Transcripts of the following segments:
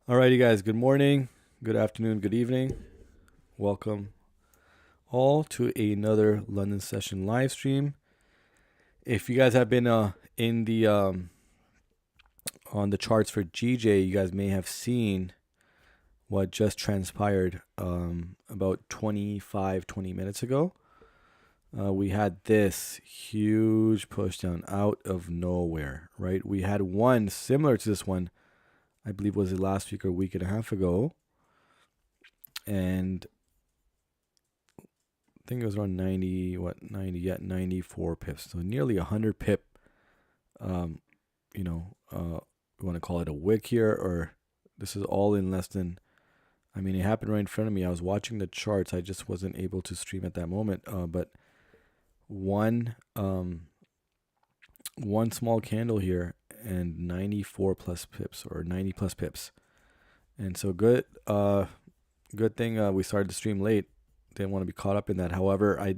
Alrighty, guys. Good morning, good afternoon, good evening. Welcome all to another London session live stream. If you guys have been in the on the charts for GJ, you guys may have seen what just transpired about 20 minutes ago. We had this huge push down out of nowhere, right? We had one similar to this one, I believe was it last week or a week and a half ago. And I think it was around 94 pips. So nearly 100 pip, we want to call it a wick here, or this is all in less than, it happened right in front of me. I was watching the charts. I just wasn't able to stream at that moment. But one small candle here and 94 plus pips or 90 plus pips. And so good thing we started the stream late. Didn't want to be caught up in that. However, I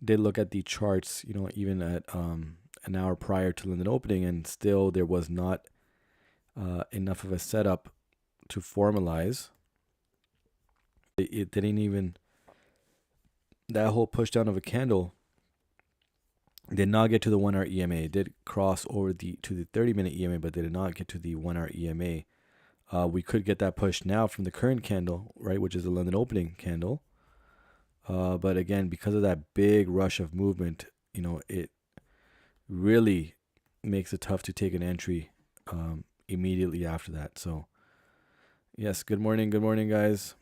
did look at the charts, even at an hour prior to London opening, and still there was not enough of a setup to formalize. It didn't even, that whole push down of a candle did not get to the 1 hour EMA. It did cross over to the 30-minute EMA, but did not get to the 1 hour EMA. We could get that push now from the current candle, right, which is the London opening candle. But again, because of that big rush of movement, it really makes it tough to take an entry immediately after that. So, yes, good morning, guys.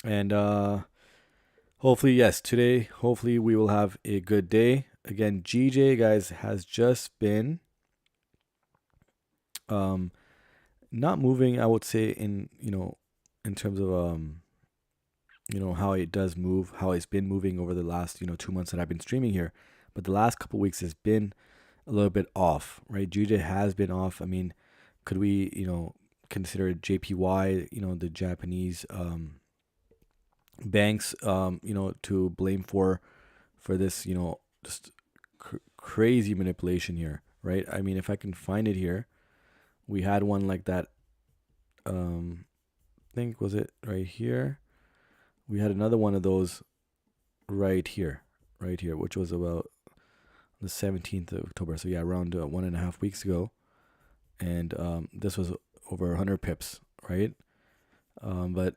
And today, hopefully we will have a good day. Again, GJ, guys, has just been not moving, I would say, in terms of how it does move, how it's been moving over the last 2 months that I've been streaming here. But the last couple weeks has been a little bit off, right? GJ has been off. Could we consider JPY, the Japanese banks, to blame for this, just crazy manipulation here, right? If I can find it here, we had one like that. I think was it right here? We had another one of those right here, which was about the 17th of October. So yeah, around 1.5 weeks ago, and this was over 100 pips, right? But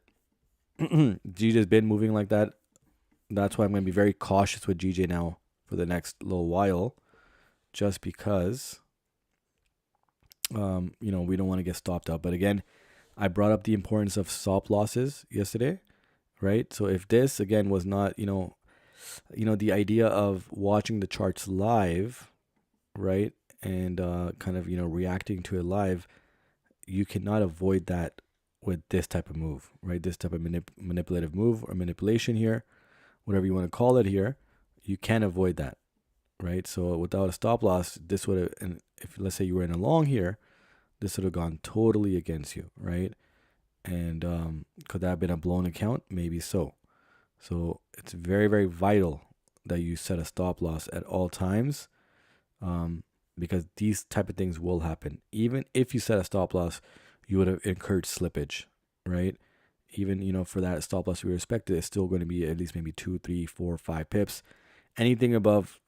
GJ's been moving like that. That's why I'm going to be very cautious with GJ now for the next little while, just because we don't want to get stopped up. But again, I brought up the importance of stop losses yesterday, right? So if this again was not, the idea of watching the charts live, right, and kind of reacting to it live, you cannot avoid that with this type of move, right? This type of manipulative move or manipulation here, whatever you want to call it here, you can't avoid that, right? So without a stop loss, this would have, and if let's say you were in a long here, this would have gone totally against you, right? And could that have been a blown account? Maybe so. So it's very, very vital that you set a stop loss at all times, because these type of things will happen. Even if you set a stop loss, you would have incurred slippage, right? Even, for that stop loss we respected, it's still going to be at least maybe 2, 3, 4, 5 pips. Anything above,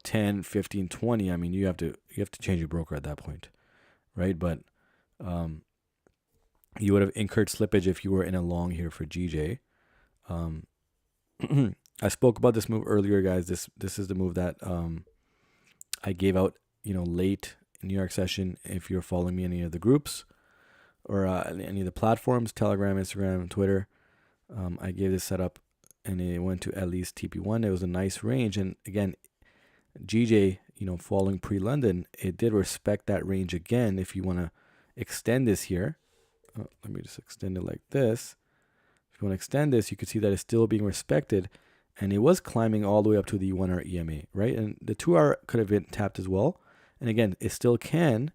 10, 15, 20, you have to change your broker at that point, right? But you would have incurred slippage if you were in a long here for GJ. I spoke about this move earlier, guys. This is the move that I gave out, late in New York session. If you're following me in any of the groups or any of the platforms, Telegram, Instagram, Twitter, I gave this setup and it went to at least TP1. It was a nice range. And again, GJ, following pre-London, it did respect that range again. If you want to extend this here, let me just extend it like this. If you want to extend this, you can see that it's still being respected, and it was climbing all the way up to the 1 hour EMA, right? And the 2 hour could have been tapped as well. And again, it still can,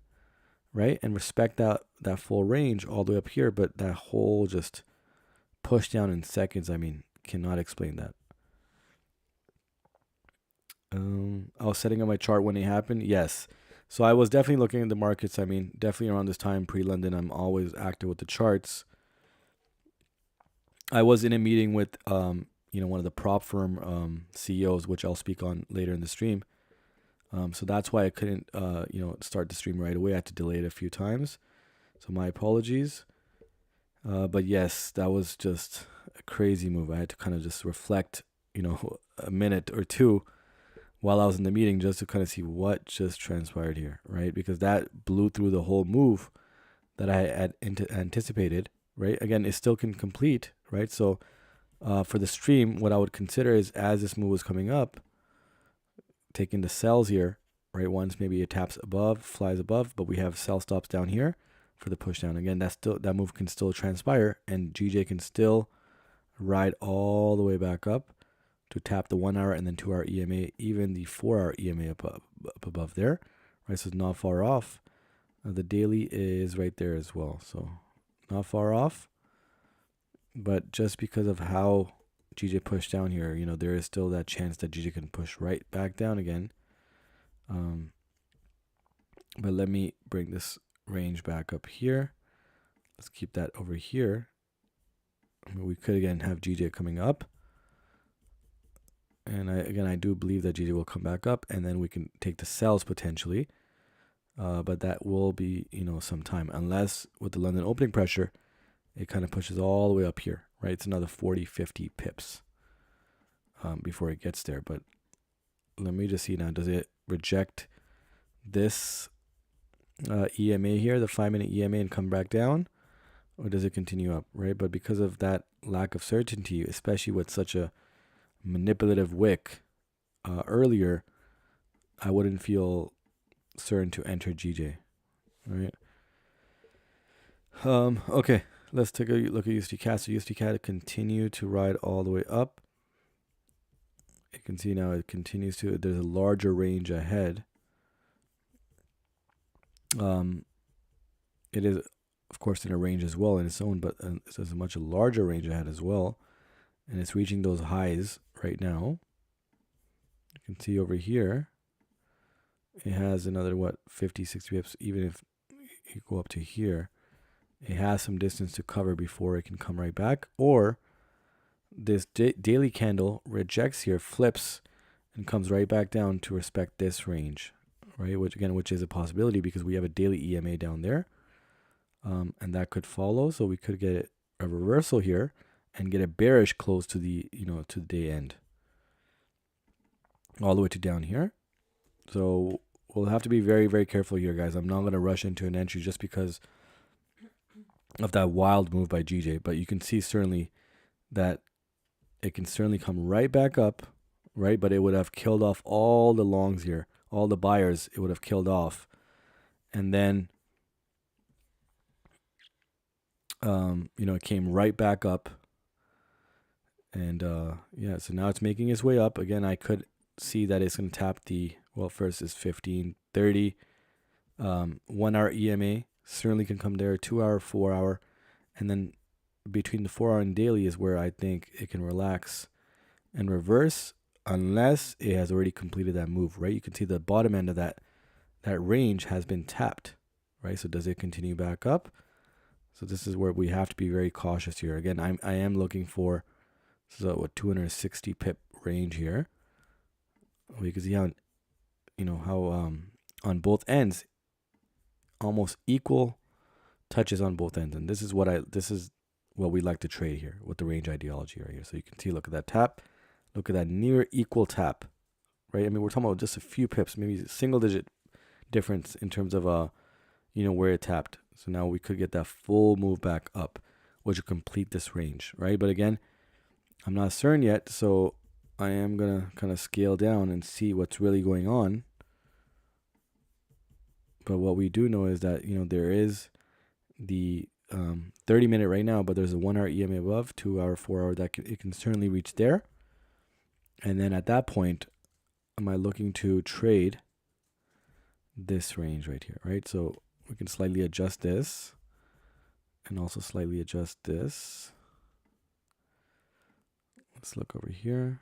right? And respect that full range all the way up here, but that whole just push down in seconds, cannot explain that. I was setting up my chart when it happened. Yes, So I was definitely looking at the markets. I mean, definitely around this time, pre-London, I'm always active with the charts. I was in a meeting with, one of the prop firm CEOs, which I'll speak on later in the stream. So that's why I couldn't, start the stream right away. I had to delay it a few times. So my apologies. But yes, that was just a crazy move. I had to kind of just reflect, a minute or two while I was in the meeting just to kind of see what just transpired here, right? Because that blew through the whole move that I had anticipated, right? Again, it still can complete, right? So for the stream, what I would consider is as this move was coming up, taking the sells here, right? Once maybe it taps above, flies above, but we have sell stops down here for the push down. Again, that move can still transpire, and GJ can still ride all the way back up to tap the 1 hour and then 2 hour EMA, even the 4 hour EMA up above there, right? So it's not far off. The daily is right there as well, so not far off. But just because of how GJ pushed down here, there is still that chance that GJ can push right back down again. But let me bring this range back up here. Let's keep that over here. We could again have GJ coming up. And I do believe that GJ will come back up, and then we can take the sells potentially. But that will be, some time, unless with the London opening pressure, it kind of pushes all the way up here, right? It's another 40, 50 pips before it gets there. But let me just see now, does it reject this EMA here, the 5-minute EMA, and come back down? Or does it continue up, right? But because of that lack of certainty, especially with such a manipulative wick earlier, I wouldn't feel certain to enter GJ, right? Okay, let's take a look at USD CAD. So USD CAD continue to ride all the way up. You can see now it continues to, there's a larger range ahead. It is, of course, in a range as well in its own, but there's a much larger range ahead as well. And it's reaching those highs right now. You can see over here, it has another, 50, 60 pips. Even if you go up to here, it has some distance to cover before it can come right back. Or this daily candle rejects here, flips, and comes right back down to respect this range, right? Which is a possibility because we have a daily EMA down there. And that could follow. So we could get a reversal here and get a bearish close to the, to the day end. All the way to down here. So we'll have to be very, very careful here, guys. I'm not going to rush into an entry just because of that wild move by GJ. But you can see certainly that it can certainly come right back up, right? But it would have killed off all the longs here. All the buyers, it would have killed off. And then, it came right back up. And, so now it's making its way up. Again, I could see that it's going to tap the, first is 1530. 1 hour EMA certainly can come there, 2 hour, 4 hour. And then between the 4 hour and daily is where I think it can relax and reverse unless it has already completed that move, right? You can see the bottom end of that range has been tapped, right? So does it continue back up? So this is where we have to be very cautious here. Again, I am looking for 260 pip range here. You can see how, on both ends, almost equal touches on both ends. And this is what we like to trade here with the range ideology right here. So you can see, look at that tap. Look at that near equal tap, right? I mean, we're talking about just a few pips, maybe a single digit difference in terms of, where it tapped. So now we could get that full move back up, which will complete this range, right? But again, I'm not certain yet, so I am going to kind of scale down and see what's really going on. But what we do know is that, there is the 30-minute right now, but there's a 1 hour EMA above, 2 hour, 4 hour, it can certainly reach there. And then at that point, am I looking to trade this range right here, right? So we can slightly adjust this and also slightly adjust this. Let's look over here.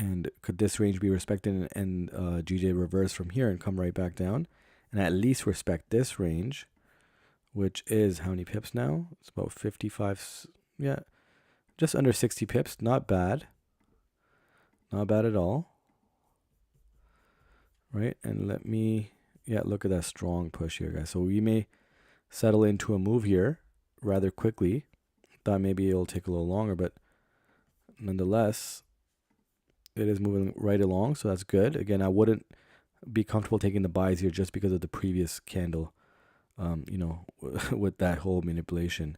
And could this range be respected and GJ reverse from here and come right back down and at least respect this range, which is how many pips now? It's about 55. Yeah, just under 60 pips. Not bad. Not bad at all. Right? And let me, look at that strong push here, guys. So we may settle into a move here rather quickly. Thought maybe it'll take a little longer, but nonetheless, it is moving right along, so that's good. Again, I wouldn't be comfortable taking the buys here just because of the previous candle, with that whole manipulation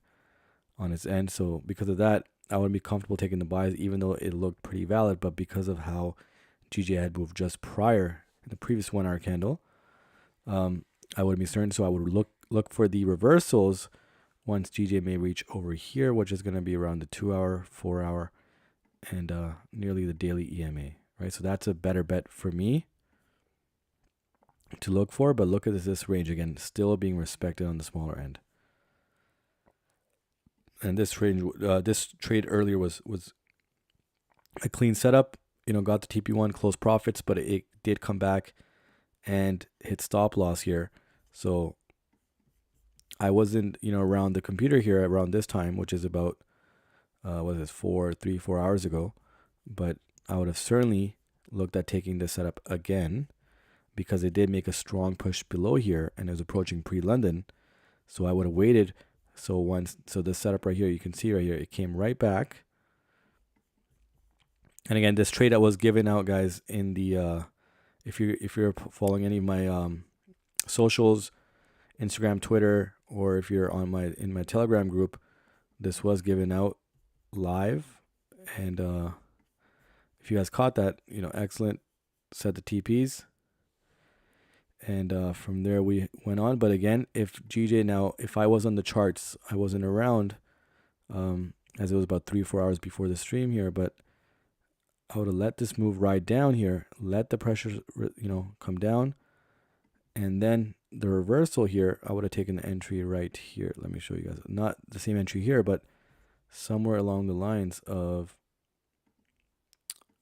on its end. So because of that, I wouldn't be comfortable taking the buys, even though it looked pretty valid. But because of how GJ had moved just prior in the previous 1 hour candle, I wouldn't be certain. So I would look for the reversals once GJ may reach over here, which is going to be around the 2 hour, 4 hour, and nearly the daily EMA, right? So that's a better bet for me to look for. But look at this range again, still being respected on the smaller end. And this range, this trade earlier was a clean setup. Got the TP1, closed profits, but it did come back and hit stop loss here. So I wasn't, around the computer here around this time, which is about 4 hours ago. But I would have certainly looked at taking this setup again because it did make a strong push below here and it was approaching pre-London. So I would have waited. So this setup right here, you can see right here, it came right back. And again, this trade that was given out, guys, in the if you're following any of my socials, Instagram, Twitter, or if you're in my Telegram group, this was given out live. And if you guys caught that, excellent. Set the TPs. And from there we went on. But again, if I was on the charts, I wasn't around, as it was about 3-4 hours before the stream here, but I would have let this move ride down here, let the pressure, come down. And then the reversal here, I would have taken the entry right here. Let me show you guys. Not the same entry here, but somewhere along the lines of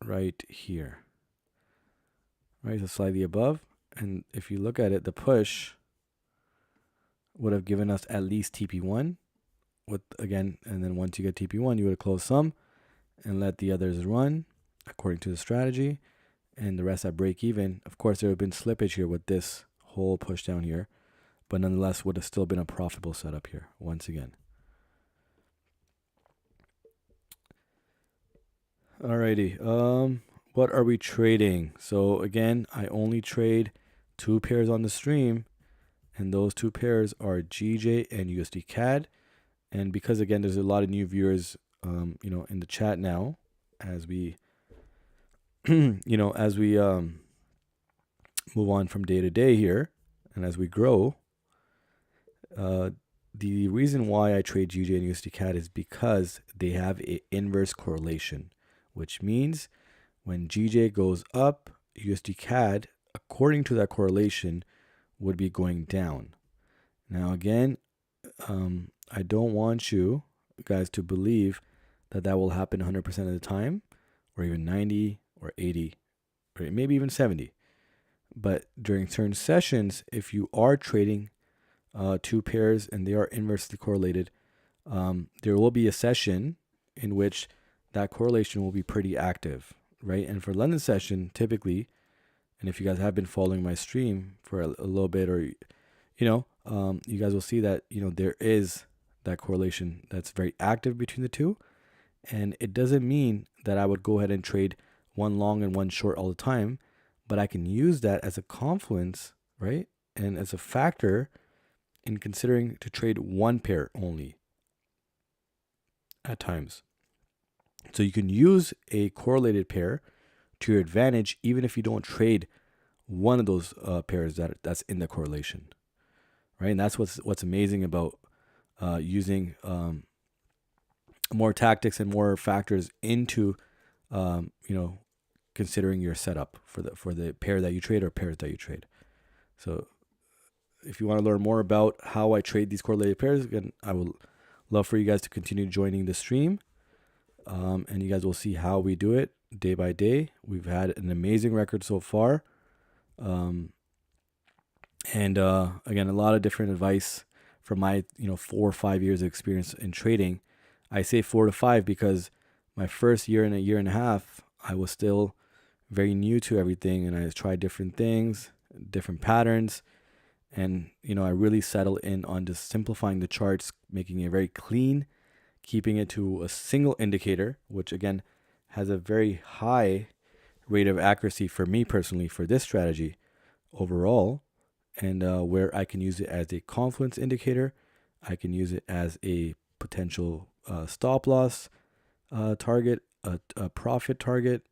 right here. Right, so slightly above. And if you look at it, the push would have given us at least TP1 and then once you get TP1, you would have closed some and let the others run according to the strategy and the rest at break even. Of course, there would have been slippage here with this whole push down here, but nonetheless would have still been a profitable setup here once again. Alrighty, what are we trading? So again, I only trade 2 pairs on the stream, and those 2 pairs are GJ and USD CAD. And because again, there's a lot of new viewers, in the chat now, as we, move on from day to day here, and as we grow, the reason why I trade GJ and USD CAD is because they have an inverse correlation, which means when GJ goes up, USD CAD, according to that correlation, would be going down. Now, again, I don't want you guys to believe that will happen 100% of the time, or even 90 or 80, or maybe even 70. But during certain sessions, if you are trading 2 pairs and they are inversely correlated, there will be a session in which that correlation will be pretty active, right? And for London session, typically, and if you guys have been following my stream for a little bit, or you guys will see that there is that correlation that's very active between the two, and it doesn't mean that I would go ahead and trade one long and one short all the time, but I can use that as a confluence, right, and as a factor in considering to trade 1 pair only at times. So you can use a correlated pair to your advantage, even if you don't trade one of those pairs that's in the correlation, right? And that's what's amazing about using more tactics and more factors into considering your setup for the pair that you trade or pairs that you trade. So if you want to learn more about how I trade these correlated pairs, again, I would love for you guys to continue joining the stream, and you guys will see how we do it. day by day. We've had an amazing record so far. And again, a lot of different advice from my 4 or 5 years of experience in trading. I say 4 to 5 because my first year and a year and a half, I was still very new to everything, and I tried different things, different patterns, and I really settled in on just simplifying the charts, making it very clean, keeping it to a single indicator, which again has a very high rate of accuracy for me personally for this strategy overall, and where I can use it as a confluence indicator. I can use it as a potential stop loss target, a profit target,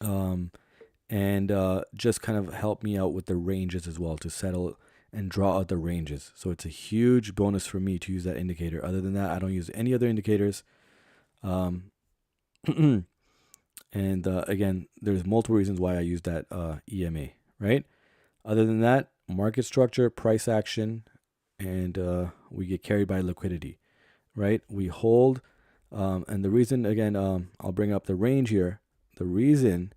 and just kind of help me out with the ranges as well to settle and draw out the ranges. So it's a huge bonus for me to use that indicator. Other than that, I don't use any other indicators. And again, there's multiple reasons why I use that EMA, right? Other than that, market structure, price action, and we get carried by liquidity, right? We hold, and the reason, again, I'll bring up the range here. The reason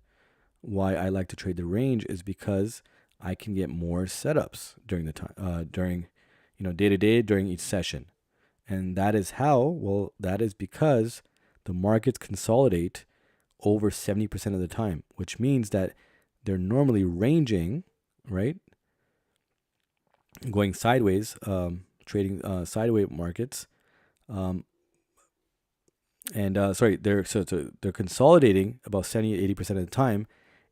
why I like to trade the range is because I can get more setups during the time, during, day to day, during each session. And that is how, well, that is because the markets consolidate over 70% of the time, which means that they're normally ranging, right? Going sideways, trading sideways markets. They're consolidating about 70 to 80% of the time.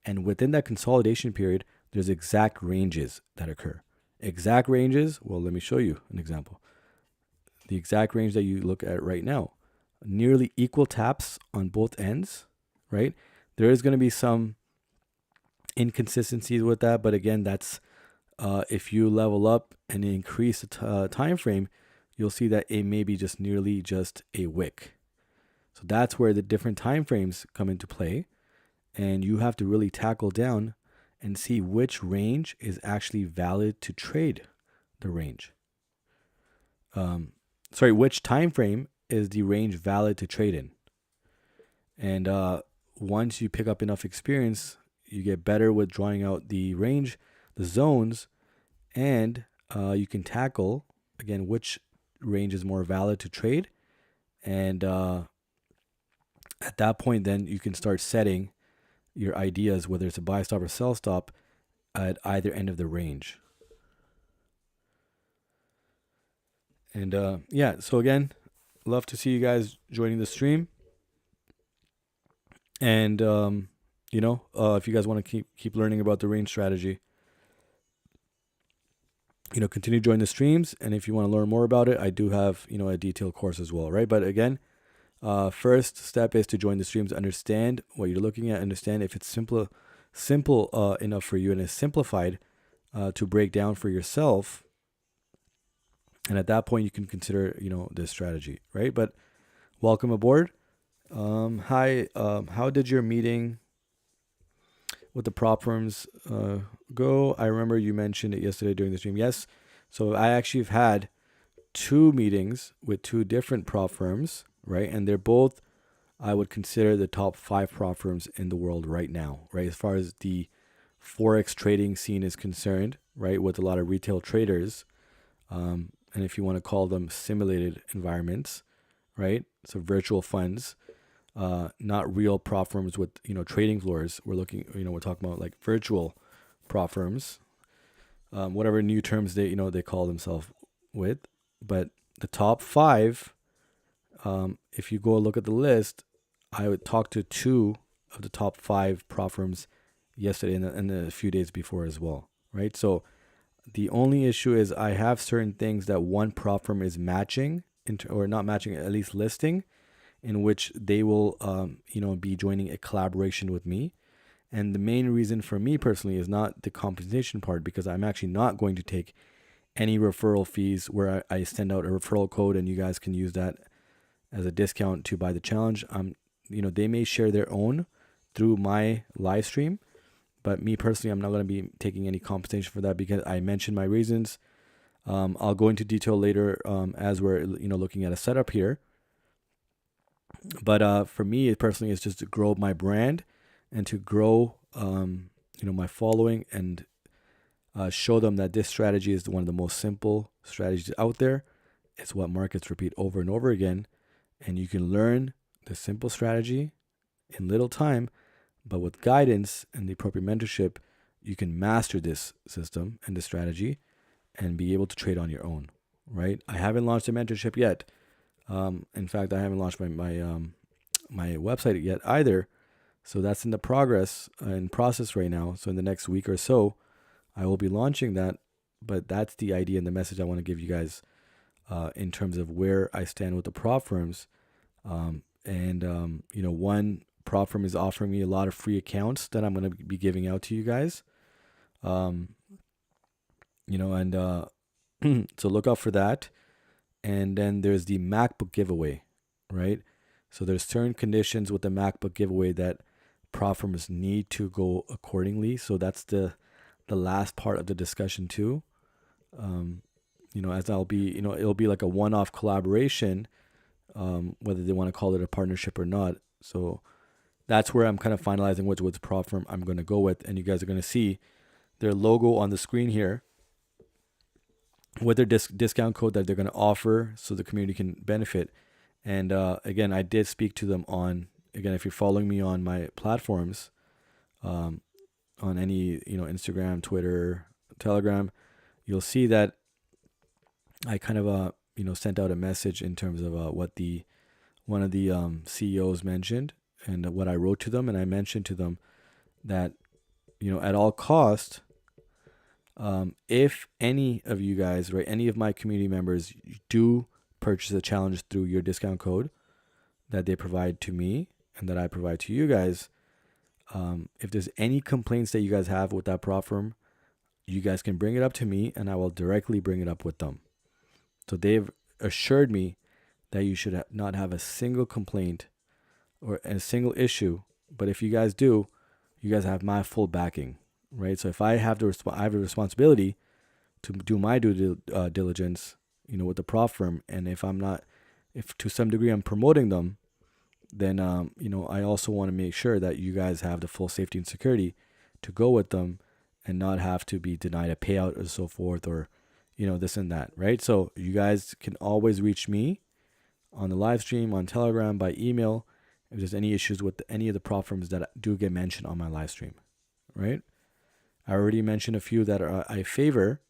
And within that consolidation period, there's exact ranges that occur. Exact ranges, well, let me show you an example. The exact range that you look at right now, nearly equal taps on both ends, right? There is going to be some inconsistencies with that, but again, that's if you level up and increase the time frame, you'll see that it may be just nearly just a wick. So that's where the different time frames come into play, and you have to really tackle down and see which range is actually valid to trade the range. Which time frame is the range valid to trade in? And once you pick up enough experience, you get better with drawing out the range, the zones, and you can tackle, again, which range is more valid to trade. And at that point, then you can start setting your ideas, whether it's a buy stop or sell stop, at either end of the range. And so again, love to see you guys joining the stream. And if you guys want to keep learning about the range strategy, continue joining the streams. And if you want to learn more about it, I do have a detailed course as well, right? But again, first step is to join the streams, understand what you're looking at, understand if it's simple enough for you and is simplified to break down for yourself. And at that point, you can consider, this strategy, right? But welcome aboard. Hi. How did your meeting with the prop firms go? I remember you mentioned it yesterday during the stream. Yes. So I actually have had 2 meetings with 2 different prop firms, right? And they're both, I would consider, the top 5 prop firms in the world right now, right? As far as the Forex trading scene is concerned, right? With a lot of retail traders. And if you want to call them simulated environments, right? So virtual funds, not real prop firms with, trading floors. We're looking, we're talking about like virtual prop firms, whatever new terms they call themselves with. But the top 5, if you go look at the list, I would talk to 2 of the top 5 prop firms yesterday and a few days before as well, right? So the only issue is I have certain things that one prop firm is matching, or not matching, at least listing, in which they will, be joining a collaboration with me. And the main reason for me personally is not the compensation part, because I'm actually not going to take any referral fees where I send out a referral code and you guys can use that as a discount to buy the challenge. They may share their own through my live stream, but me personally, I'm not going to be taking any compensation for that because I mentioned my reasons. I'll go into detail later as we're looking at a setup here. But for me personally, it's just to grow my brand and to grow, my following, and show them that this strategy is one of the most simple strategies out there. It's what markets repeat over and over again, and you can learn the simple strategy in little time, but with guidance and the appropriate mentorship, you can master this system and the strategy and be able to trade on your own, right? I haven't launched a mentorship yet. In fact, I haven't launched my website yet either. So that's in the process right now. So in the next week or so, I will be launching that. But that's the idea and the message I want to give you guys in terms of where I stand with the prop firms. One prop firm is offering me a lot of free accounts that I'm going to be giving out to you guys. Um, and so look out for that. And then there's the MacBook giveaway, right? So there's certain conditions with the MacBook giveaway that prop firms need to go accordingly. So that's the last part of the discussion too. As I'll be, it'll be like a one-off collaboration, whether they want to call it a partnership or not. So that's where I'm kind of finalizing which prop firm I'm going to go with, and you guys are going to see their logo on the screen here with their discount code that they're going to offer, so the community can benefit. And again, I did speak to them again, if you're following me on my platforms, on any Instagram, Twitter, Telegram, you'll see that I kind of sent out a message in terms of what one of the CEOs mentioned, and what I wrote to them, and I mentioned to them that at all cost, if any of you guys, right, any of my community members do purchase a challenge through your discount code that they provide to me and that I provide to you guys, if there's any complaints that you guys have with that prop firm, you guys can bring it up to me and I will directly bring it up with them. So they've assured me that you should not have a single complaint or a single issue. But if you guys do, you guys have my full backing, right? So if I have I have a responsibility to do my due diligence, with the prop firm, and if to some degree I'm promoting them, then I also want to make sure that you guys have the full safety and security to go with them and not have to be denied a payout or so forth, or this and that, right? So you guys can always reach me on the live stream, on Telegram, by email, if there's any issues with any of the prop firms that do get mentioned on my live stream, right? I already mentioned a few that I favor.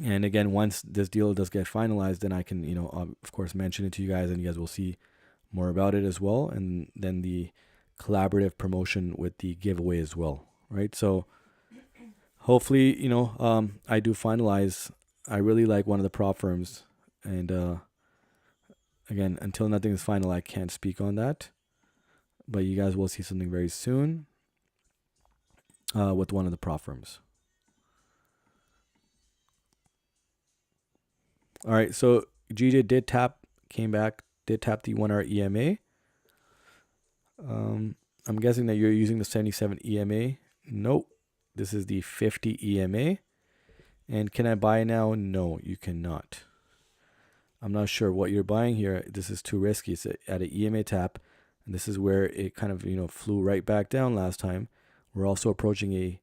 And again, once this deal does get finalized, then I can, of course, mention it to you guys, and you guys will see more about it as well. And then the collaborative promotion with the giveaway as well, right? So hopefully, I do finalize. I really like one of the prop firms, and again, until nothing is final, I can't speak on that. But you guys will see something very soon with one of the prop firms. All right, so GJ came back, did tap the 1 hour EMA. I'm guessing that you're using the 77 EMA. Nope. This is the 50 EMA. And can I buy now? No, you cannot. I'm not sure what you're buying here. This is too risky. It's at an EMA tap, and this is where it kind of flew right back down last time. We're also approaching a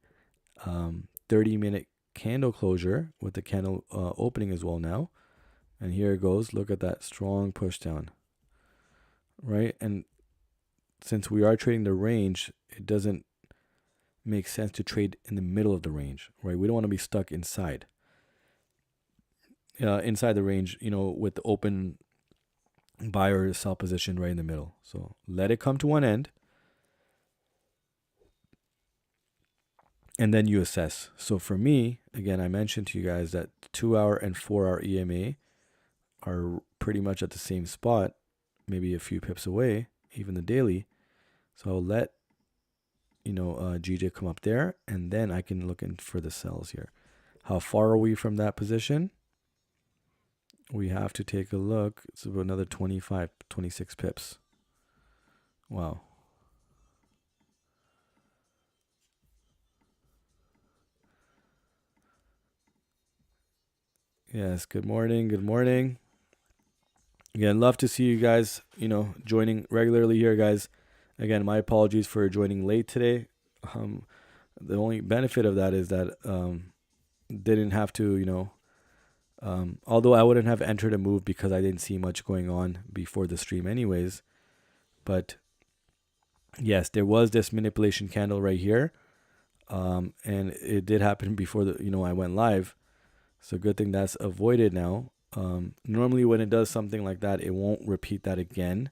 30-minute candle closure with the candle opening as well now. And here it goes. Look at that strong push down, right? And since we are trading the range, it doesn't make sense to trade in the middle of the range, right? We don't want to be stuck inside the range, with the open buy or sell position right in the middle. So let it come to one end, and then you assess. So for me, again, I mentioned to you guys that 2 hour and 4 hour EMA are pretty much at the same spot, maybe a few pips away, even the daily. So I'll let GJ come up there, and then I can look in for the sells here. How far are we from that position? We have to take a look. It's about another 25, 26 pips. Wow. Yes, good morning. Good morning. Again, love to see you guys, joining regularly here, guys. Again, my apologies for joining late today. Um, the only benefit of that is that didn't have to, although I wouldn't have entered a move because I didn't see much going on before the stream anyways. But yes, there was this manipulation candle right here. And it did happen before I went live. So good thing that's avoided now. Normally when it does something like that, it won't repeat that again.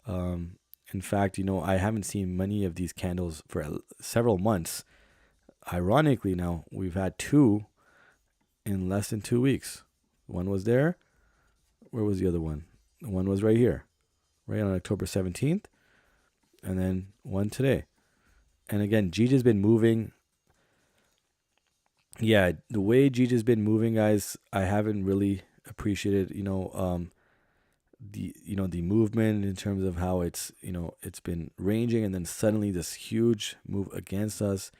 In fact, I haven't seen many of these candles for several months. Ironically, now we've had two in less than 2 weeks. One was there. Where was the other one? The one was right here, right on October 17th. And then one today. And again, Gija's been moving. Yeah, the way Gija's been moving, guys, I haven't really appreciated, the movement in terms of how it's been ranging, and then suddenly this huge move against us.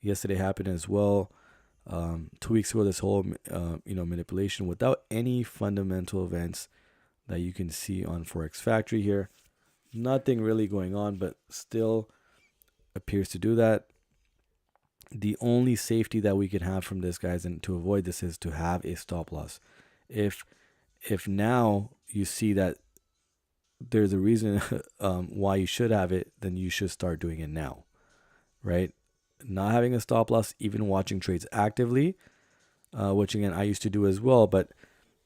Yesterday happened as well. 2 weeks ago, this whole manipulation without any fundamental events that you can see on Forex Factory here. Nothing really going on, but still appears to do that. The only safety that we can have from this, guys, and to avoid this, is to have a stop loss. If now you see that there's a reason why you should have it, then you should start doing it now, right? Not having a stop loss, even watching trades actively, which again I used to do as well, but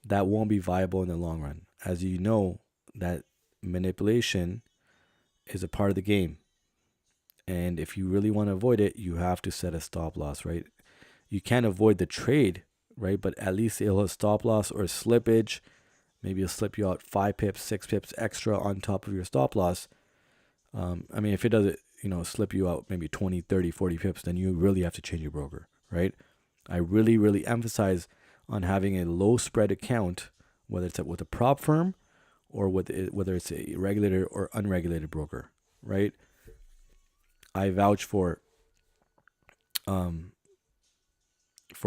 that won't be viable in the long run. As you know, that manipulation is a part of the game. And if you really want to avoid it, you have to set a stop loss, right? You can't avoid the trade, right? But at least it'll have stop loss or slippage. Maybe it'll slip you out 5 pips, 6 pips extra on top of your stop loss. If it does slip you out maybe 20, 30, 40 pips, then you really have to change your broker, right? I really, really emphasize on having a low spread account, whether it's with a prop firm or whether it's a regulated or unregulated broker, right? I vouch for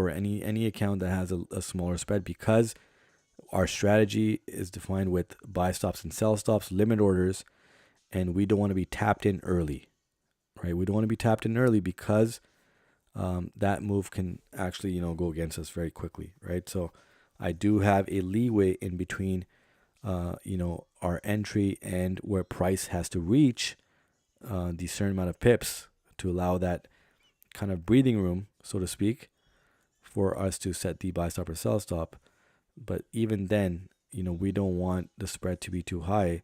any account that has a smaller spread, because our strategy is defined with buy stops and sell stops, limit orders, and we don't want to be tapped in early, right? We don't want to be tapped in early because that move can actually go against us very quickly, right? So I do have a leeway in between our entry and where price has to reach the certain amount of pips to allow that kind of breathing room, so to speak, for us to set the buy stop or sell stop. But even then, we don't want the spread to be too high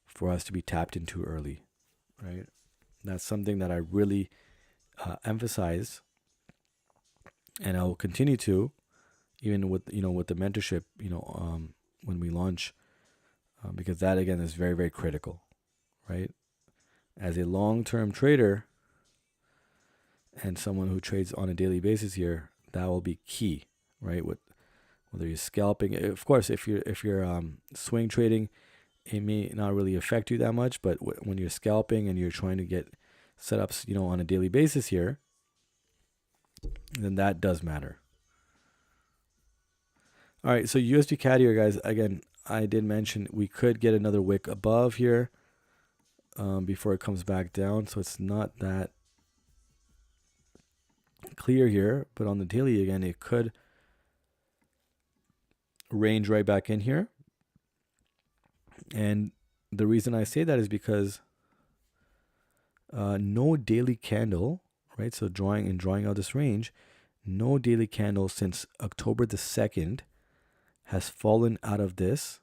for us to be tapped in too early, right? That's something that I really emphasize, and I will continue to, even with the mentorship, when we launch, because that again is very, very critical, right? As a long-term trader and someone who trades on a daily basis here, that will be key, right? Whether you're scalping, of course, if you're swing trading, it may not really affect you that much. But when you're scalping and you're trying to get setups, on a daily basis here, then that does matter. All right, so USD CAD here, guys. Again, I did mention we could get another wick above here before it comes back down. So it's not that clear here, but on the daily, again, it could range right back in here. And the reason I say that is because no daily candle, right? So drawing out this range, no daily candle since October the 2nd has fallen out of this,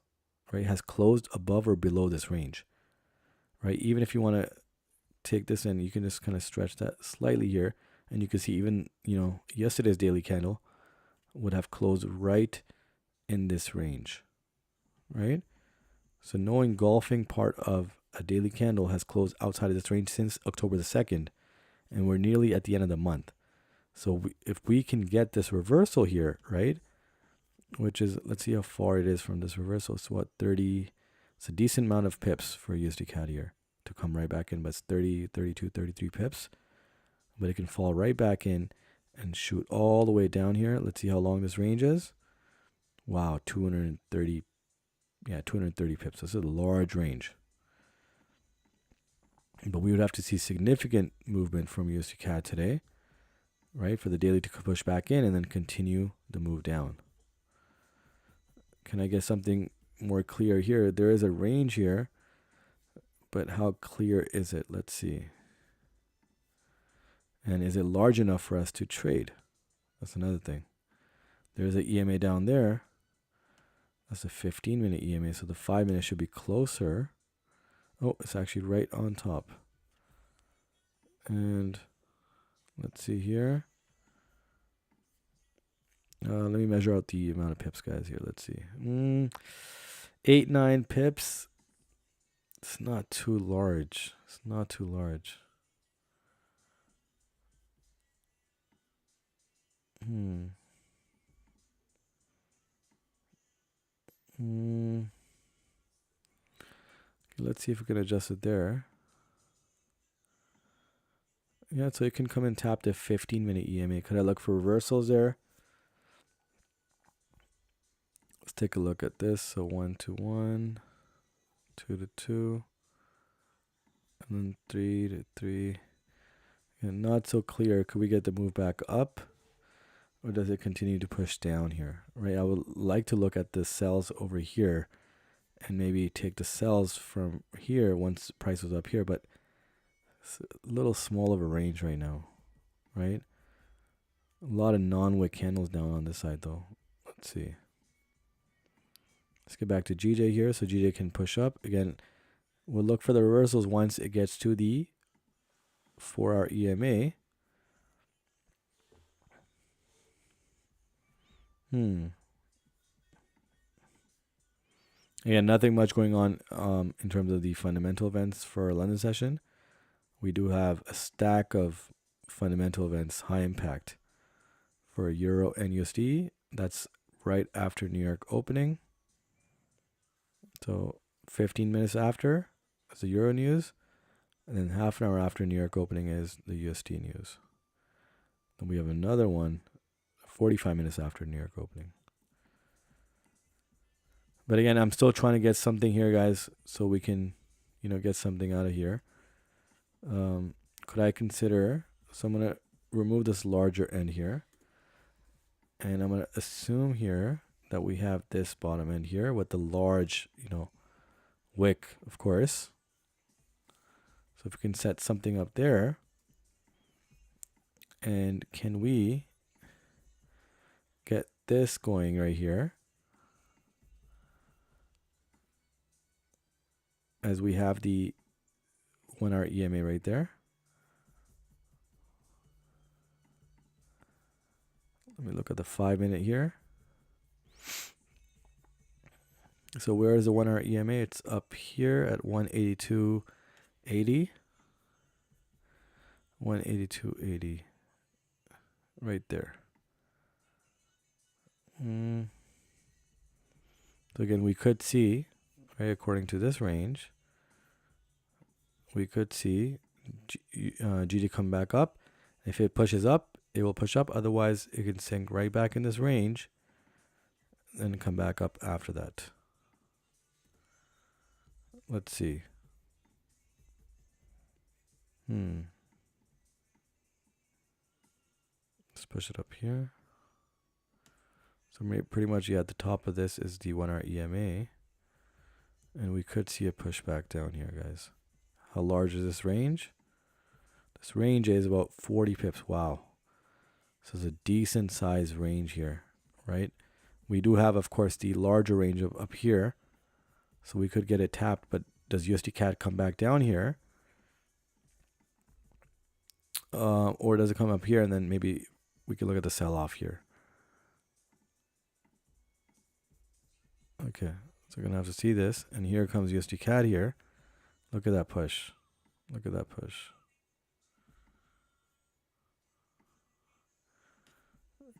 right? Has closed above or below this range, right? Even if you want to take this in, you can just kind of stretch that slightly here, and you can see even, yesterday's daily candle would have closed right in this range, right? So no engulfing part of a daily candle has closed outside of this range since October the 2nd, and we're nearly at the end of the month. So if we can get this reversal here, right, which is, let's see how far it is from this reversal. It's what, 30, it's a decent amount of pips for USD CAD here to come right back in, but it's 30, 32, 33 pips. But it can fall right back in and shoot all the way down here. Let's see how long this range is. Wow, 230, Yeah, 230 pips. This is a large range. But we would have to see significant movement from USD CAD today, right? For the daily to push back in and then continue the move down. Can I get something more clear here? There is a range here, but how clear is it? Let's see. And is it large enough for us to trade? That's another thing. There's an EMA down there. That's a 15-minute EMA, so the 5-minute should be closer. Oh, it's actually right on top. And let's see here. Let me measure out the amount of pips, guys, here. Let's see. 8, 9 pips. It's not too large. It's not too large. Let's see if we can adjust it there. Yeah, so it can come and tap the 15-minute EMA. Could I look for reversals there? Let's take a look at this. So 1 to 1, 2 to 2, and then 3 to 3. And not so clear. Could we get the move back up? Or does it continue to push down here? Right, I would like to look at the sells over here and maybe take the sells from here once the price was up here, but it's a little small of a range right now, right? A lot of non-wick candles down on this side though. Let's see. Let's get back to GJ here so GJ can push up. Again, we'll look for the reversals once it gets to the 4-hour EMA. Again, nothing much going on in terms of the fundamental events for our London session. We do have a stack of fundamental events, high impact for Euro and USD. That's right after New York opening. So 15 minutes after is the Euro news. And then half an hour after New York opening is the USD news. Then we have another one 45 minutes after New York opening. But again, I'm still trying to get something here, guys, so we can, get something out of here. Could I consider, so I'm going to remove this larger end here. And I'm going to assume here that we have this bottom end here with the large, wick, of course. So if we can set something up there. And can we get this going right here? As we have the 1-hour EMA right there. Let me look at the 5-minute here. So where is the 1-hour EMA? It's up here at 182.80. 182.80. Right there. So again, we could see, right, according to this range, we could see GD come back up. If it pushes up, it will push up. Otherwise, it can sink right back in this range and come back up after that. Let's see. Let's push it up here. So pretty much, yeah, at the top of this is the 1-hour EMA. And we could see a pushback down here, guys. How large is this range? This range is about 40 pips. Wow. So it's a decent size range here, right? We do have, of course, the larger range of up here. So we could get it tapped, but does USD CAD come back down here? Or does it come up here and then maybe we can look at the sell-off here? Okay, so we're going to have to see this. And here comes USD CAD here. Look at that push. Look at that push.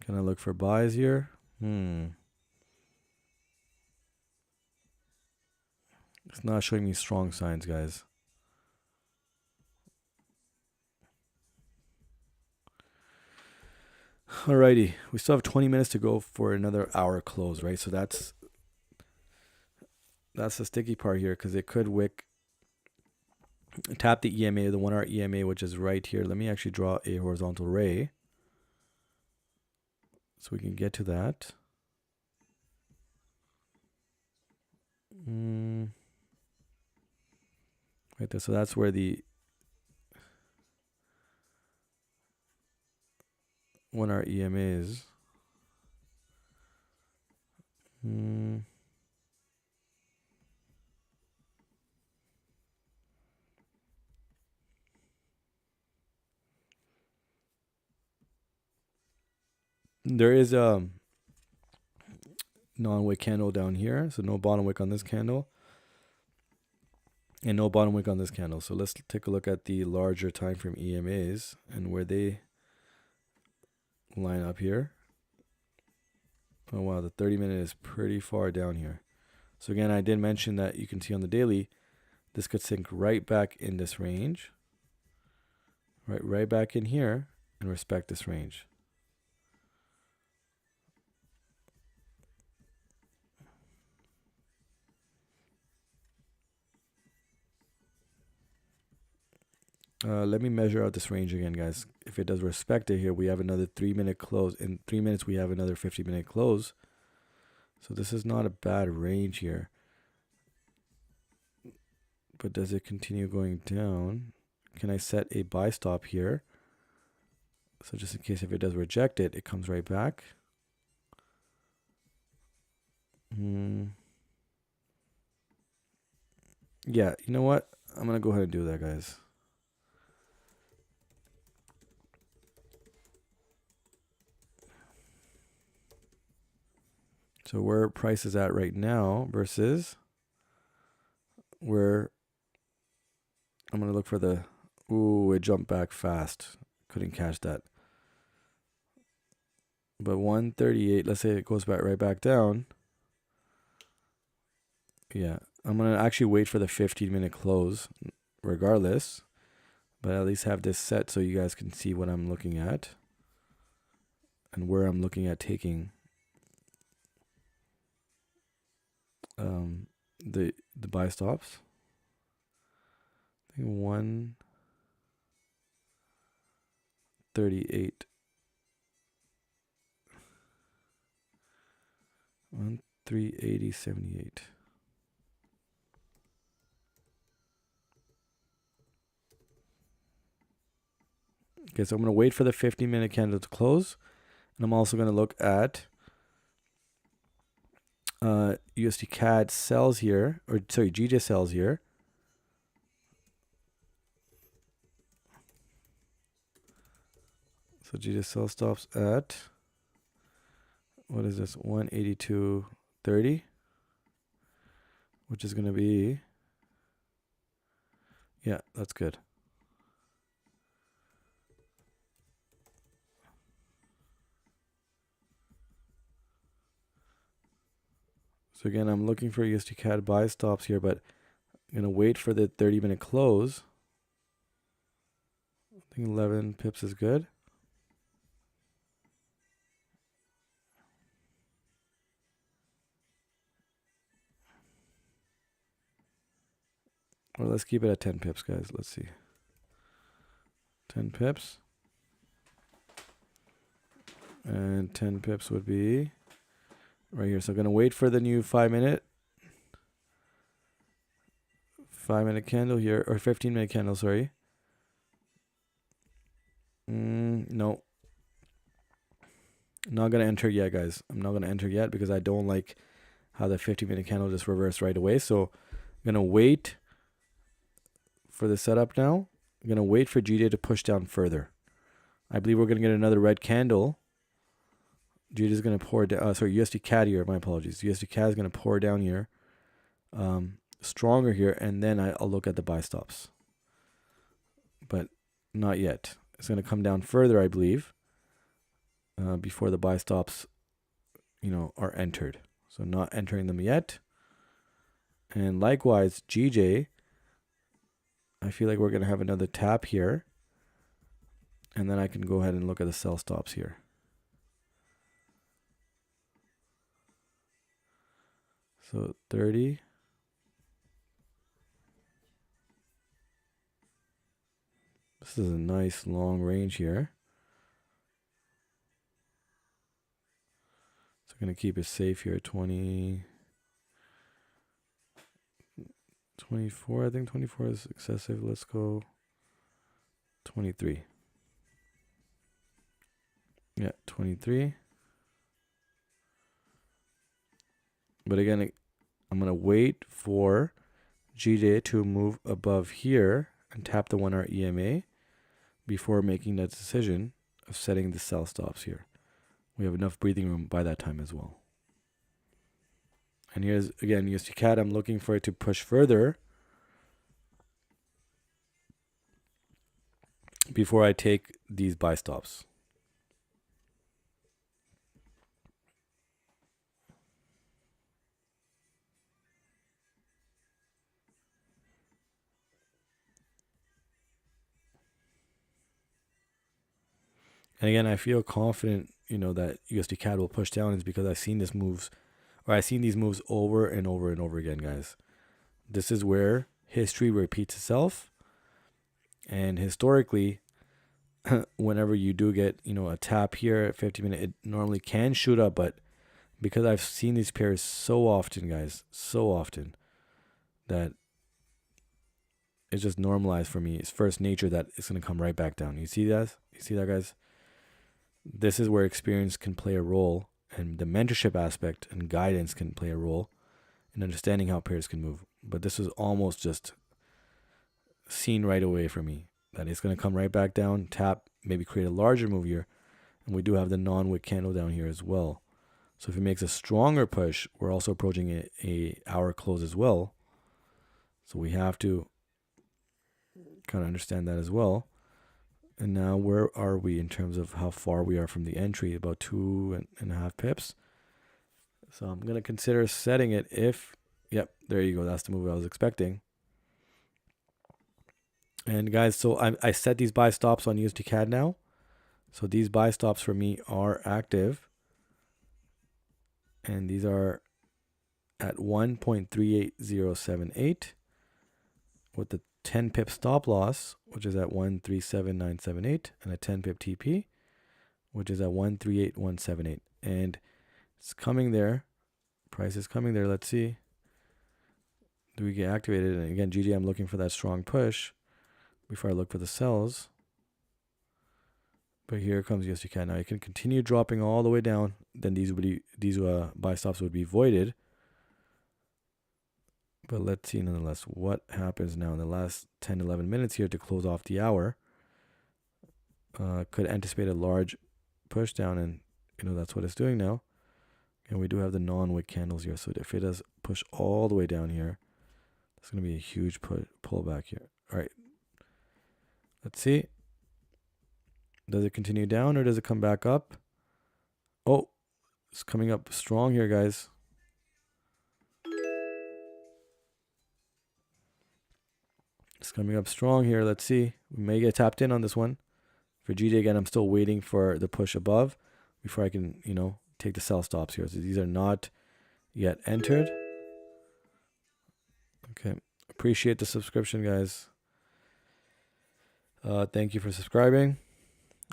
Can I look for buys here? It's not showing me strong signs, guys. Alrighty, we still have 20 minutes to go for another hour close, right? So that's that's the sticky part here, because it could wick tap the EMA, the 1 hour EMA, which is right here. Let me actually draw a horizontal ray so we can get to that. Right there. So that's where the 1 hour EMA is. There is a non-wick candle down here, so no bottom wick on this candle, and no bottom wick on this candle. So let's take a look at the larger time frame EMAs and where they line up here. Oh wow, the 30-minute is pretty far down here. So again, I did mention that you can see on the daily, this could sink right back in this range, right back in here, and respect this range. Let me measure out this range again, guys. If it does respect it here, we have another 3-minute close. In 3 minutes, we have another 50-minute close. So this is not a bad range here. But does it continue going down? Can I set a buy stop here? So just in case if it does reject it, it comes right back. Yeah, you know what? I'm going to go ahead and do that, guys. So where price is at right now versus where I'm going to look for the, ooh, it jumped back fast. Couldn't catch that. But 138, let's say it goes back right back down. Yeah, I'm going to actually wait for the 15-minute close regardless. But at least have this set so you guys can see what I'm looking at. And where I'm looking at taking the buy stops. I think 138. 1380.78. Okay, so I'm going to wait for the 15-minute candle to close. And I'm also going to look at USD CAD sells here, or sorry, GJ sells here. So GJ sell stops at, what is this, 182.30, which is going to be, yeah, that's good. So again, I'm looking for USD CAD buy stops here, but I'm going to wait for the 30-minute close. I think 11 pips is good. Or let's keep it at 10 pips, guys. Let's see. 10 pips. And 10 pips would be right here. So I'm going to wait for the new 5-minute candle here, or 15-minute candle, sorry. No. Not going to enter yet, guys. I'm not going to enter yet because I don't like how the 15-minute candle just reversed right away. So I'm going to wait for the setup now. I'm going to wait for GJ to push down further. I believe we're going to get another red candle. GJ is going to pour down, sorry, USD CAD here, my apologies. USD CAD is going to pour down here, stronger here, and then I'll look at the buy stops. But not yet. It's going to come down further, I believe, before the buy stops, are entered. So not entering them yet. And likewise, GJ, I feel like we're going to have another tap here. And then I can go ahead and look at the sell stops here. So 30. This is a nice long range here. So I'm going to keep it safe here. 20, 24. I think 24 is excessive. Let's go 23. Yeah, 23. But again, I'm going to wait for GJ to move above here and tap the 1 hour EMA before making that decision of setting the sell stops here. We have enough breathing room by that time as well. And here's, again, USD CAD. I'm looking for it to push further before I take these buy stops. And again, I feel confident, that USD CAD will push down is because I've seen these moves over and over and over again, guys. This is where history repeats itself. And historically, whenever you do get, a tap here at 50-minute, it normally can shoot up. But because I've seen these pairs so often, guys, so often, that it's just normalized for me. It's first nature that it's going to come right back down. You see that? You see that, guys? This is where experience can play a role, and the mentorship aspect and guidance can play a role in understanding how pairs can move. But this is almost just seen right away for me that it's going to come right back down, tap, maybe create a larger move here. And we do have the non-wick candle down here as well. So if it makes a stronger push, we're also approaching a hour close as well. So we have to kind of understand that as well. And now where are we in terms of how far we are from the entry? About 2.5 pips. So I'm going to consider setting it if, yep, there you go. That's the move I was expecting. And guys, so I set these buy stops on USD CAD now. So these buy stops for me are active. And these are at 1.38078 with the 10 pip stop loss, which is at 1.37978, and a 10 pip TP, which is at 1.38178. And it's coming there. Price is coming there. Let's see. Do we get activated? And again, GG, I'm looking for that strong push before I look for the sells. But here comes USD CAD. Now you can continue dropping all the way down. Then these buy stops would be voided. But let's see nonetheless what happens now in the last 10, 11 minutes here to close off the hour. Could anticipate a large push down, and that's what it's doing now. And we do have the non-wick candles here. So if it does push all the way down here, it's going to be a huge pullback here. All right. Let's see. Does it continue down or does it come back up? Oh, it's coming up strong here, guys. It's coming up strong here. Let's see. We may get tapped in on this one. For GJ, again, I'm still waiting for the push above before I can, take the sell stops here. So these are not yet entered. Okay. Appreciate the subscription, guys. Thank you for subscribing.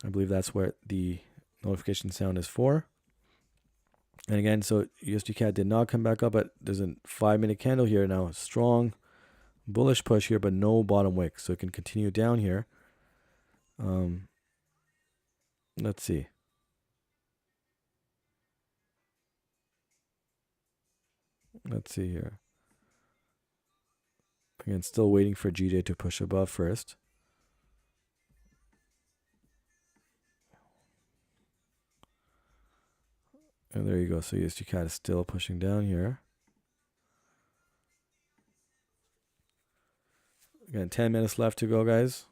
I believe that's what the notification sound is for. And again, so USD CAD did not come back up, but there's a 5-minute candle here now. Strong bullish push here, but no bottom wick. So it can continue down here. Let's see. Let's see here. Again, still waiting for GJ to push above first. And there you go. So USD CAD is still pushing down here. Again, 10 minutes left to go, guys.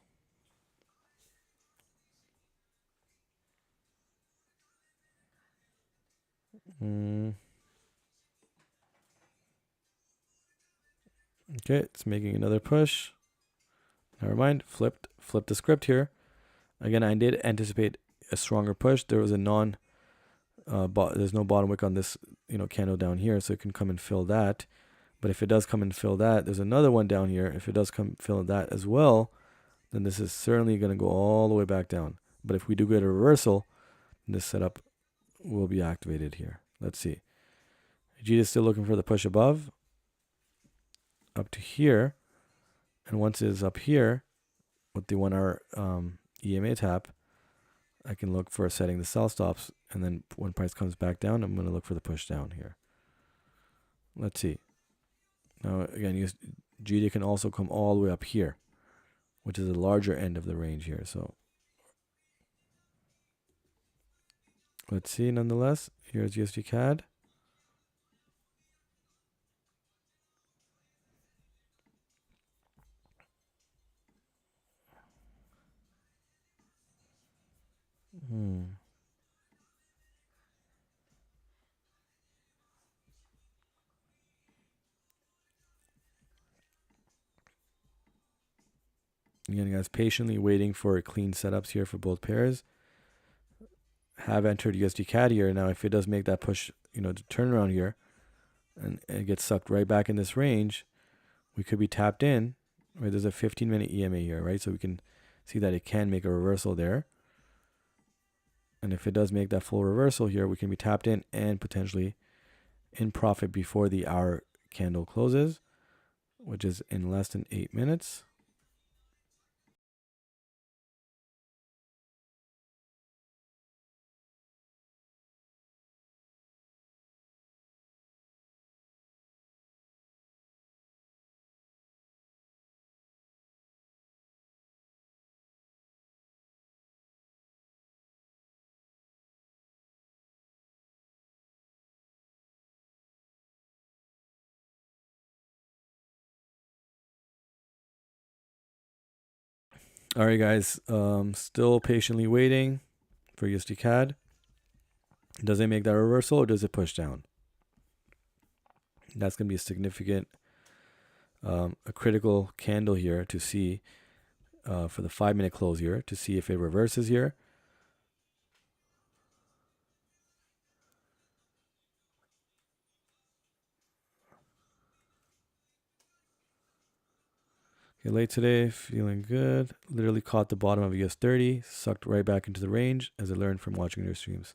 Okay, it's making another push. Never mind. Flipped the script here. Again, I did anticipate a stronger push. There was a there's no bottom wick on this, candle down here, so it can come and fill that. But if it does come and fill that, there's another one down here. If it does come fill that as well, then this is certainly going to go all the way back down. But if we do get a reversal, this setup will be activated here. Let's see. G is still looking for the push above, up to here. And once it is up here, with the 1 hour EMA tap, I can look for setting the sell stops. And then when price comes back down, I'm going to look for the push down here. Let's see. Now, again, GD can also come all the way up here, which is the larger end of the range here. So let's see, nonetheless. Here's USD CAD. Again, guys, patiently waiting for clean setups here for both pairs. Have entered USD CAD here. Now, if it does make that push, to turn around here, and it gets sucked right back in this range, we could be tapped in. Right, there's a 15-minute EMA here, right? So we can see that it can make a reversal there. And if it does make that full reversal here, we can be tapped in and potentially in profit before the hour candle closes, which is in less than 8 minutes. All right, guys, still patiently waiting for USD CAD. Does it make that reversal or does it push down? That's going to be a significant, a critical candle here to see for the 5-minute close here to see if it reverses here. Okay, late today, feeling good. Literally caught the bottom of US 30, sucked right back into the range as I learned from watching your streams.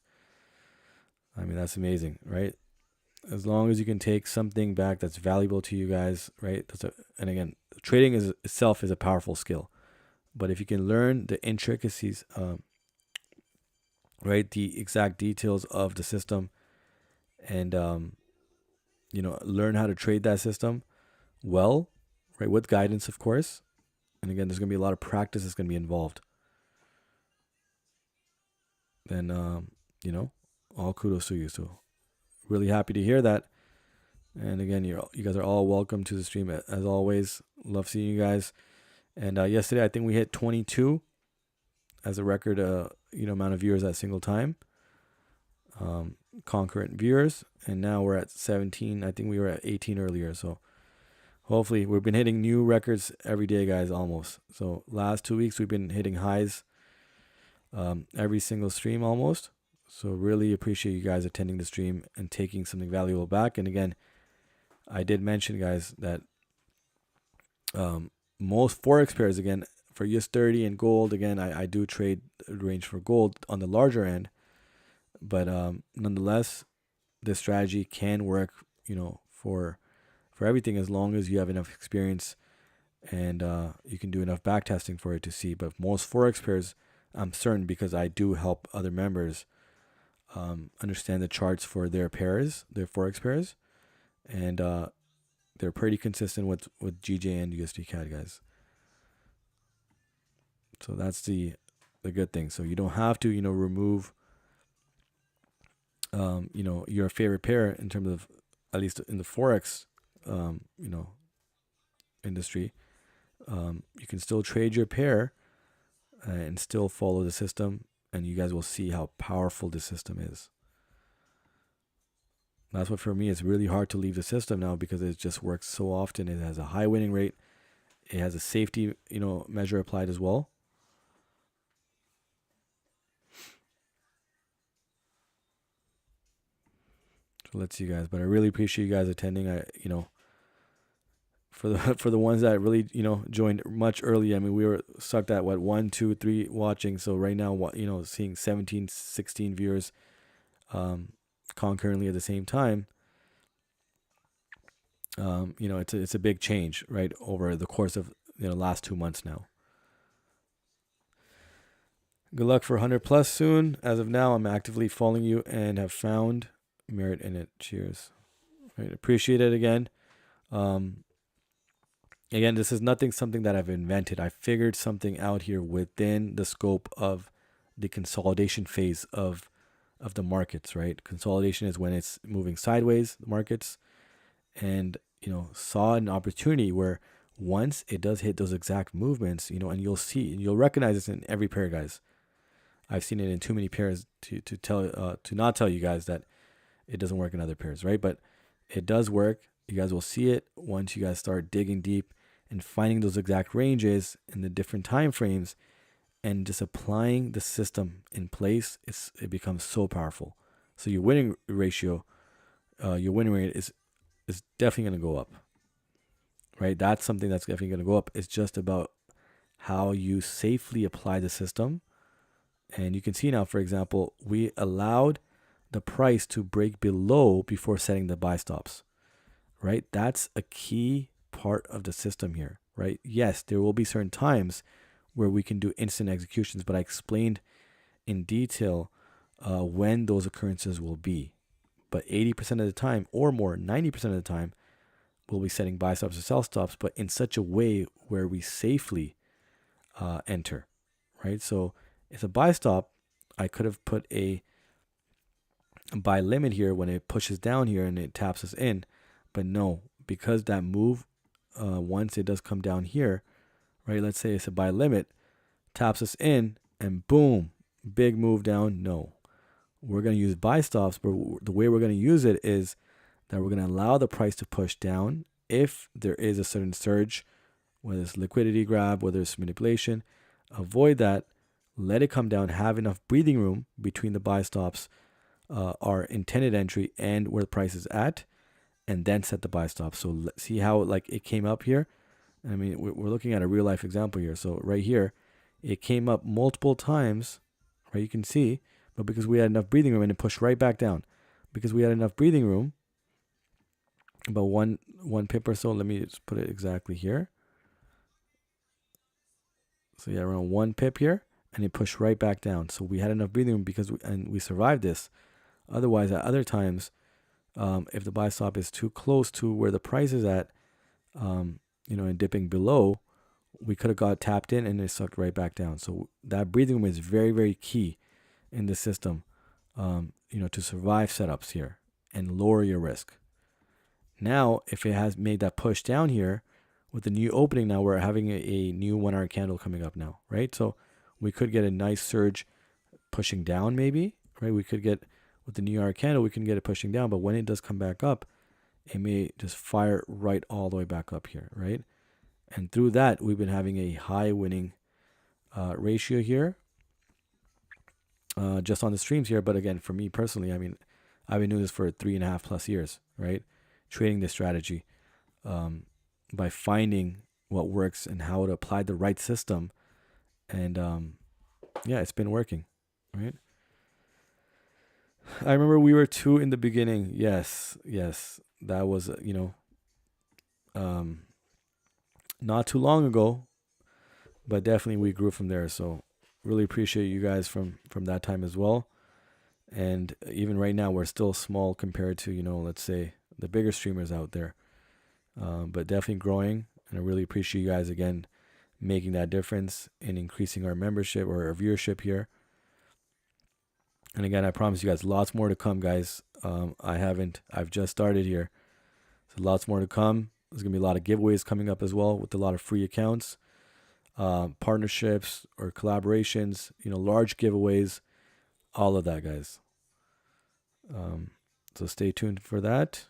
I mean, that's amazing, right? As long as you can take something back that's valuable to you guys, right? And again, trading itself is a powerful skill. But if you can learn the intricacies, right, the exact details of the system, and learn how to trade that system well, right, with guidance, of course. And again, there's going to be a lot of practice that's going to be involved. Then, all kudos to you. So really happy to hear that. And again, you guys are all welcome to the stream as always. Love seeing you guys. And yesterday, I think we hit 22 as a record, amount of viewers at a single time. Concurrent viewers. And now we're at 17. I think we were at 18 earlier. So hopefully we've been hitting new records every day, guys, almost. So last 2 weeks, we've been hitting highs every single stream almost. So really appreciate you guys attending the stream and taking something valuable back. And again, I did mention, guys, that most Forex pairs, again, for US 30 and gold, again, I do trade range for gold on the larger end. But nonetheless, this strategy can work, for everything as long as you have enough experience and you can do enough back testing for it to see. But most Forex pairs, I'm certain, because I do help other members understand the charts for their pairs, their Forex pairs. And they're pretty consistent with GJ and USD CAD, guys. So that's the good thing. So you don't have to, remove, your favorite pair in terms of, at least in the Forex, industry. You can still trade your pair and still follow the system, and you guys will see how powerful the system is. That's what, for me, it's really hard to leave the system now because it just works so often. It has a high winning rate. It has a safety, measure applied as well. So let's see, guys. But I really appreciate you guys attending. for the for the ones that really joined much earlier. I mean, we were stuck at what, 1, 2, 3 watching. So right now, what, seeing 17, 16 viewers concurrently at the same time. It's a big change, right, over the course of last 2 months now. Good luck for 100 plus soon. As of now, I'm actively following you and have found merit in it. Cheers. Right, appreciate it again. Again, this is something that I've invented. I figured something out here within the scope of the consolidation phase of the markets, right? Consolidation is when it's moving sideways, the markets, and saw an opportunity where once it does hit those exact movements, and you'll recognize this in every pair, guys. I've seen it in too many pairs to not tell you guys that it doesn't work in other pairs, right? But it does work. You guys will see it once you guys start digging deep and finding those exact ranges in the different time frames and just applying the system in place. It becomes so powerful. So your winning ratio, your winning rate is definitely going to go up, right? That's something that's definitely going to go up. It's just about how you safely apply the system. And you can see now, for example, we allowed the price to break below before setting the buy stops, right? That's a key part of the system here, right? Yes, there will be certain times where we can do instant executions, but I explained in detail when those occurrences will be. But 80% of the time or more, 90% of the time, we'll be setting buy stops or sell stops, but in such a way where we safely enter, right? So if a buy stop, I could have put a buy limit here when it pushes down here and it taps us in, but no, because that move, once it does come down here, right? Let's say it's a buy limit, taps us in, and boom, big move down. No, we're going to use buy stops, but the way we're going to use it is that we're going to allow the price to push down if there is a certain surge, whether it's liquidity grab, whether it's manipulation. Avoid that. Let it come down. Have enough breathing room between the buy stops, our intended entry, and where the price is at, and then set the buy stop. So let's see how it came up here. I mean, we're looking at a real life example here. So right here, it came up multiple times, right? You can see, but because we had enough breathing room, and it pushed right back down. Because we had enough breathing room, about one pip or so. Let me just put it exactly here. So yeah, around 1 pip here, and it pushed right back down. So we had enough breathing room because we survived this. Otherwise, at other times, if the buy stop is too close to where the price is at, and dipping below, we could have got tapped in and it sucked right back down. So that breathing room is very, very key in the system, to survive setups here and lower your risk. Now, if it has made that push down here with the new opening, now we're having a new 1 hour candle coming up now, right? So we could get a nice surge pushing down maybe, right? We could get, with the new hour candle, we can get it pushing down, but when it does come back up, it may just fire right all the way back up here, right? And through that, we've been having a high winning ratio here, just on the streams here. But again, for me personally, I mean, I've been doing this for 3.5+ years, right? Trading this strategy, by finding what works and how to apply the right system. And yeah, it's been working, right? I remember we were 2 in the beginning. Yes. That was, not too long ago, but definitely we grew from there. So really appreciate you guys from that time as well. And even right now, we're still small compared to, let's say the bigger streamers out there, but definitely growing. And I really appreciate you guys again making that difference in increasing our membership or our viewership here. And again, I promise you guys lots more to come, guys. I've just started here. So lots more to come. There's going to be a lot of giveaways coming up as well with a lot of free accounts, partnerships or collaborations, large giveaways, all of that, guys. So stay tuned for that.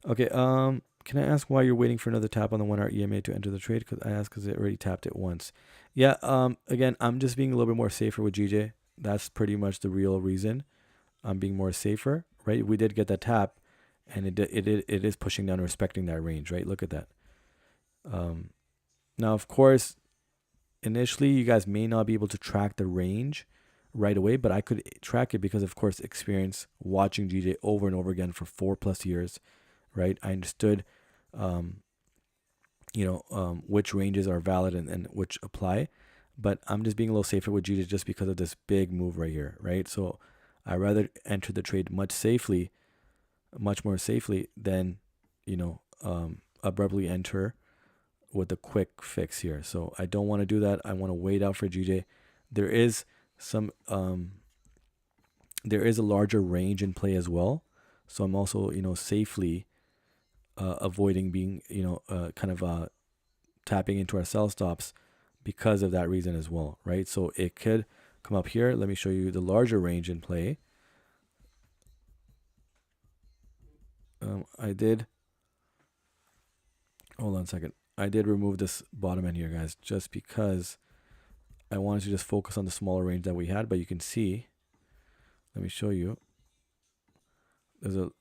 Okay, Can I ask why you're waiting for another tap on the 1 hour EMA to enter the trade? Because I asked because it already tapped it once. Yeah. Again, I'm just being a little bit more safer with GJ. That's pretty much the real reason. I'm being more safer, right? We did get that tap, and it is pushing down, respecting that range, right? Look at that. Now, of course, initially you guys may not be able to track the range right away, but I could track it because, of course, experience watching GJ over and over again for 4+ years, right? I understood, which ranges are valid and which apply, but I'm just being a little safer with GJ just because of this big move right here, right? So I rather enter the trade much more safely than, abruptly enter with a quick fix here. So I don't want to do that. I want to wait out for GJ. There is some there is a larger range in play as well. So I'm also, safely avoiding being, tapping into our sell stops because of that reason as well, right? So it could come up here. Let me show you the larger range in play. Hold on a second. I did remove this bottom end here, guys, just because I wanted to just focus on the smaller range that we had. But you can see, let me show you, there's a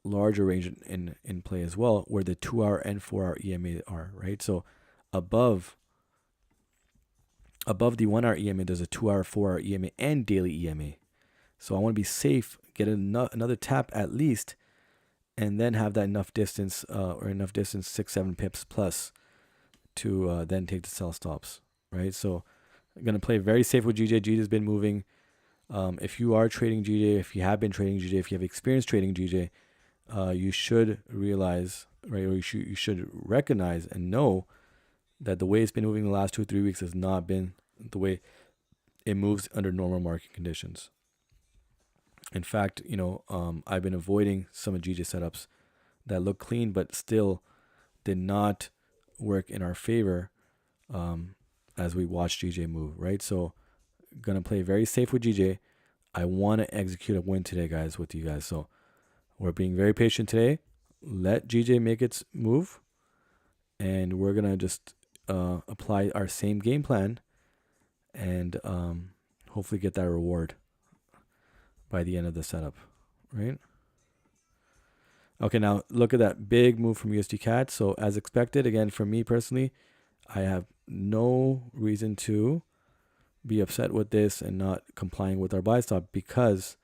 larger range in play as well, where the 2 hour and 4 hour EMA are, right? So above the 1 hour EMA, there's a 2 hour, 4 hour EMA and daily EMA. So I want to be safe, get another tap at least, and then have that enough distance, 6-7 pips plus, to then take the sell stops, right? So I'm going to play very safe with GJ. GJ has been moving. If you are trading GJ, if you have been trading GJ, if you have experience trading GJ, you should realize, right, or you should recognize and know that the way it's been moving the last 2 or 3 weeks has not been the way it moves under normal market conditions. In fact, I've been avoiding some of GJ setups that look clean but still did not work in our favor as we watch GJ move, right? So gonna play very safe with GJ. I want to execute a win today, guys, with you guys. So we're being very patient today. Let GJ make its move, and we're gonna just apply our same game plan and hopefully get that reward by the end of the setup, right? Okay, now look at that big move from USD CAD. So as expected, again, for me personally, I have no reason to be upset with this and not complying with our buy stop because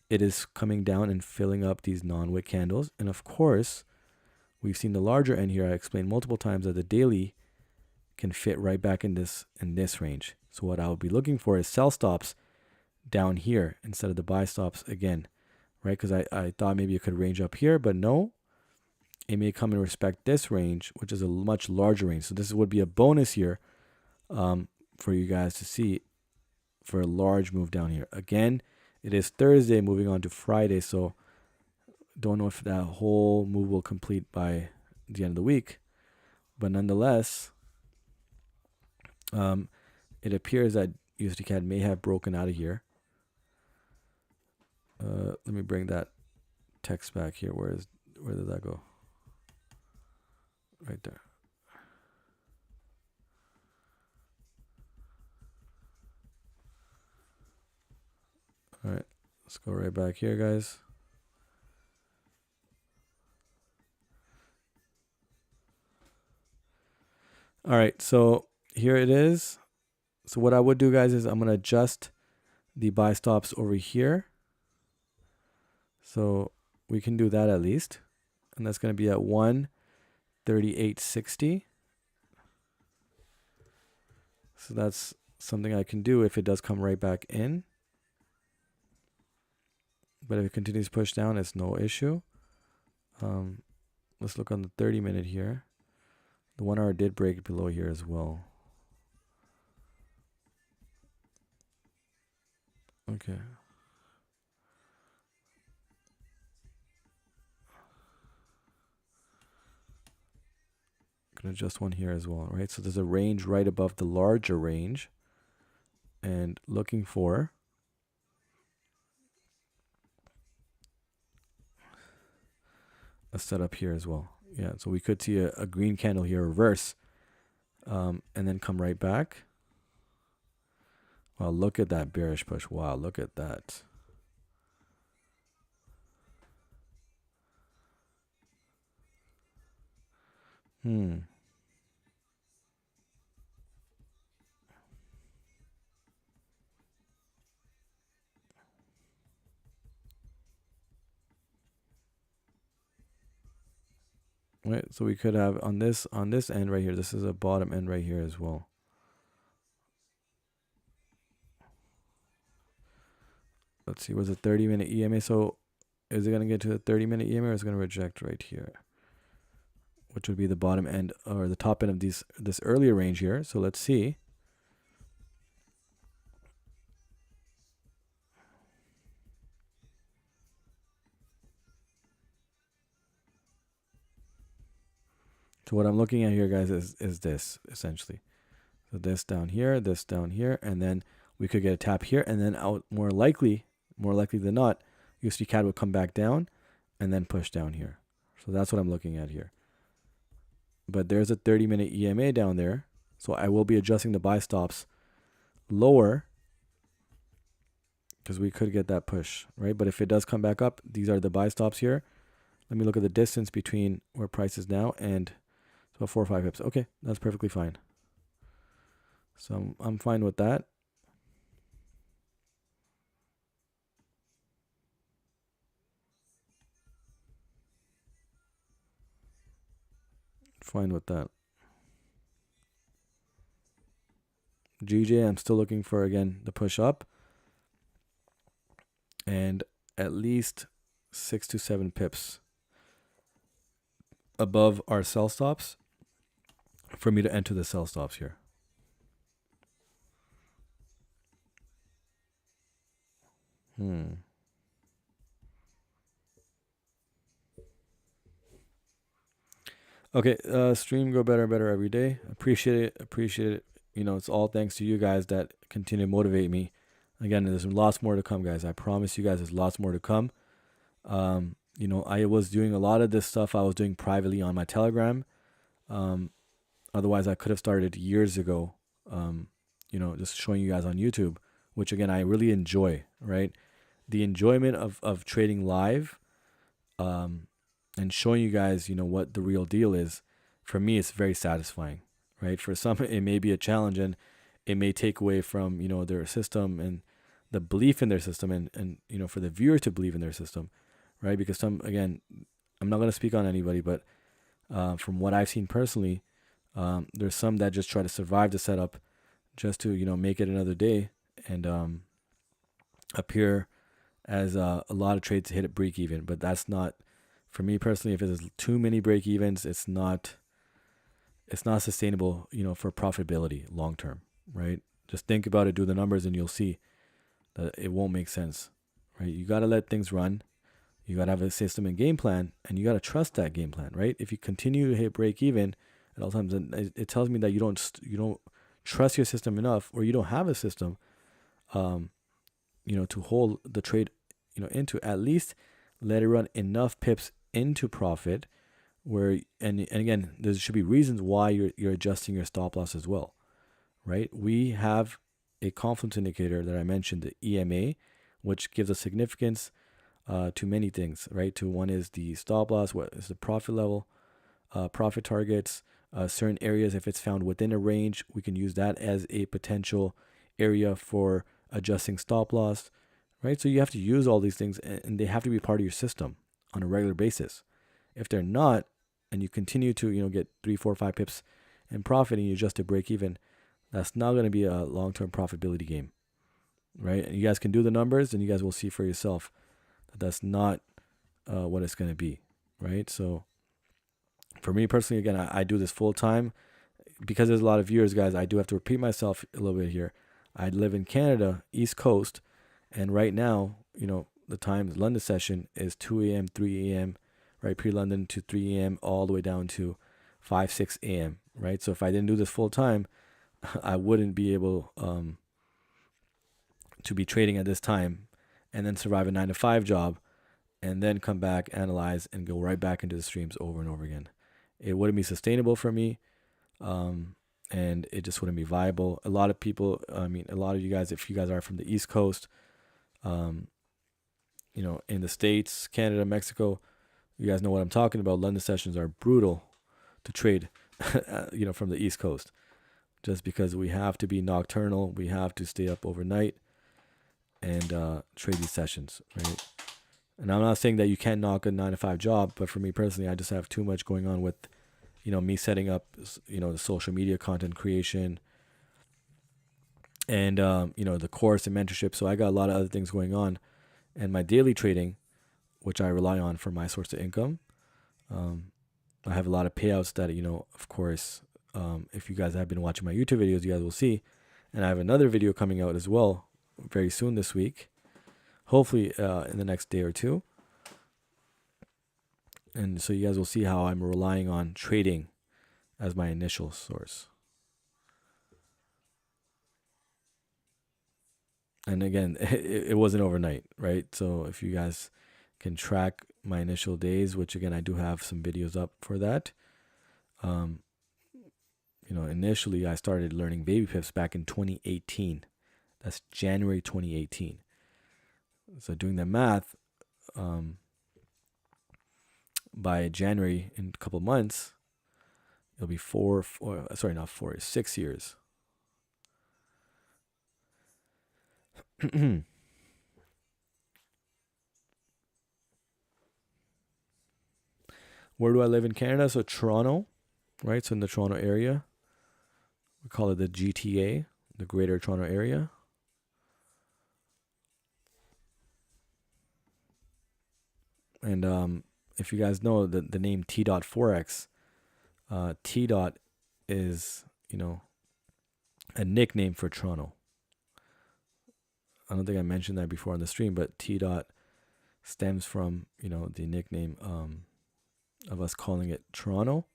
it is coming down and filling up these non-wick candles. And of course, we've seen the larger end here. I explained multiple times that the daily can fit right back in this range. So what I would be looking for is sell stops down here instead of the buy stops again, right? Because I thought maybe it could range up here, but no, it may come and respect this range, which is a much larger range. So this would be a bonus here for you guys to see for a large move down here. Again, it is Thursday moving on to Friday, so don't know if that whole move will complete by the end of the week, but nonetheless, it appears that USD CAD may have broken out of here. Let me bring that text back here. Where did that go? Right there. All right, let's go right back here, guys. All right, so here it is. So what I would do, guys, is I'm going to adjust the buy stops over here. So we can do that at least. And that's going to be at 138.60. So that's something I can do if it does come right back in. But if it continues to push down, it's no issue. Let's look on the 30-minute here. The 1 hour did break below here as well. Okay. Gonna adjust one here as well, right? So there's a range right above the larger range, and looking for a setup here as well. Yeah, so we could see a green candle here reverse, and then come right back. Wow, look at that bearish push. Wow, look at that. Right, so we could have on this end right here. This is a bottom end right here as well. Let's see, was it 30-minute EMA? So is it going to get to the 30-minute EMA, or is it going to reject right here, which would be the bottom end or the top end of this earlier range here? So let's see. So what I'm looking at here, guys, is this essentially. So this down here, and then we could get a tap here, and then out more likely than not, USD CAD will come back down and then push down here. So that's what I'm looking at here. But there's a 30-minute EMA down there, so I will be adjusting the buy stops lower because we could get that push, right? But if it does come back up, these are the buy stops here. Let me look at the distance between where price is now and so 4 or 5 pips. Okay, that's perfectly fine. So I'm fine with that. Fine with that. GJ, I'm still looking for, again, the push up. And at least 6 to 7 pips above our sell stops for me to enter the sell stops here. Okay, stream go better and better every day. Appreciate it. You know, it's all thanks to you guys that continue to motivate me. Again, there's lots more to come, guys. I promise you guys there's lots more to come. You know, I was doing a lot of this stuff I was doing privately on my Telegram. Otherwise, I could have started years ago, you know, just showing you guys on YouTube, which, again, I really enjoy, right? The enjoyment of trading live and showing you guys, you know, what the real deal is. For me, it's very satisfying, right? For some, it may be a challenge, and it may take away from, you know, their system and the belief in their system, and you know, for the viewer to believe in their system, right? Because some, again, I'm not going to speak on anybody, but from what I've seen personally, there's some that just try to survive the setup just to, you know, make it another day and appear as a lot of trades hit at break even. But that's not, for me personally, if there's too many break evens, it's not sustainable, you know, for profitability long term, right? Just think about it, do the numbers, and you'll see that it won't make sense, right? You got to let things run. You got to have a system and game plan, and you got to trust that game plan, right? If you continue to hit break even at all times, it tells me that you don't trust your system enough, or you don't have a system, you know, to hold the trade, you know, into at least let it run enough pips into profit where, and again, there should be reasons why you're adjusting your stop loss as well, right? We have a confluence indicator that I mentioned, the EMA, which gives a significance to many things, right? To one is the stop loss, what is the profit level, profit targets, certain areas. If it's found within a range, we can use that as a potential area for adjusting stop loss, right? So you have to use all these things, and they have to be part of your system on a regular basis. If they're not, and you continue to, you know, get 3, 4, 5 pips in profit, and you adjust to break even, that's not going to be a long-term profitability game, right? And you guys can do the numbers, and you guys will see for yourself that that's not what it's going to be, right? So for me personally, again, I do this full time because there's a lot of viewers, guys. I do have to repeat myself a little bit here. I live in Canada, East Coast, and right now, you know, the time, London session is 2 a.m., 3 a.m., right? Pre-London to 3 a.m., all the way down to 5, 6 a.m., right? So if I didn't do this full time, I wouldn't be able to be trading at this time and then survive a 9 to 5 job and then come back, analyze, and go right back into the streams over and over again. It wouldn't be sustainable for me, and it just wouldn't be viable. A lot of people, I mean, a lot of you guys, if you guys are from the East Coast, in the States, Canada, Mexico, you guys know what I'm talking about. London sessions are brutal to trade, from the East Coast, just because we have to be nocturnal, we have to stay up overnight and trade these sessions, right? And I'm not saying that you can't knock a 9 to 5 job, but for me personally, I just have too much going on with, me setting up, the social media content creation and, the course and mentorship. So I got a lot of other things going on, and my daily trading, which I rely on for my source of income. I have a lot of payouts that, of course, if you guys have been watching my YouTube videos, you guys will see. And I have another video coming out as well very soon this week, hopefully in the next day or two. And so you guys will see how I'm relying on trading as my initial source. And again, it wasn't overnight, right? So if you guys can track my initial days, which again, I do have some videos up for that. Initially I started learning baby pips back in 2018. That's January 2018. So doing the math, by January, in a couple months, it'll be 6 years. Where do I live in Canada? So Toronto, right? So in the Toronto area, we call it the GTA, the Greater Toronto Area. And if you guys know the name TDotForex, T-Dot is, a nickname for Toronto. I don't think I mentioned that before on the stream, but T-Dot stems from, the nickname of us calling it Toronto.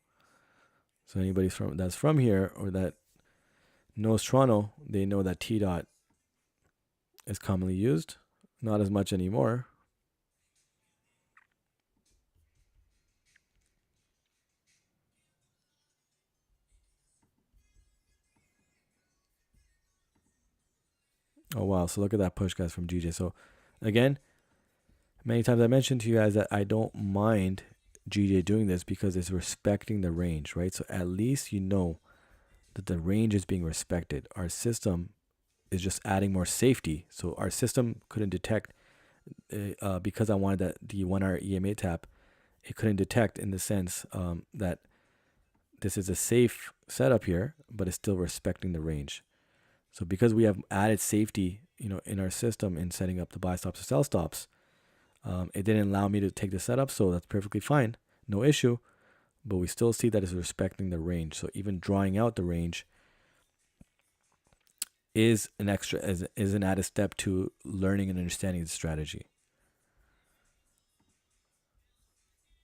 So anybody that's from here or that knows Toronto, they know that T-Dot is commonly used. Not as much anymore. Oh, wow. So look at that push, guys, from GJ. So again, many times I mentioned to you guys that I don't mind GJ doing this because it's respecting the range, right? So at least you know that the range is being respected. Our system is just adding more safety. So our system couldn't detect, because I wanted the 1 hour EMA tap, it couldn't detect in the sense that this is a safe setup here, but it's still respecting the range. So because we have added safety, in our system in setting up the buy stops or sell stops, it didn't allow me to take the setup, so that's perfectly fine, no issue. But we still see that it's respecting the range. So even drawing out the range is an added step to learning and understanding the strategy.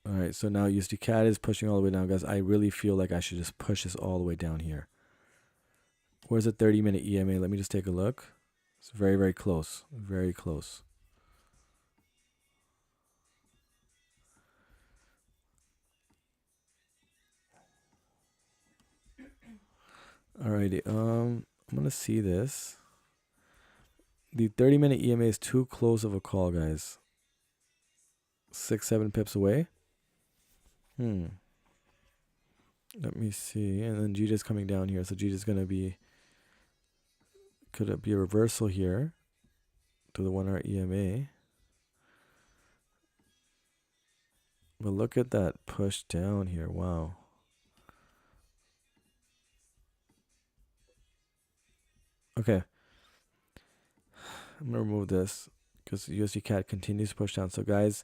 All right, so now USD CAD is pushing all the way down, guys. I really feel like I should just push this all the way down here. Where's the 30-minute EMA? Let me just take a look. It's very, very close. Very close. Alrighty, I'm gonna see this. The 30-minute EMA is too close of a call, guys. 6-7 pips away. Let me see. And then GJ's coming down here. So GJ's gonna be, could it be a reversal here to the 1 hour EMA? But look at that push down here. Wow. Okay. I'm going to remove this because USD CAD continues to push down. So guys,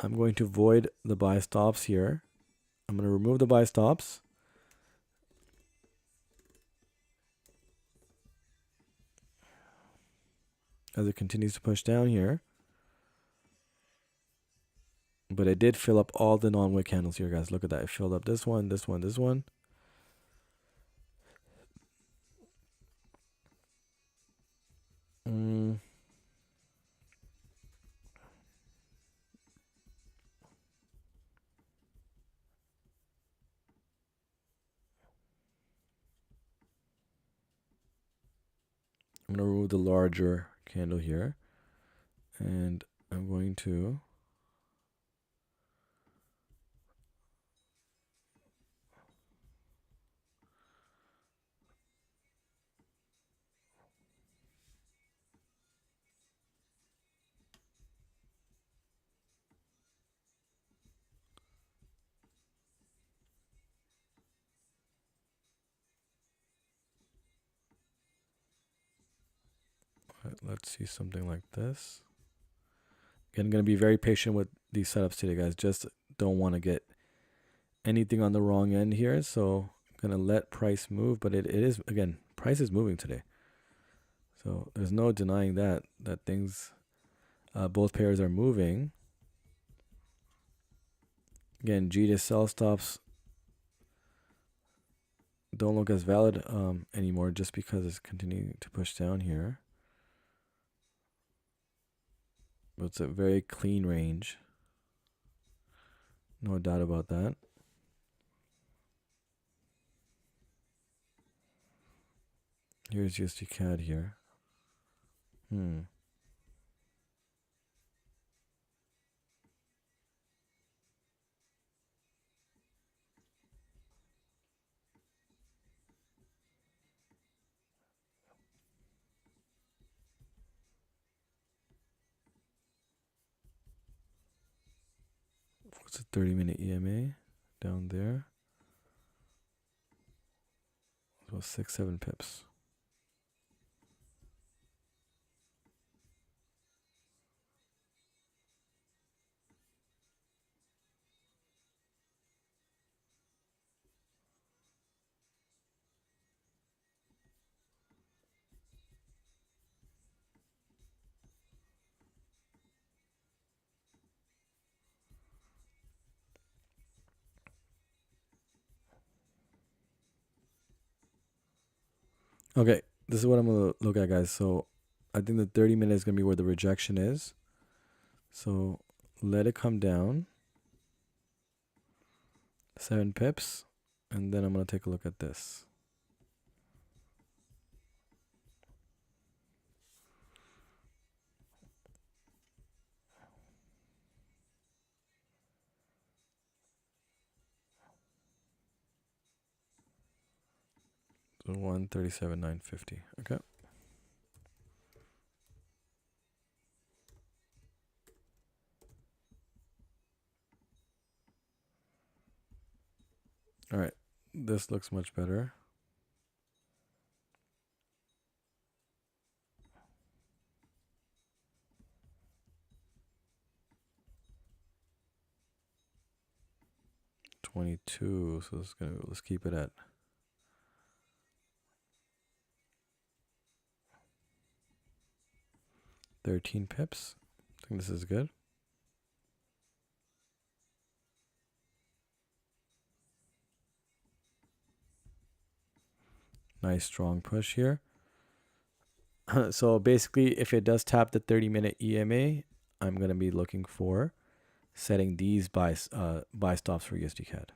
I'm going to void the buy stops here. I'm going to remove the buy stops. As it continues to push down here. But it did fill up all the non-wick candles here, guys. Look at that. It filled up this one, this one, this one. I'm going to remove the larger candle here. And I'm going to let's see something like this. Again, going to be very patient with these setups today, guys. Just don't want to get anything on the wrong end here. So I'm going to let price move, but it is, again, price is moving today. So there's no denying that things, both pairs are moving. Again, G to sell stops don't look as valid anymore just because it's continuing to push down here. But it's a very clean range. No doubt about that. Here's USD CAD here. What's a 30-minute EMA down there? About 6-7 pips. Okay, this is what I'm going to look at, guys. So I think the 30-minute is going to be where the rejection is. So let it come down 7 pips, and then I'm going to take a look at this. So 137,950. Okay. All right. This looks much better. $22. So let's keep it at 13 pips. I think this is good. Nice strong push here. So basically, if it does tap the 30-minute EMA, I'm going to be looking for setting these buy stops for USD CAD.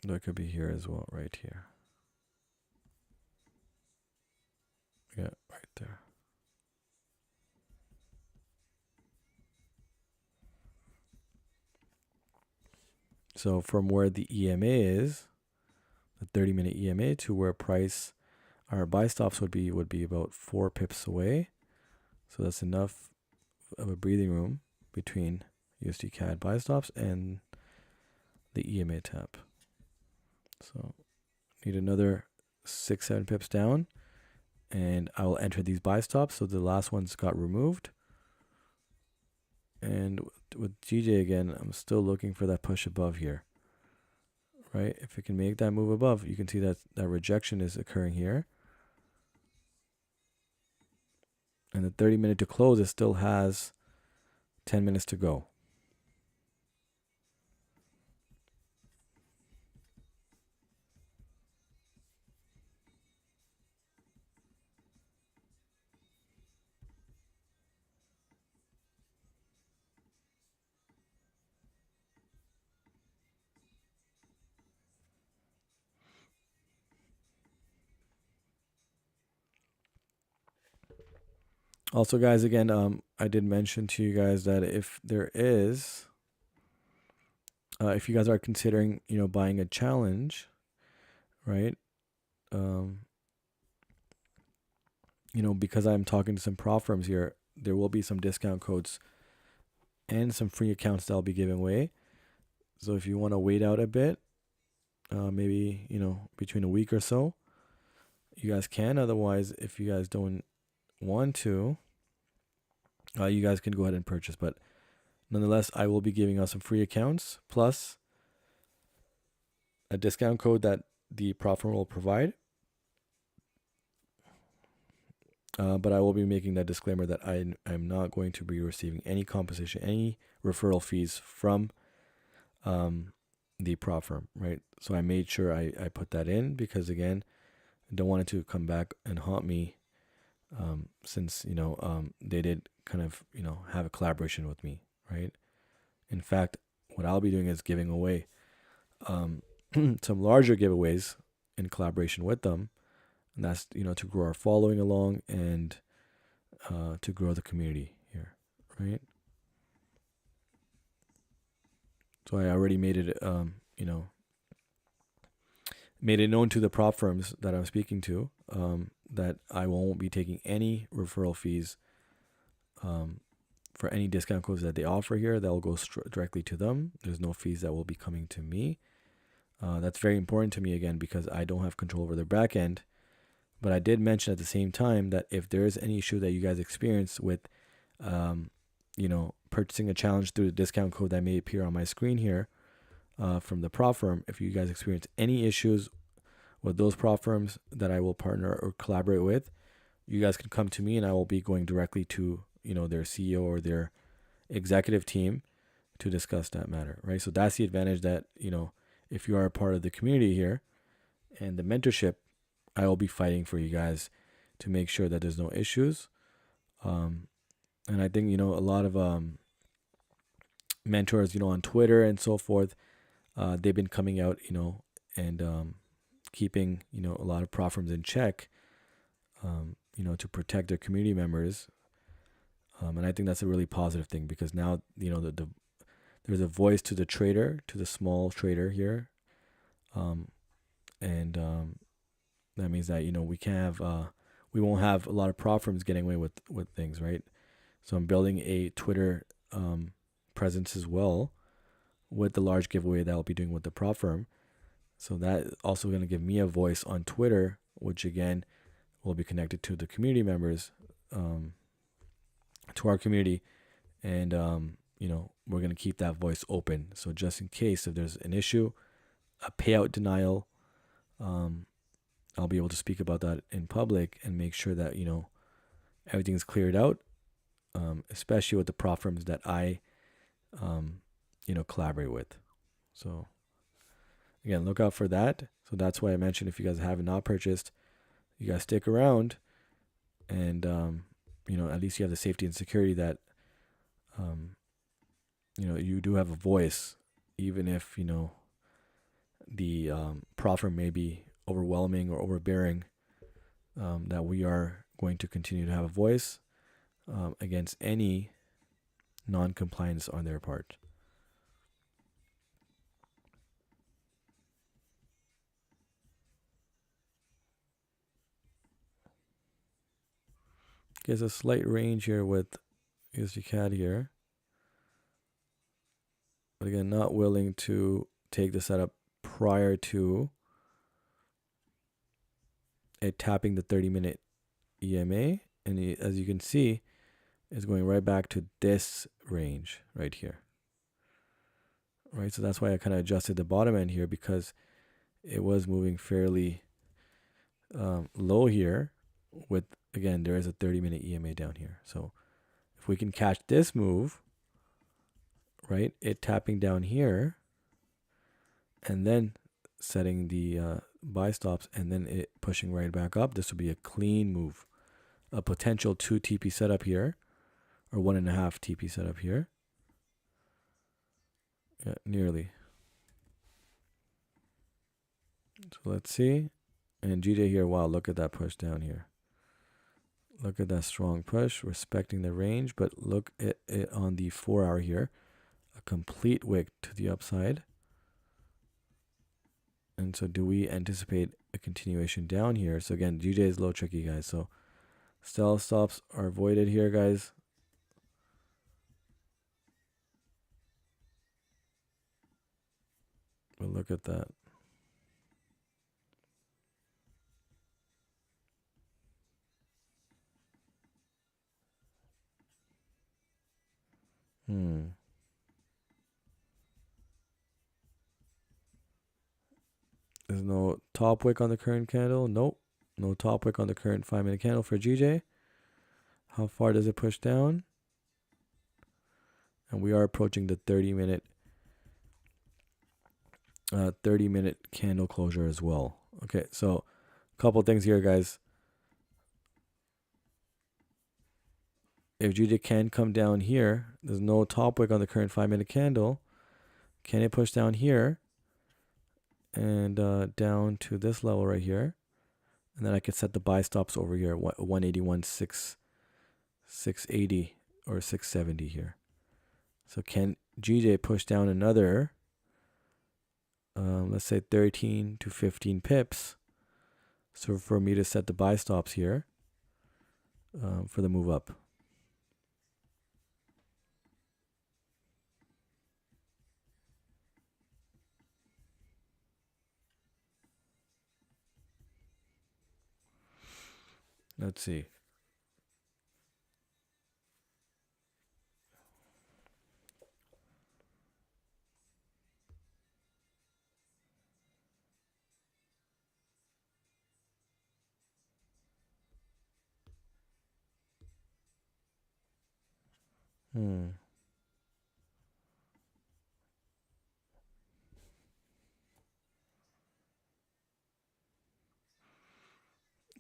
That could be here as well, right here. Yeah, right there. So from where the EMA is, the 30-minute EMA, to where price, our buy stops would be about 4 pips away. So that's enough of a breathing room between USD CAD buy stops and the EMA tap. So need another 6-7 pips down, and I will enter these buy stops. So the last ones got removed. And with GJ again, I'm still looking for that push above here. Right? If it can make that move above, you can see that that rejection is occurring here. And the 30-minute to close, it still has 10 minutes to go. Also, guys, again, I did mention to you guys that if there is, if you guys are considering, buying a challenge, right? Um, because I'm talking to some prop firms here, there will be some discount codes and some free accounts that I'll be giving away. So if you want to wait out a bit, maybe, between a week or so, you guys can. Otherwise, if you guys don't want to, you guys can go ahead and purchase. But nonetheless, I will be giving out some free accounts plus a discount code that the prop firm will provide. But I will be making that disclaimer that I'm not going to be receiving any compensation, any referral fees from the prop firm, right? So I made sure I put that in because, again, I don't want it to come back and haunt me since, they did kind of, have a collaboration with me, right? In fact, what I'll be doing is giving away some larger giveaways in collaboration with them. And that's, to grow our following along and to grow the community here, right? So I already made it, made it known to the prop firms that I'm speaking to that I won't be taking any referral fees for any discount codes that they offer here. That will go directly to them. There's no fees that will be coming to me. That's very important to me, again, because I don't have control over their back end. But I did mention at the same time that if there is any issue that you guys experience with, purchasing a challenge through the discount code that may appear on my screen here from the prop firm, if you guys experience any issues with those prop firms that I will partner or collaborate with, you guys can come to me and I will be going directly to, their CEO or their executive team to discuss that matter, right? So that's the advantage that, if you are a part of the community here and the mentorship, I will be fighting for you guys to make sure that there's no issues. And I think, a lot of mentors, on Twitter and so forth, they've been coming out, and keeping, a lot of prop firms in check, to protect their community members. And I think that's a really positive thing because now, there's a voice to the trader, to the small trader here. And that means that, we can't have, we won't have a lot of prop firms getting away with things, right? So I'm building a Twitter presence as well with the large giveaway that I'll be doing with the prop firm. So that also going to give me a voice on Twitter, which again will be connected to the community members, to our community, and we're going to keep that voice open. So just in case if there's an issue, a payout denial, I'll be able to speak about that in public and make sure that everything's cleared out, especially with the prop firms that I collaborate with. So again, look out for that. So that's why I mentioned if you guys have not purchased, you guys stick around, and at least you have the safety and security that you do have a voice, even if the prop firm may be overwhelming or overbearing. That we are going to continue to have a voice against any non-compliance on their part. There's a slight range here with USD here. But again, not willing to take the setup prior to it tapping the 30-minute EMA. And as you can see, it's going right back to this range right here. Right, so that's why I kind of adjusted the bottom end here because it was moving fairly low here with, again, there is a 30-minute EMA down here. So if we can catch this move, right, it tapping down here and then setting the buy stops and then it pushing right back up, this would be a clean move. A potential 2 TP setup here or 1.5 TP setup here. Yeah, nearly. So let's see. And GJ here, wow, look at that push down here. Look at that strong push, respecting the range, but look at it on the 4 hour here. A complete wick to the upside. And so do we anticipate a continuation down here? So again, GJ is a little tricky, guys. So sell stops are avoided here, guys. But look at that. There's no top wick on the current candle. Nope. No top wick on the current 5-minute candle for GJ. How far does it push down? And we are approaching the 30-minute candle closure as well. Okay, so a couple things here, guys. If GJ can come down here, there's no top wick on the current 5-minute candle. Can it push down here and down to this level right here? And then I could set the buy stops over here, 181, 680 or 670 here. So can GJ push down another, let's say 13 to 15 pips? So for me to set the buy stops here for the move up. Let's see.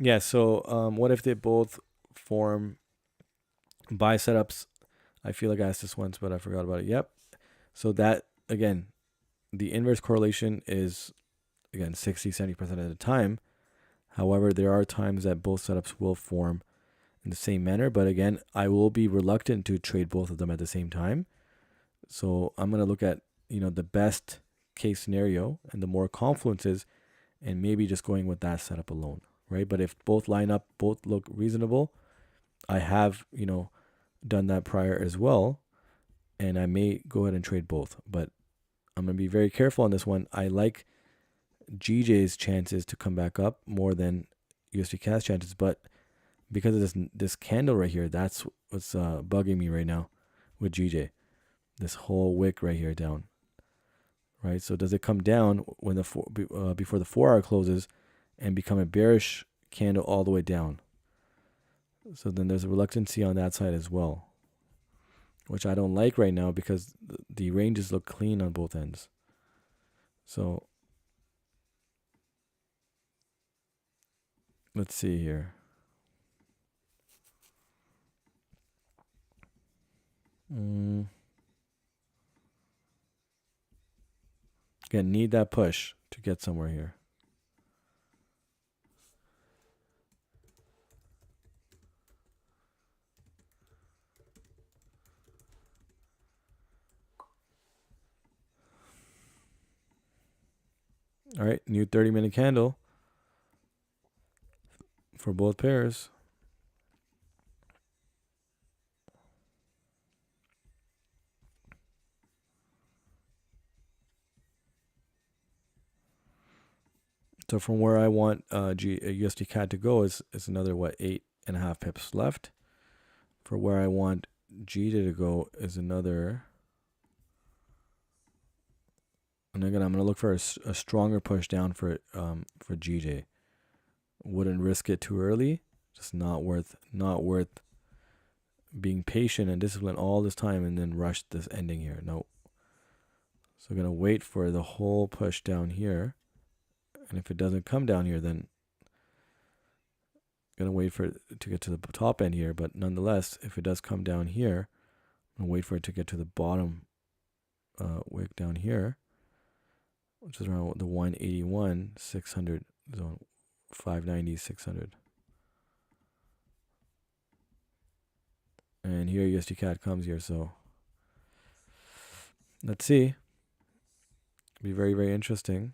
Yeah, so what if they both form buy setups? I feel like I asked this once, but I forgot about it. Yep. So that, again, the inverse correlation is, again, 60-70% of the time. However, there are times that both setups will form in the same manner. But again, I will be reluctant to trade both of them at the same time. So I'm going to look at, the best case scenario and the more confluences and maybe just going with that setup alone, right? But if both line up, both look reasonable, I have, done that prior as well. And I may go ahead and trade both. But I'm going to be very careful on this one. I like GJ's chances to come back up more than USD CAD's chances. But because of this candle right here, that's what's bugging me right now with GJ. This whole wick right here down. Right? So does it come down when before the 4 hour closes and become a bearish candle all the way down? So then there's a reluctancy on that side as well, which I don't like right now because the ranges look clean on both ends. So let's see here. Again, need that push to get somewhere here. All right, new 30-minute candle for both pairs. So from where I want USD CAD to go is another 8.5 pips left. For where I want GJ to go is another. And again, I'm gonna look for a stronger push down for GJ. Wouldn't risk it too early. Just not worth being patient and disciplined all this time and then rush this ending here. Nope. So I'm gonna wait for the whole push down here. And if it doesn't come down here, then I'm gonna wait for it to get to the top end here. But nonetheless, if it does come down here, I'm gonna wait for it to get to the bottom wick down here, which is around the 181, 600 zone, 590, 600. And here USD CAD comes here. So let's see. Be very, very interesting.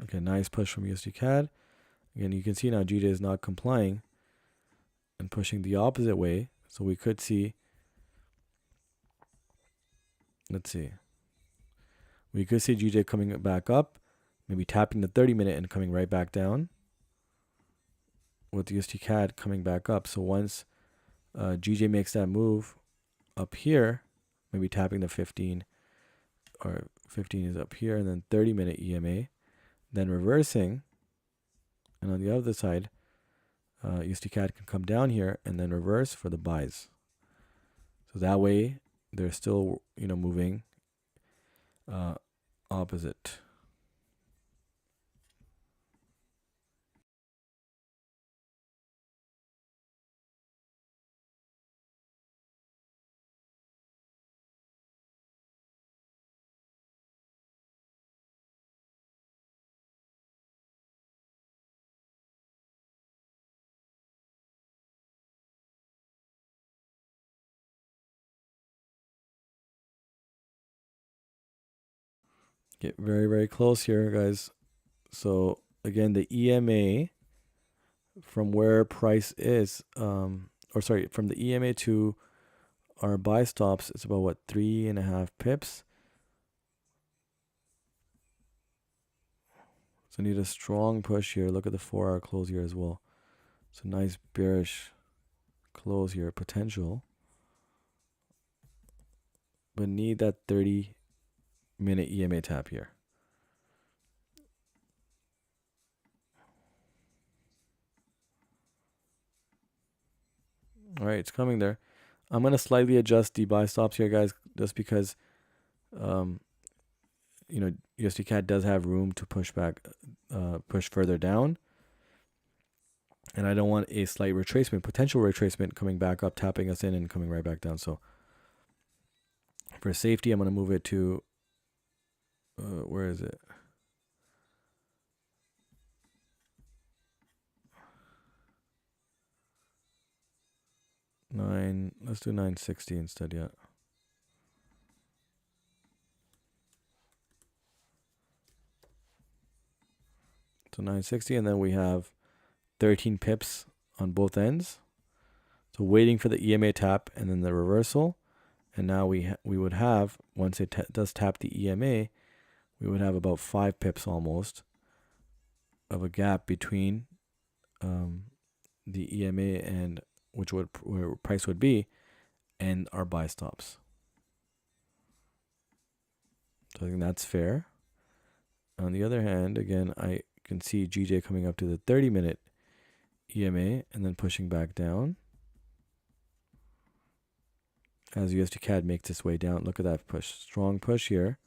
Okay, nice push from USD CAD. Again, you can see now GJ is not complying and pushing the opposite way. So we could see, let's see. We could see GJ coming back up, maybe tapping the 30-minute and coming right back down, with USD CAD coming back up. So once GJ makes that move up here, maybe tapping the 15, or 15 is up here, and then 30-minute EMA, then reversing, and on the other side, USD CAD can come down here and then reverse for the buys. So that way, they're still, moving opposite. Get very, very close here, guys. So again, the EMA from where price is, from the EMA to our buy stops, it's about what, 3.5 pips. So need a strong push here. Look at the 4-hour close here as well. It's a nice bearish close here, potential. But need that 30-minute EMA tap here. All right, it's coming there. I'm going to slightly adjust the buy stops here, guys, just because, USD CAD does have room to push back, push further down. And I don't want a slight retracement, potential retracement coming back up, tapping us in and coming right back down. So for safety, I'm going to move it to, where is it? Let's do 960 instead, yeah. So 960, and then we have 13 pips on both ends. So waiting for the EMA tap and then the reversal. And now we would have, once it does tap the EMA, we would have about 5 pips almost of a gap between the EMA and where price would be, and our buy stops. So I think that's fair. On the other hand, again, I can see GJ coming up to the 30-minute EMA and then pushing back down as USD CAD makes its way down. Look at that push, strong push here.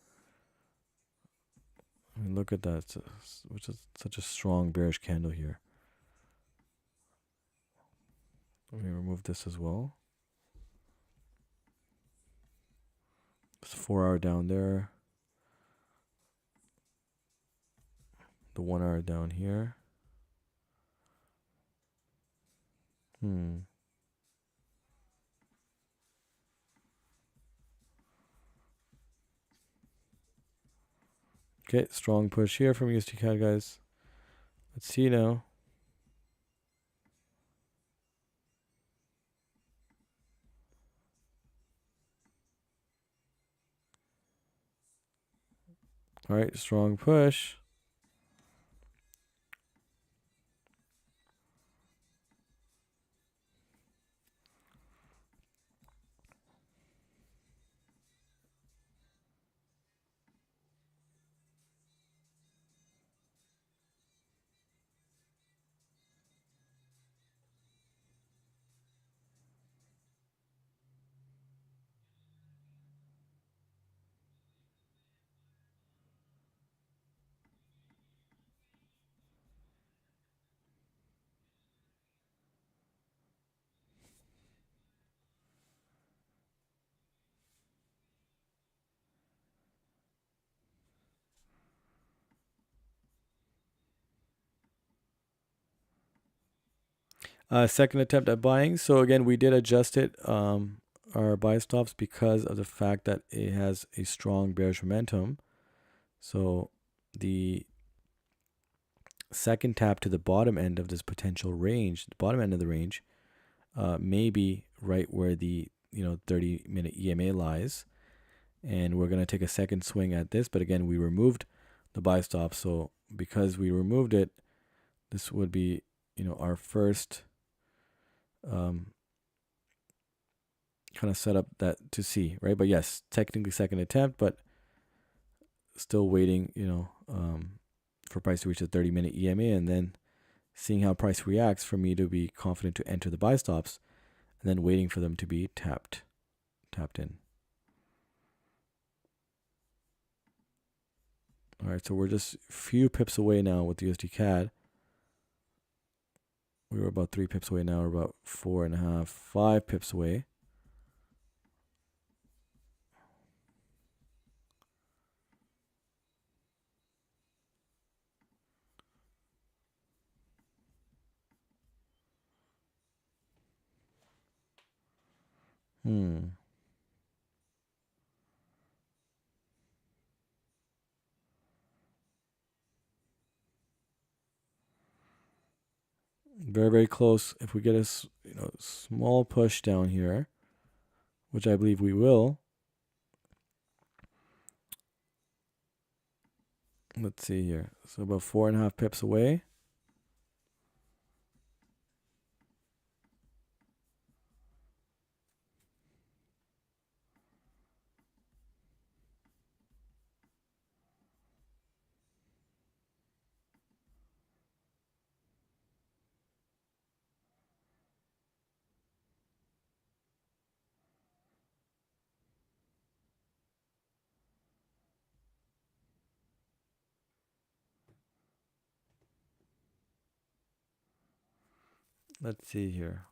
I mean, look at that, which is such a strong bearish candle here. Let me remove this as well. It's 4-hour down there. The 1-hour down here. Okay, strong push here from USD CAD, guys. Let's see now. All right, strong push. Second attempt at buying. So again, we did adjust it, our buy stops, because of the fact that it has a strong bearish momentum. So the second tap to the bottom end of this potential range, the bottom end of the range, may be right where the 30-minute EMA lies, and we're going to take a second swing at this. But again, we removed the buy stop, so because we removed it, this would be our first kind of setup that to see, right? But yes, technically second attempt, but still waiting for price to reach the 30-minute EMA, and then seeing how price reacts for me to be confident to enter the buy stops, and then waiting for them to be tapped in. All right, so we're just a few pips away now with the USD CAD. We were about 3 pips away. Now we're about 4.5, 5 pips away. Very, very close. If we get a small push down here, which I believe we will. Let's see here. So about 4.5 pips away. Let's see here.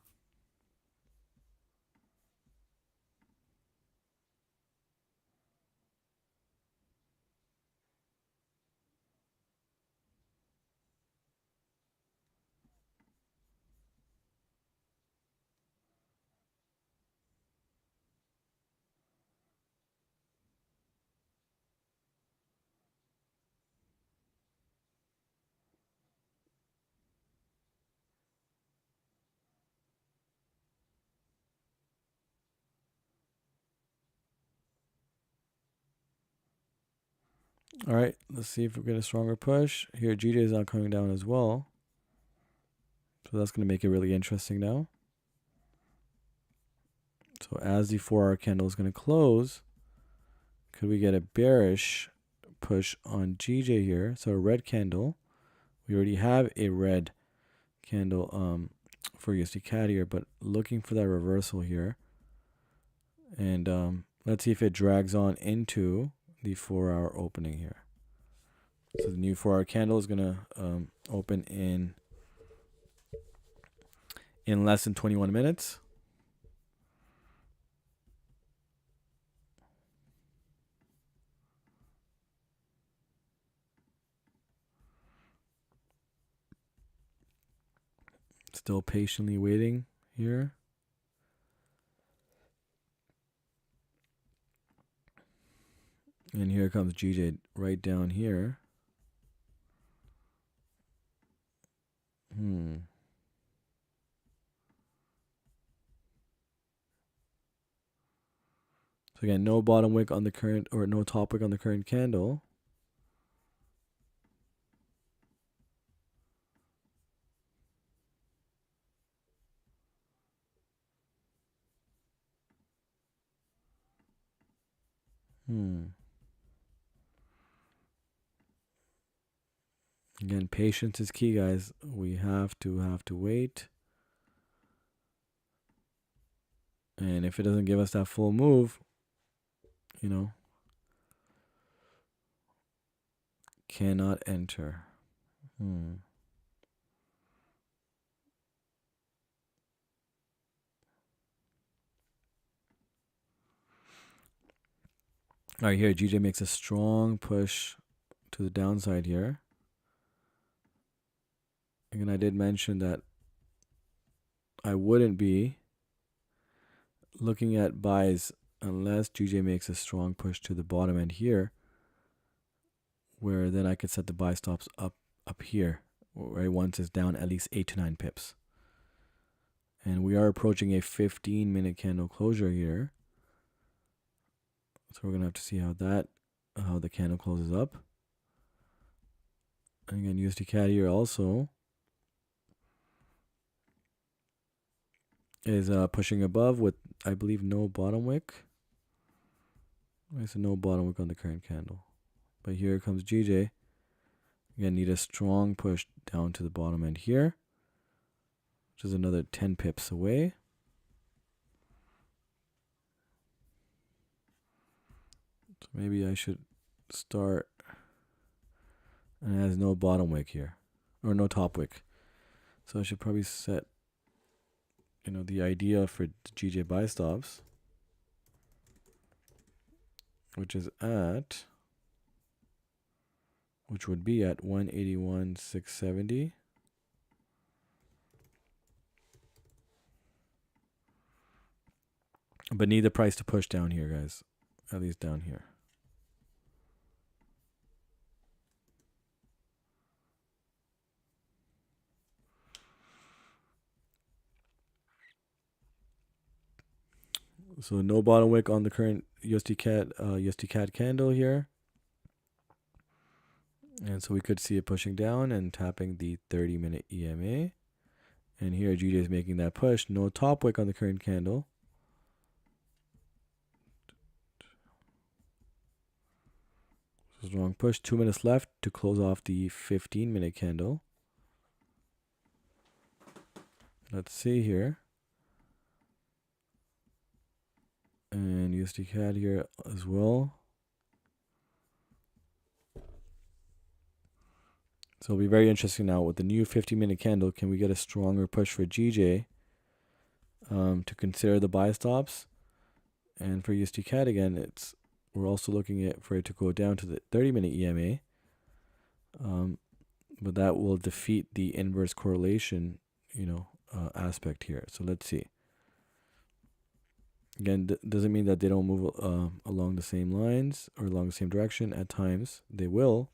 All right, let's see if we get a stronger push. Here, GJ is not coming down as well. So that's going to make it really interesting now. So as the 4-hour candle is going to close, could we get a bearish push on GJ here? So a red candle. We already have a red candle for USD CAD here, but looking for that reversal here. And let's see if it drags on into the 4-hour opening here. So the new 4-hour candle is going to open in less than 21 minutes. Still patiently waiting here. And here comes GJ right down here. So again, no bottom wick on the current, or no top wick on the current candle. Again, patience is key, guys. We have to wait. And if it doesn't give us that full move, cannot enter. All right, here GJ makes a strong push to the downside here. Again, I did mention that I wouldn't be looking at buys unless GJ makes a strong push to the bottom end here, where then I could set the buy stops up here, right, once it's down at least 8 to 9 pips. And we are approaching a 15-minute candle closure here. So we're going to have to see how the candle closes up. And again, USD CAD here also is pushing above with, I believe, no bottom wick. There's no bottom wick on the current candle. But here comes GJ. Again, need a strong push down to the bottom end here, which is another 10 pips away. So maybe I should start, and it has no bottom wick here, or no top wick. So I should probably set, the idea for the GJ buy stops, which would be at 181,670. But need the price to push down here, guys. At least down here. So no bottom wick on the current USD CAD candle here. And so we could see it pushing down and tapping the 30-minute EMA. And here GJ is making that push. No top wick on the current candle. Strong push. 2 minutes left to close off the 15-minute candle. Let's see here. And USD CAD here as well. So it'll be very interesting now with the new 50-minute candle. Can we get a stronger push for GJ to consider the buy stops? And for USD CAD again, we're also looking at for it to go down to the 30-minute EMA. But that will defeat the inverse correlation, aspect here. So let's see. Again, doesn't mean that they don't move along the same lines or along the same direction. At times, they will.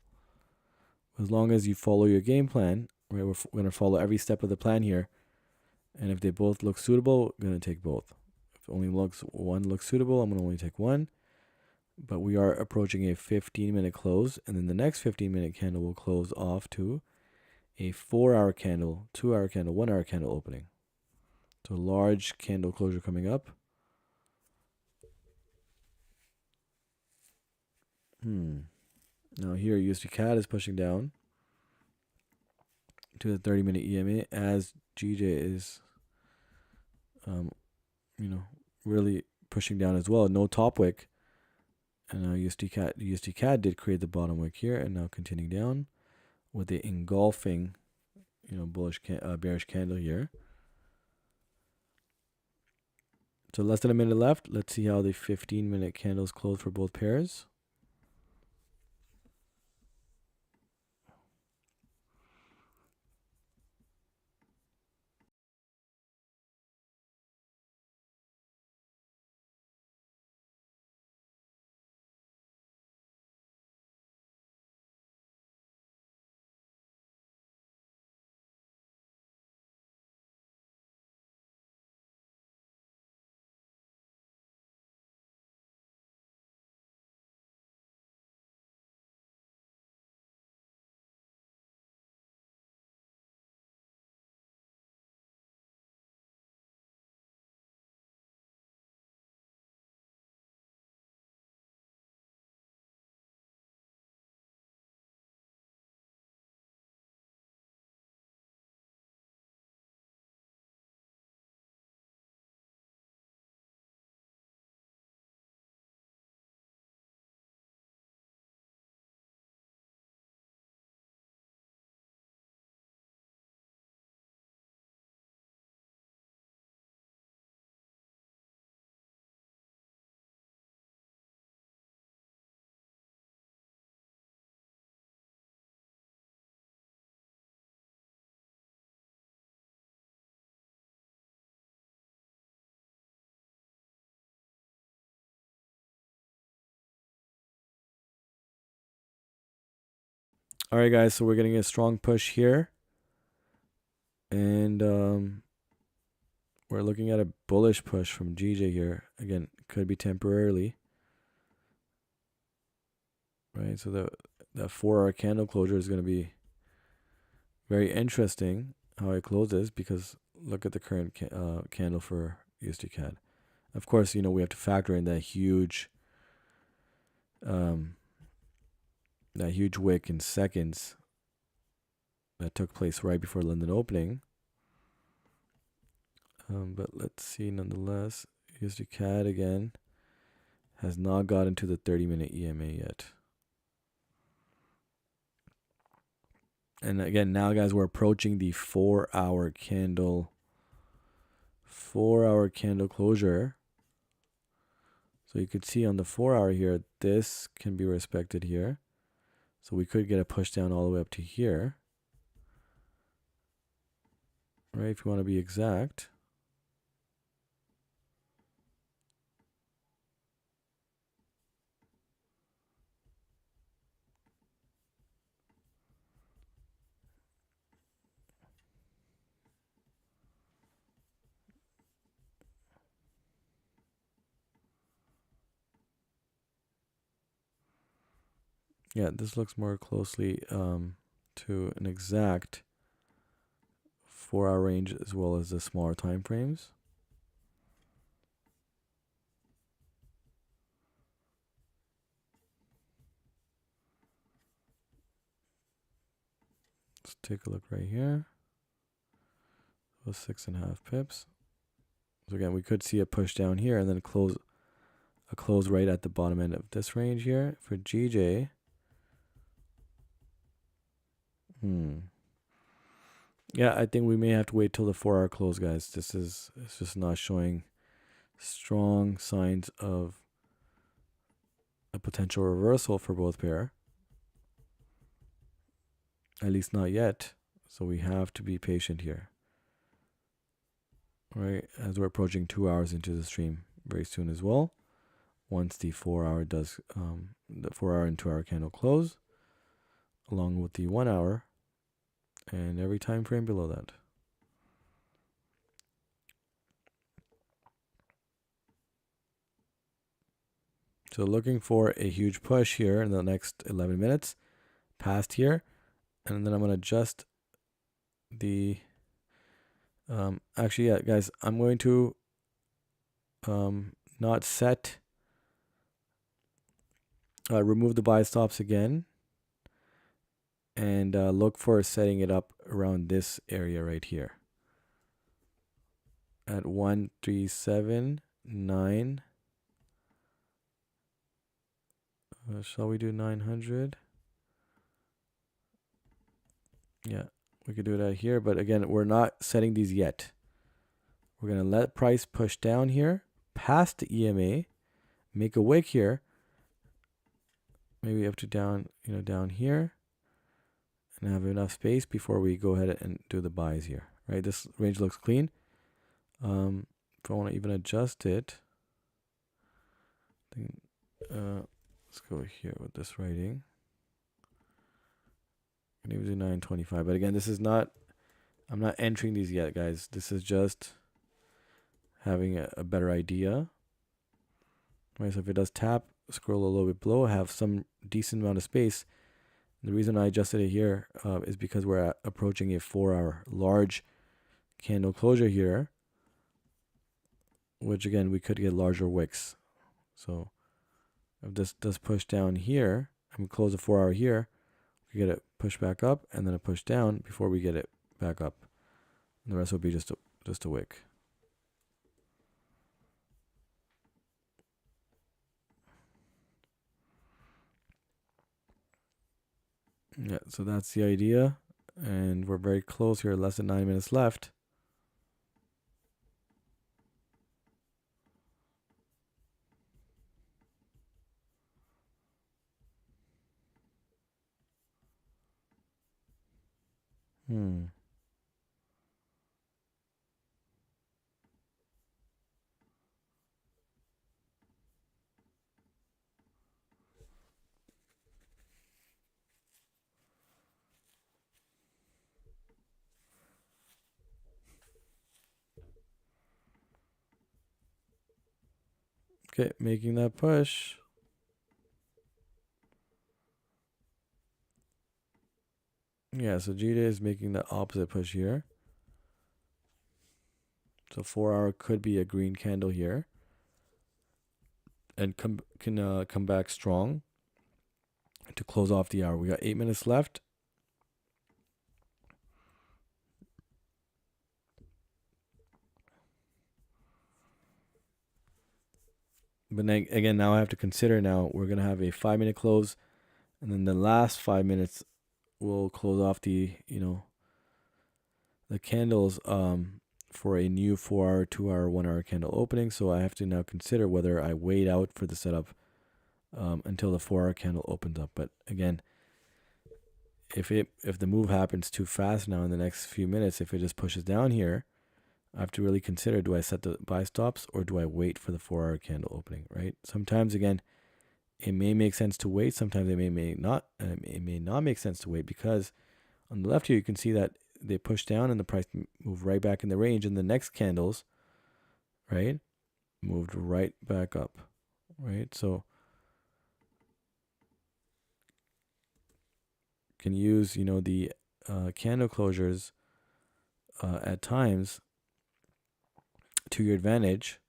As long as you follow your game plan, right? We're going to follow every step of the plan here. And if they both look suitable, we're going to take both. If only one looks suitable, I'm going to only take one. But we are approaching a 15-minute close. And then the next 15-minute candle will close off to a 4-hour candle, 2-hour candle, 1-hour candle opening. So large candle closure coming up. Now here USD CAD is pushing down to the 30-minute EMA as GJ is, really pushing down as well. No top wick. And now USD CAD did create the bottom wick here and now continuing down with the engulfing, bearish candle here. So less than a minute left. Let's see how the 15-minute candles close for both pairs. All right, guys. So we're getting a strong push here, and we're looking at a bullish push from GJ here. Again, could be temporarily, right? So the 4-hour candle closure is going to be very interesting how it closes, because look at the current candle for USD CAD. Of course, we have to factor in that huge wick in seconds that took place right before London opening. But let's see, nonetheless, USD CAD again has not gotten to the 30-minute EMA yet. And again, now guys, we're approaching the 4-hour candle closure. So you could see on the 4-hour here, this can be respected here. So we could get a push down all the way up to here, right? If you want to be exact. Yeah, this looks more closely to an exact 4-hour range as well as the smaller time frames. Let's take a look right here. So 6.5 pips. So again, we could see a push down here and then close right at the bottom end of this range here for GJ. Yeah, I think we may have to wait till the 4-hour close, guys. It's just not showing strong signs of a potential reversal for both pair. At least not yet. So we have to be patient here. Right, as we're approaching 2 hours into the stream very soon as well. Once the 4-hour does the 4-hour and 2-hour candle close, along with the 1 hour and every time frame below that. So looking for a huge push here in the next 11 minutes past here, and then I'm going to adjust the actually, yeah, guys, I'm going to not set remove the buy stops again, and look for setting it up around this area right here at 137.9. Shall we do 900? Yeah, we could do that here, but again, we're not setting these yet. We're gonna let price push down here past the EMA, make a wick here, maybe up to down here, and have enough space before we go ahead and do the buys here. Right, this range looks clean. If I want to even adjust it, let's go here with this writing. Maybe do 925, but again, this is not. I'm not entering these yet, guys. This is just having a better idea. Right, so if it does tap, scroll a little bit below, have some decent amount of space. The reason I adjusted it here is because we're approaching a 4-hour large candle closure here, which again, we could get larger wicks. So if this does push down here, and we close the 4-hour here, we get it push back up and then a push down before we get it back up. And the rest will be just a wick. Yeah, so that's the idea. And we're very close here, less than 9 minutes left. Okay, making that push. Yeah, so GJ is making the opposite push here. So 4-hour could be a green candle here, and can come back strong to close off the hour. We got 8 minutes left. But then, again, now I have to consider, now we're going to have a 5-minute close, and then the last 5 minutes will close off the, the candles for a new 4-hour, 2-hour, 1-hour candle opening. So I have to now consider whether I wait out for the setup until the 4-hour candle opens up. But again, if the move happens too fast now in the next few minutes, if it just pushes down here, I have to really consider, do I set the buy stops or do I wait for the 4-hour candle opening, right? Sometimes, again, it may make sense to wait. Sometimes it may not. It may not make sense to wait, because on the left here, you can see that they push down and the price moved right back in the range. And the next candles, right, moved right back up, right? So can use, the candle closures at times to your advantage,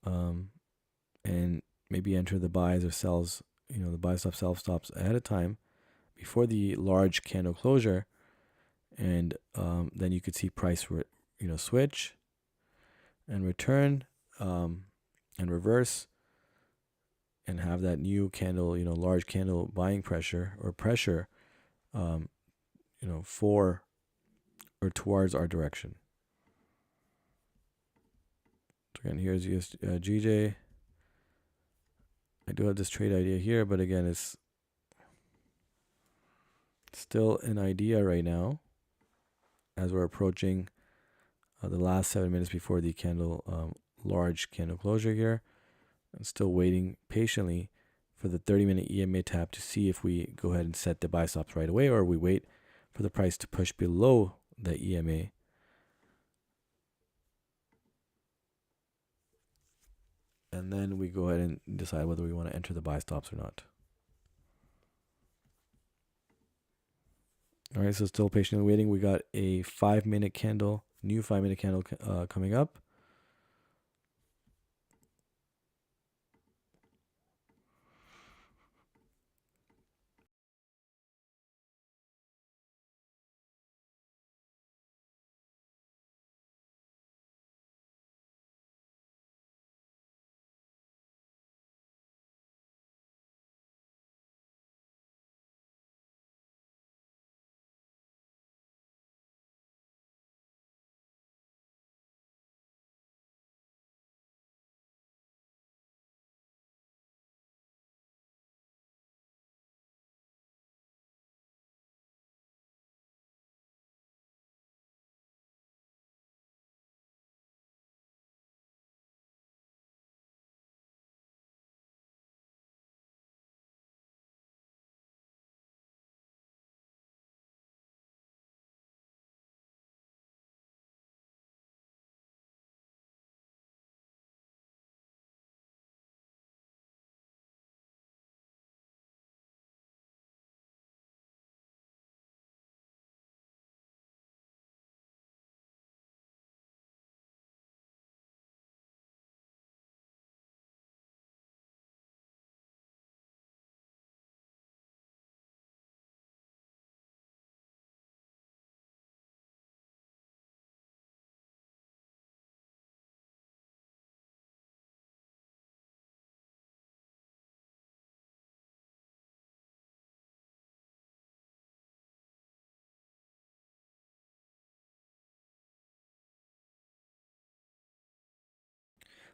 and maybe enter the buys or sells, the buy stop, sell stops ahead of time before the large candle closure, and then you could see price, switch and return, and reverse, and have that new candle, large candle buying pressure or pressure, for or towards our direction. So again, here's GJ. I do have this trade idea here, but again, it's still an idea right now as we're approaching the last 7 minutes before the candle, large candle closure here. I'm still waiting patiently for the 30-minute EMA tap to see if we go ahead and set the buy stops right away, or we wait for the price to push below the EMA. And then we go ahead and decide whether we want to enter the buy stops or not. All right, so still patiently waiting. We got a 5-minute candle, new 5-minute candle coming up.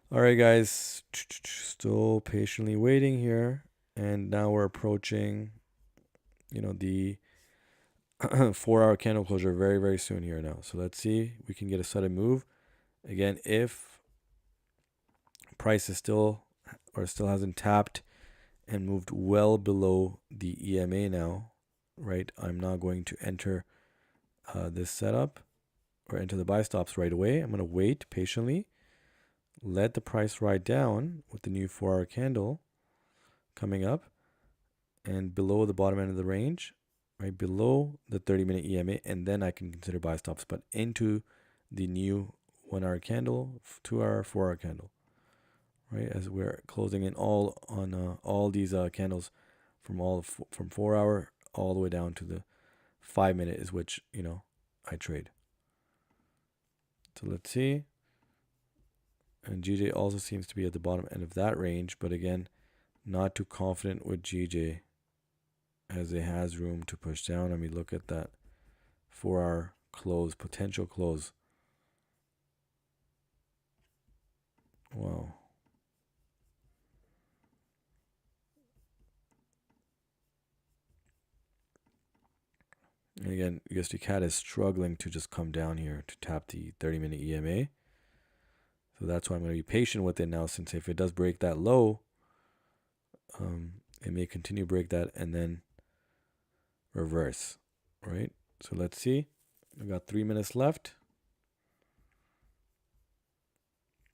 All right, guys, still patiently waiting here, and now we're approaching, the 4-hour candle closure very, very soon here now. So let's see, we can get a sudden move. Again, if price is still hasn't tapped and moved well below the EMA now, right? I'm not going to enter this setup or enter the buy stops right away. I'm going to wait patiently. let the price ride down with the new 4-hour candle coming up and below the bottom end of the range, right below the 30-minute EMA, and then I can consider buy stops, but into the new 1-hour candle, 2-hour, 4-hour candle, right? As we're closing in all on all these candles from 4-hour all the way down to the 5-minute is which I trade. So let's see. And GJ also seems to be at the bottom end of that range, but again, not too confident with GJ as it has room to push down. I mean, look at that 4-hour close, potential close. Wow. And again, USD CAD is struggling to just come down here to tap the 30-minute EMA. So that's why I'm going to be patient with it now, since if it does break that low, it may continue to break that and then reverse, right? So let's see. We got 3 minutes left.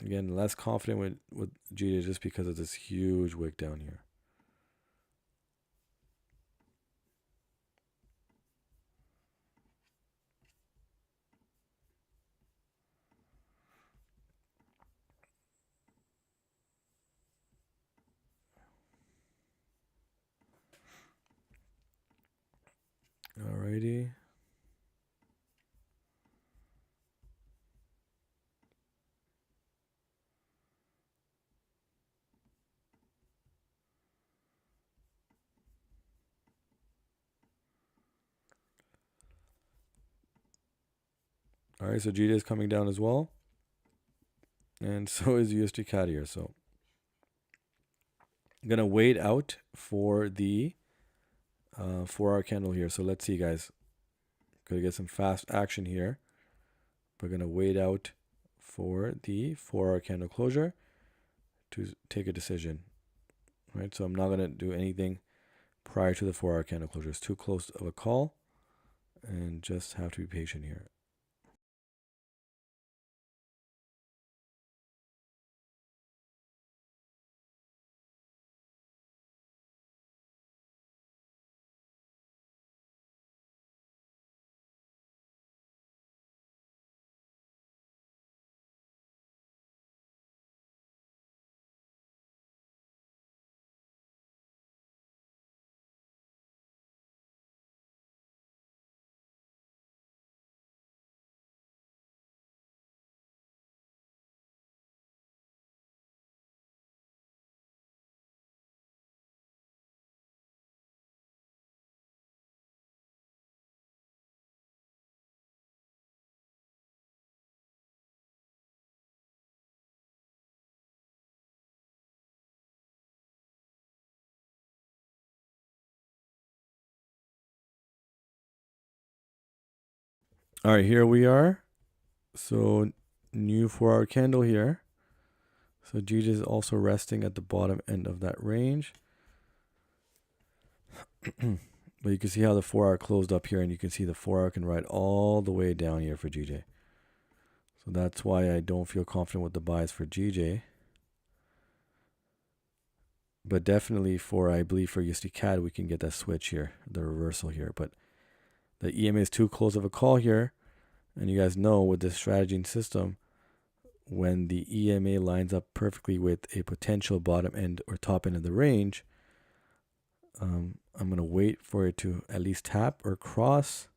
Again, less confident with GJ just because of this huge wick down here. Alrighty. Alright, so GJ is coming down as well. And so is USD CAD here. So I'm going to wait out for the 4-hour candle here. So let's see, guys. Gonna get some fast action here. We're going to wait out for the 4-hour candle closure to take a decision. Right, so I'm not going to do anything prior to the 4-hour candle closure. It's too close of a call, and just have to be patient here. All right, here we are. So new 4-hour candle here. So GJ is also resting at the bottom end of that range. But you can see how the 4-hour closed up here, and you can see the 4-hour can ride all the way down here for GJ. So that's why I don't feel confident with the buys for GJ. But definitely I believe for USD CAD, we can get that switch here, the reversal here. But the EMA is too close of a call here. And you guys know with this strategy and system, when the EMA lines up perfectly with a potential bottom end or top end of the range, I'm going to wait for it to at least tap or cross,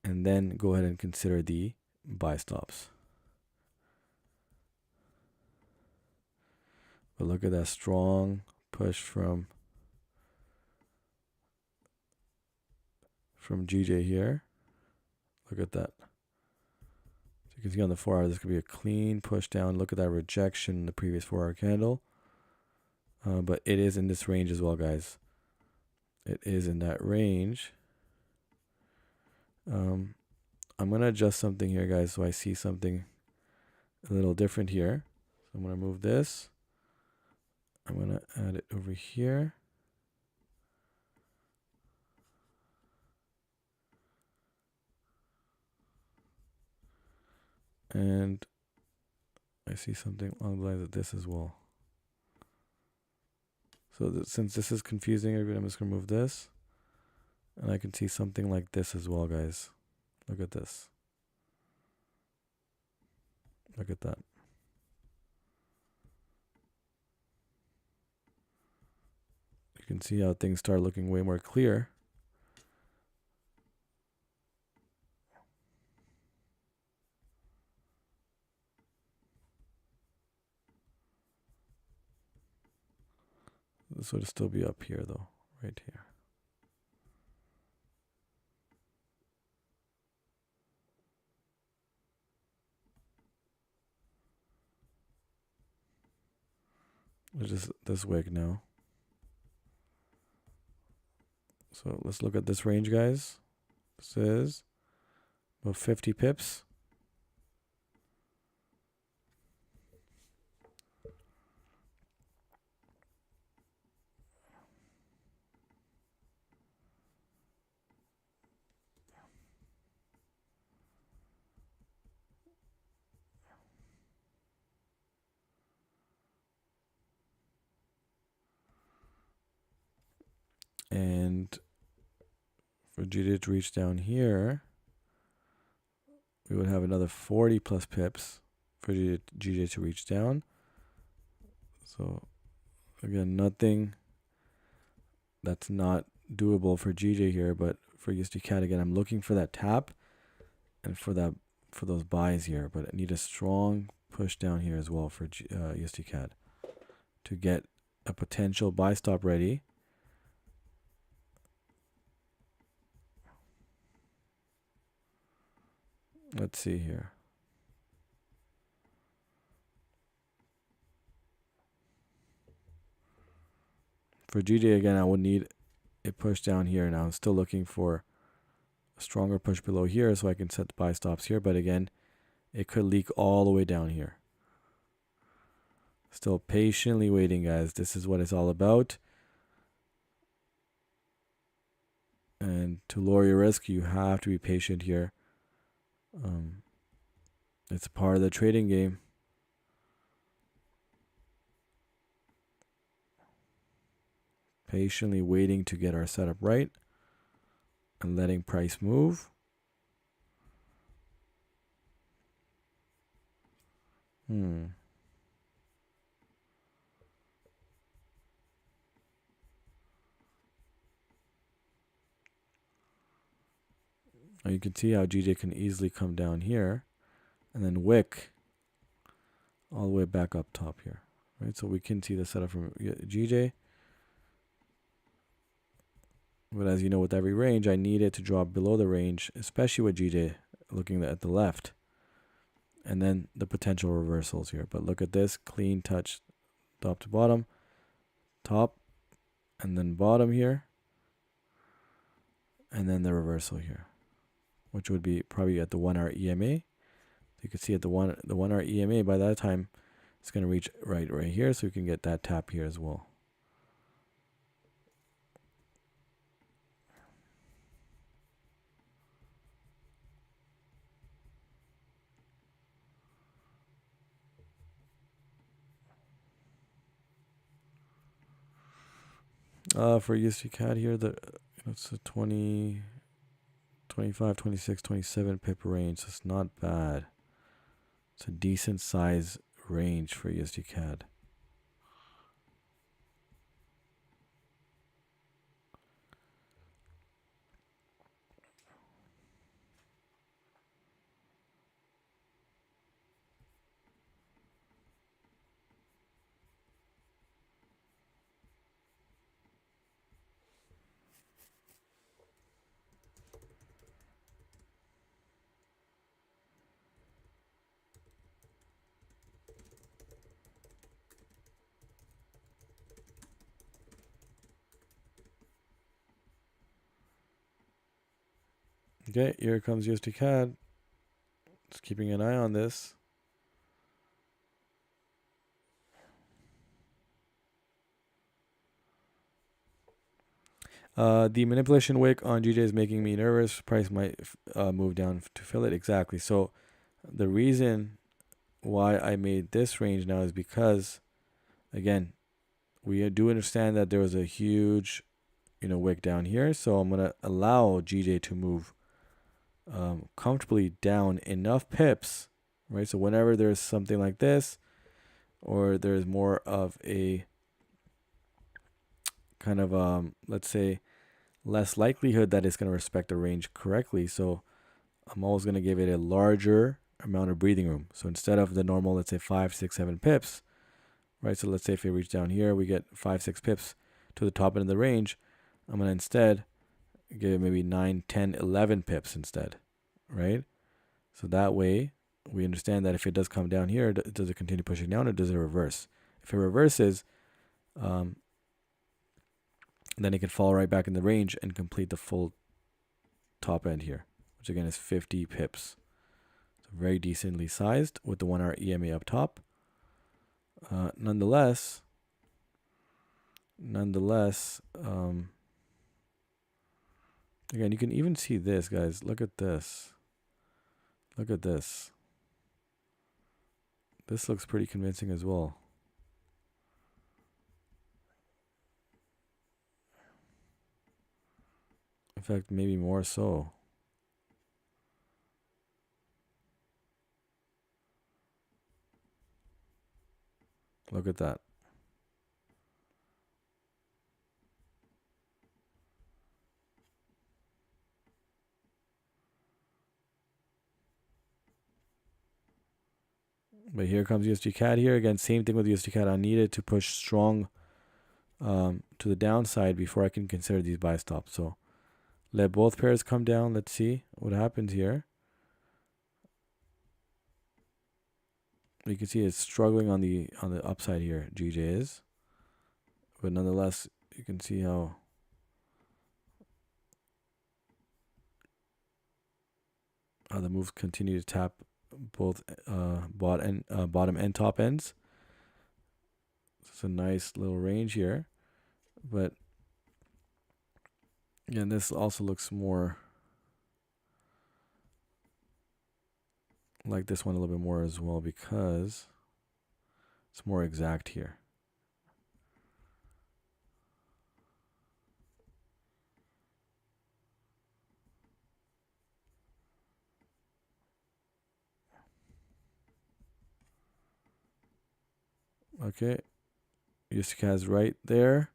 and then go ahead and consider the buy stops. But look at that strong push from GJ here. Look at that. So you can see on the 4-hour, this could be a clean push down. Look at that rejection in the previous 4-hour candle. But it is in this range as well, guys. It is in that range. I'm going to adjust something here, guys, so I see something a little different here. So I'm going to move this. I'm going to add it over here. And I see something along the lines of this as well. So since this is confusing, I'm just gonna move this, and I can see something like this as well, guys. Look at this. Look at that. You can see how things start looking way more clear. This would still be up here though, right here. It's just this wick now. So let's look at this range, guys. This is about 50 pips. And for GJ to reach down here, we would have another 40 plus pips for GJ to reach down. So again, nothing that's not doable for GJ here, but for USD CAD again, I'm looking for that tap and for those buys here, but I need a strong push down here as well for USD CAD to get a potential buy stop ready. Let's see here. For GJ again, I would need a push down here. Now I'm still looking for a stronger push below here so I can set the buy stops here. But again, it could leak all the way down here. Still patiently waiting, guys. This is what it's all about. And to lower your risk, you have to be patient here. It's part of the trading game. Patiently waiting to get our setup right and letting price move. Now you can see how GJ can easily come down here and then wick all the way back up top here. Right, so we can see the setup from GJ. But as you know, with every range, I need it to drop below the range, especially with GJ looking at the left. And then the potential reversals here. But look at this, clean touch, top to bottom, top, and then bottom here. And then the reversal here, which would be probably at the 1 hour EMA. You can see at the 1 hour EMA, by that time, it's going to reach right here. So we can get that tap here as well. For USD CAD here, it's a 20, 25, 26, 27 pip range. So it's not bad. It's a decent size range for USD CAD. Okay, here comes USD CAD. Just keeping an eye on this. The manipulation wick on GJ is making me nervous. Price might move down to fill it. Exactly. So the reason why I made this range now is because, again, we do understand that there was a huge, wick down here. So I'm going to allow GJ to move comfortably down enough pips, right? So whenever there's something like this, or there's more of a kind of, let's say, less likelihood that it's going to respect the range correctly. So I'm always going to give it a larger amount of breathing room. So instead of the normal, let's say 5, 6, 7 pips, right? So let's say if we reach down here, we get 5, 6 pips to the top end of the range. I'm going to instead give it maybe 9, 10, 11 pips instead, right? So that way we understand that if it does come down here, does it continue pushing down or does it reverse? If it reverses, then it can fall right back in the range and complete the full top end here, which again is 50 pips. So very decently sized with the 1 hour EMA up top. Nonetheless, again, you can even see this, guys. Look at this. Look at this. This looks pretty convincing as well. In fact, maybe more so. Look at that. But here comes USD CAD here. Again, same thing with USD CAD. I needed to push strong to the downside before I can consider these buy stops. So let both pairs come down. Let's see what happens here. You can see it's struggling on the upside here. GJ is, but nonetheless, you can see how the moves continue to tap both bottom and top ends. It's a nice little range here, but again, this also looks more like this one a little bit more as well because it's more exact here. Okay, USD is right there.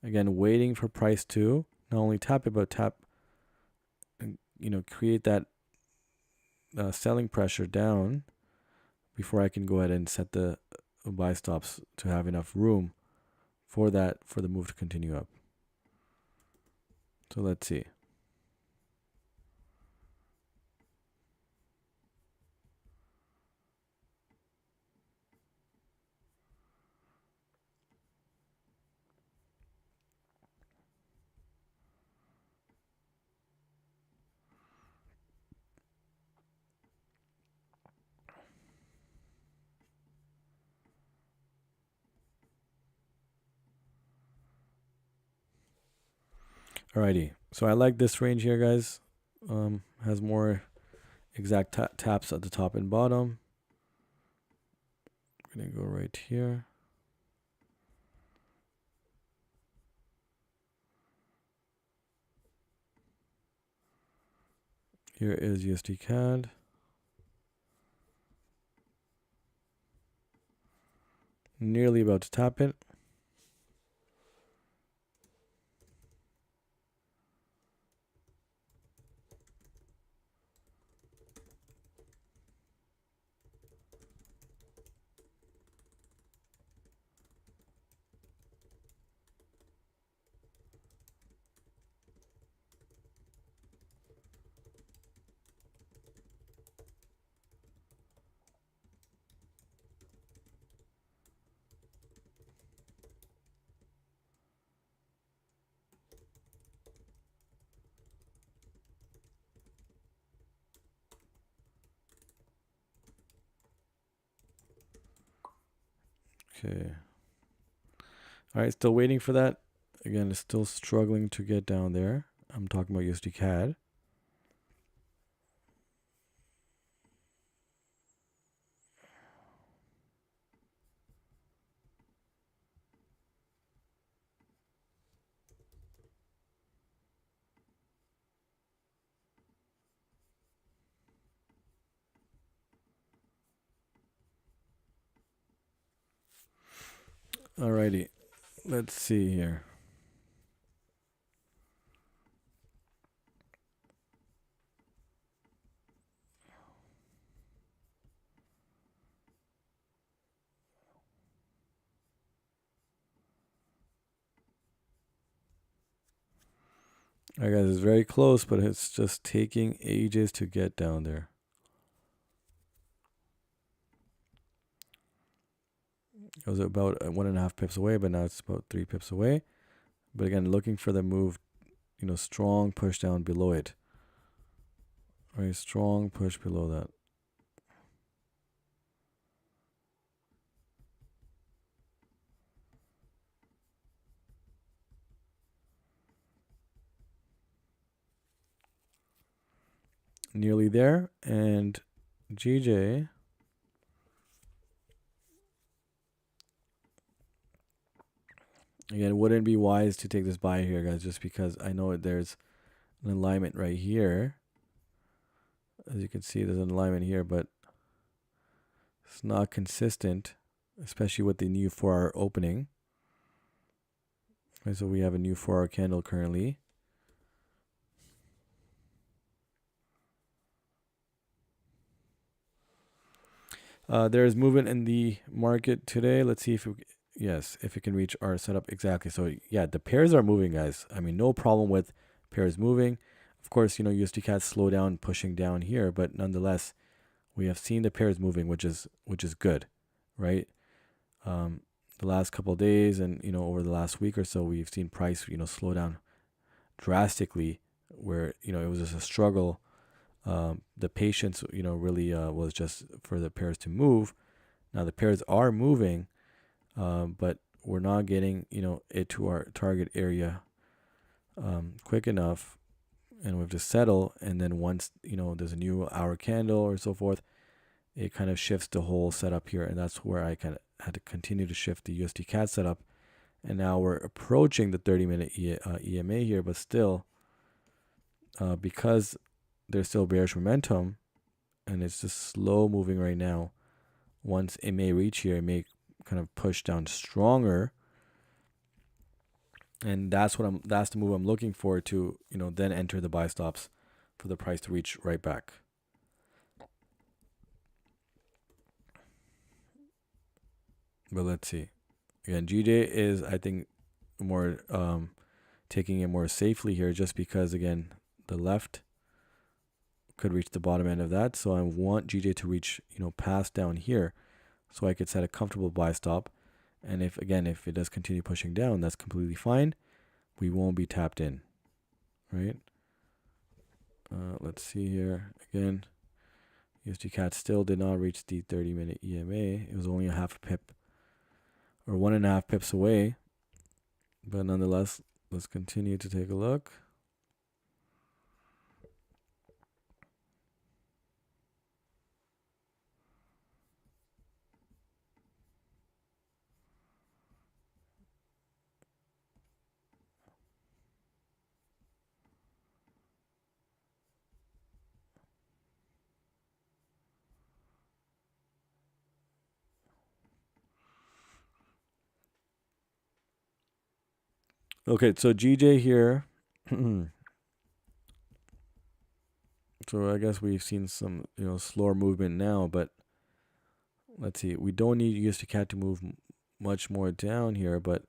Again, waiting for price to not only tap it, but tap, and create that selling pressure down before I can go ahead and set the buy stops to have enough room for the move to continue up. So let's see. Alrighty, so I like this range here, guys. Has more exact taps at the top and bottom. We're gonna go right here. Here is USD CAD. Nearly about to tap it. Okay. All right, still waiting for that. Again, it's still struggling to get down there. I'm talking about USD CAD. Alrighty, let's see here. Alright guys, it's very close, but it's just taking ages to get down there. It was about 1.5 pips away, but now it's about 3 pips away. But again, looking for the move, strong push down below it. Right, strong push below that. Nearly there, and GJ. Again, it wouldn't be wise to take this buy here, guys, just because I know there's an alignment right here. As you can see, there's an alignment here, but it's not consistent, especially with the new 4-hour opening. Okay, so we have a new 4-hour candle currently. There is movement in the market today. Let's see if it can reach our setup exactly. So yeah, the pairs are moving, guys. I mean, no problem with pairs moving. Of course, USD CAD slow down, pushing down here, but nonetheless, we have seen the pairs moving, which is good, right? The last couple of days and over the last week or so, we've seen price slow down drastically, where it was just a struggle. The patience really was just for the pairs to move. Now the pairs are moving, but we're not getting it to our target area quick enough, and we've just settled. And then once there's a new hour candle or so forth, it kind of shifts the whole setup here, and that's where I kind of had to continue to shift the USD CAD setup. And now we're approaching the 30-minute EMA here, but still, because there's still bearish momentum, and it's just slow moving right now. Once it may reach here, it may kind of push down stronger, and that's the move I'm looking for to then enter the buy stops for the price to reach right back. But let's see. Again, GJ is, I think, more taking it more safely here, just because again the left could reach the bottom end of that. So I want GJ to reach past down here, so I could set a comfortable buy stop. And if it does continue pushing down, that's completely fine. We won't be tapped in, right? Let's see here again. USD CAD still did not reach the 30-minute EMA. It was only a half a pip or 1.5 pips away. But nonetheless, let's continue to take a look. Okay, so GJ here. So I guess we've seen some slower movement now, but let's see. We don't need USD CAD to move much more down here, but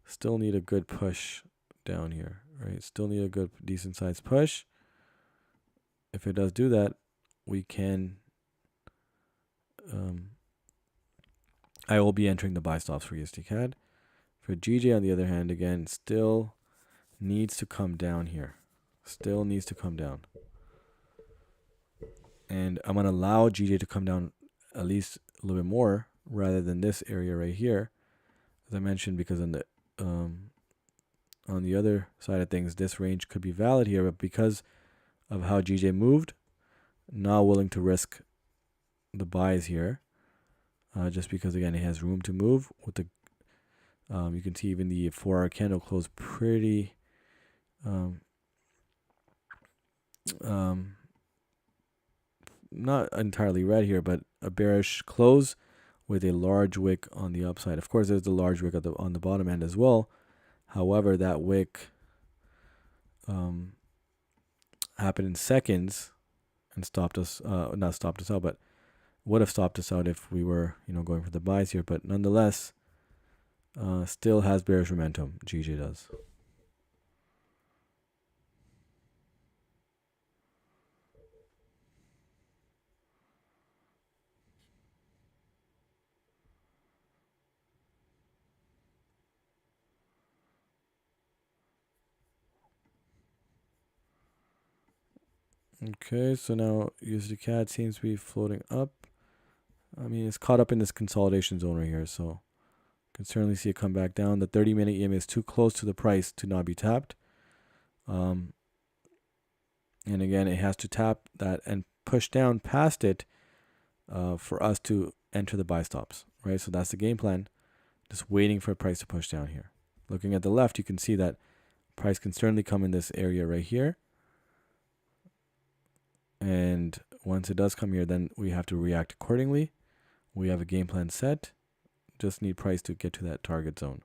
still need a good push down here, right? Still need a good decent sized push. If it does do that, we can I will be entering the buy stops for USD CAD. For GJ, on the other hand, again, still needs to come down here. Still needs to come down. And I'm going to allow GJ to come down at least a little bit more rather than this area right here. As I mentioned, because on the other side of things, this range could be valid here, but because of how GJ moved, not willing to risk the buys here, just because again it has room to move. With the you can see even the 4-hour candle closed pretty not entirely red here, but a bearish close with a large wick on the upside. Of course, there's the large wick on the bottom end as well. However, that wick happened in seconds and stopped us, not stopped us out, but would have stopped us out if we were, going for the buys here. But nonetheless, still has bearish momentum. GJ does. Okay, so now USD CAD seems to be floating up. I mean, it's caught up in this consolidation zone right here, so you can certainly see it come back down. The 30-minute EMA is too close to the price to not be tapped. And again, it has to tap that and push down past it for us to enter the buy stops, right? So that's the game plan, just waiting for a price to push down here. Looking at the left, you can see that price can certainly come in this area right here. And once it does come here, then we have to react accordingly. We have a game plan set. Just need price to get to that target zone.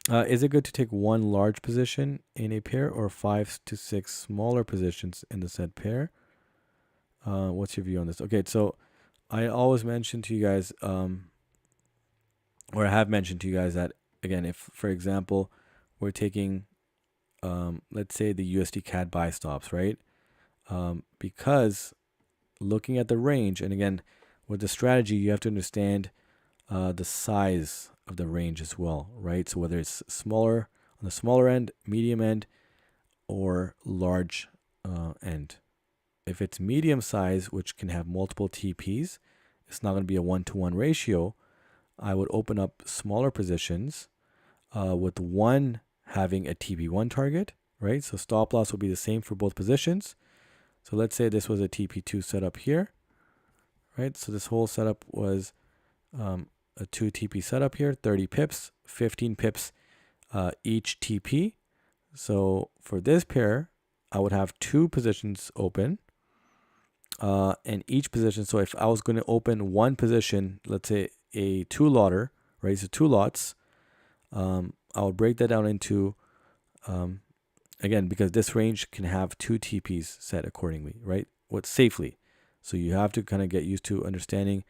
Is it good to take one large position in a pair or 5 to 6 smaller positions in the said pair? What's your view on this? Okay, so I always mention to you guys, or I have mentioned to you guys that, again, if, for example, we're taking, let's say the USD CAD buy stops, right? Because looking at the range, and again, with the strategy, you have to understand the size of the range as well, right? So whether it's smaller on the smaller end, medium end, or large end. If it's medium size, which can have multiple TPs, it's not going to be a 1-to-1 ratio. I would open up smaller positions with one having a TP1 target, right? So stop loss will be the same for both positions. So let's say this was a TP2 setup here, right? So this whole setup was a 2 TP setup here, 30 pips, 15 pips each TP. So for this pair, I would have 2 positions open. And each position, so if I was going to open one position, let's say a 2-lotter, right? So 2 lots, I would break that down into, again, because this range can have 2 TPs set accordingly, right? Safely. So you have to kind of get used to understanding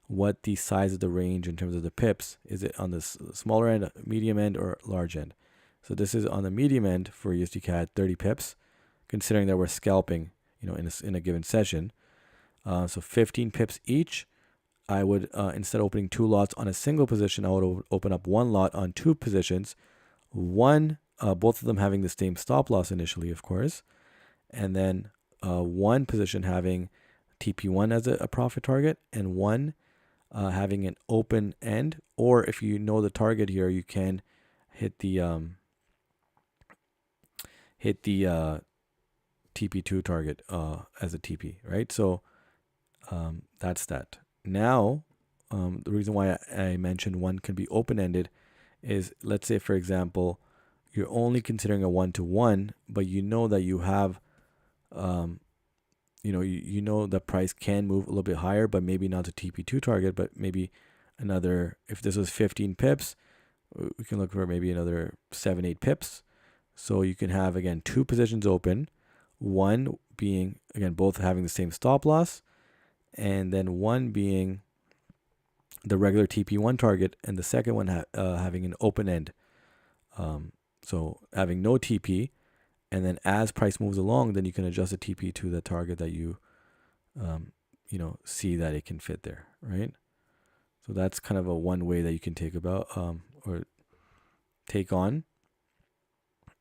what the size of the range in terms of the pips. Is it on the smaller end, medium end, or large end? So this is on the medium end for USD CAD, 30 pips, considering that we're scalping, in a given session. So 15 pips each. I would, instead of opening 2 lots on a single position, I would open up 1 lot on 2 positions. Both of them having the same stop loss initially, of course. And then one position having TP1 as a profit target, and one having an open end. Or if you know the target here, you can hit the TP2 target as a TP, right? So that's that. Now, the reason why I mentioned one can be open-ended is, let's say, for example, you're only considering a 1-to-1, but you know that you have, you know the price can move a little bit higher, but maybe not the TP2 target, but maybe another, if this was 15 pips, we can look for maybe another 7-8 pips. So you can have, again, 2 positions open, one being, again, both having the same stop loss, and then one being the regular TP1 target, and the second one having an open end. So having no TP, and then as price moves along, then you can adjust the TP to the target that you, see that it can fit there, right? So that's kind of a one way that you can take on.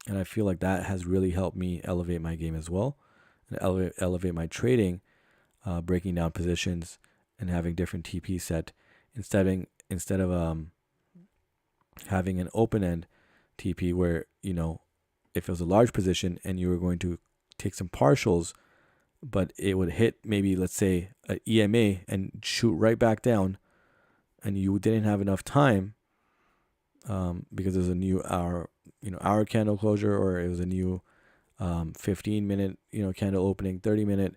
And I feel like that has really helped me elevate my game as well, and elevate my trading, breaking down positions and having different TP set instead of having an open end TP where, if it was a large position and you were going to take some partials, but it would hit maybe, let's say, an EMA and shoot right back down, and you didn't have enough time because there's a new hour candle closure, or it was a new 15-minute candle opening, 30-minute,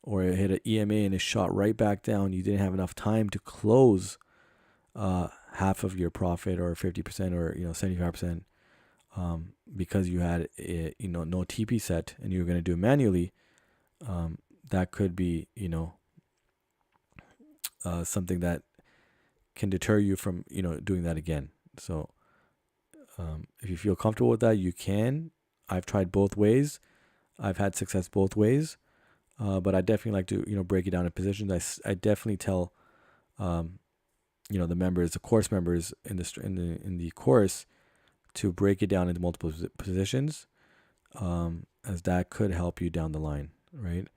or it hit an EMA and it shot right back down, you didn't have enough time to close half of your profit or 50% or 75%, because you had no TP set and you were going to do it manually. That could be something that can deter you from doing that again. So if you feel comfortable with that, you can. I've tried both ways. I've had success both ways. But I definitely like to break it down in positions. I definitely tell the members, the course members in the course, to break it down into multiple positions, as that could help you down the line, right?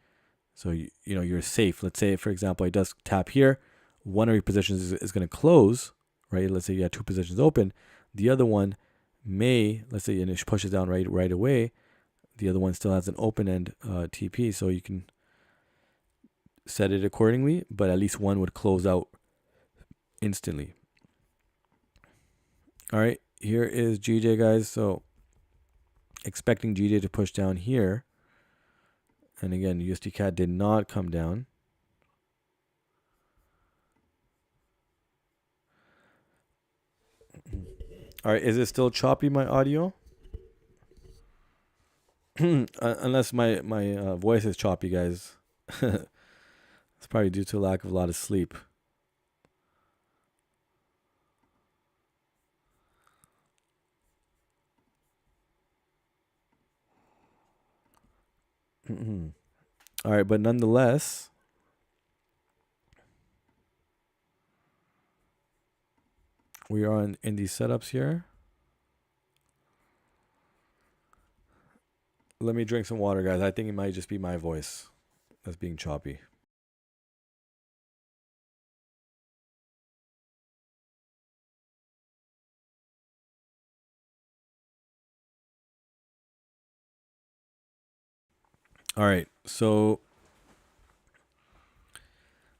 So you're safe. Let's say, for example, it does tap here. One of your positions is going to close, right? Let's say you have two positions open. The other one may, let's say, and it pushes down right away. The other one still has an open end TP, so you can set it accordingly, but at least one would close out instantly. All right, here is GJ, guys. So expecting GJ to push down here. And again, USD CAD did not come down. All right, is it still choppy, my audio? Unless my voice is choppy, guys. It's probably due to lack of a lot of sleep. All right, but nonetheless, we are in these setups here. Let me drink some water, guys. I think it might just be my voice that's being choppy. All right, so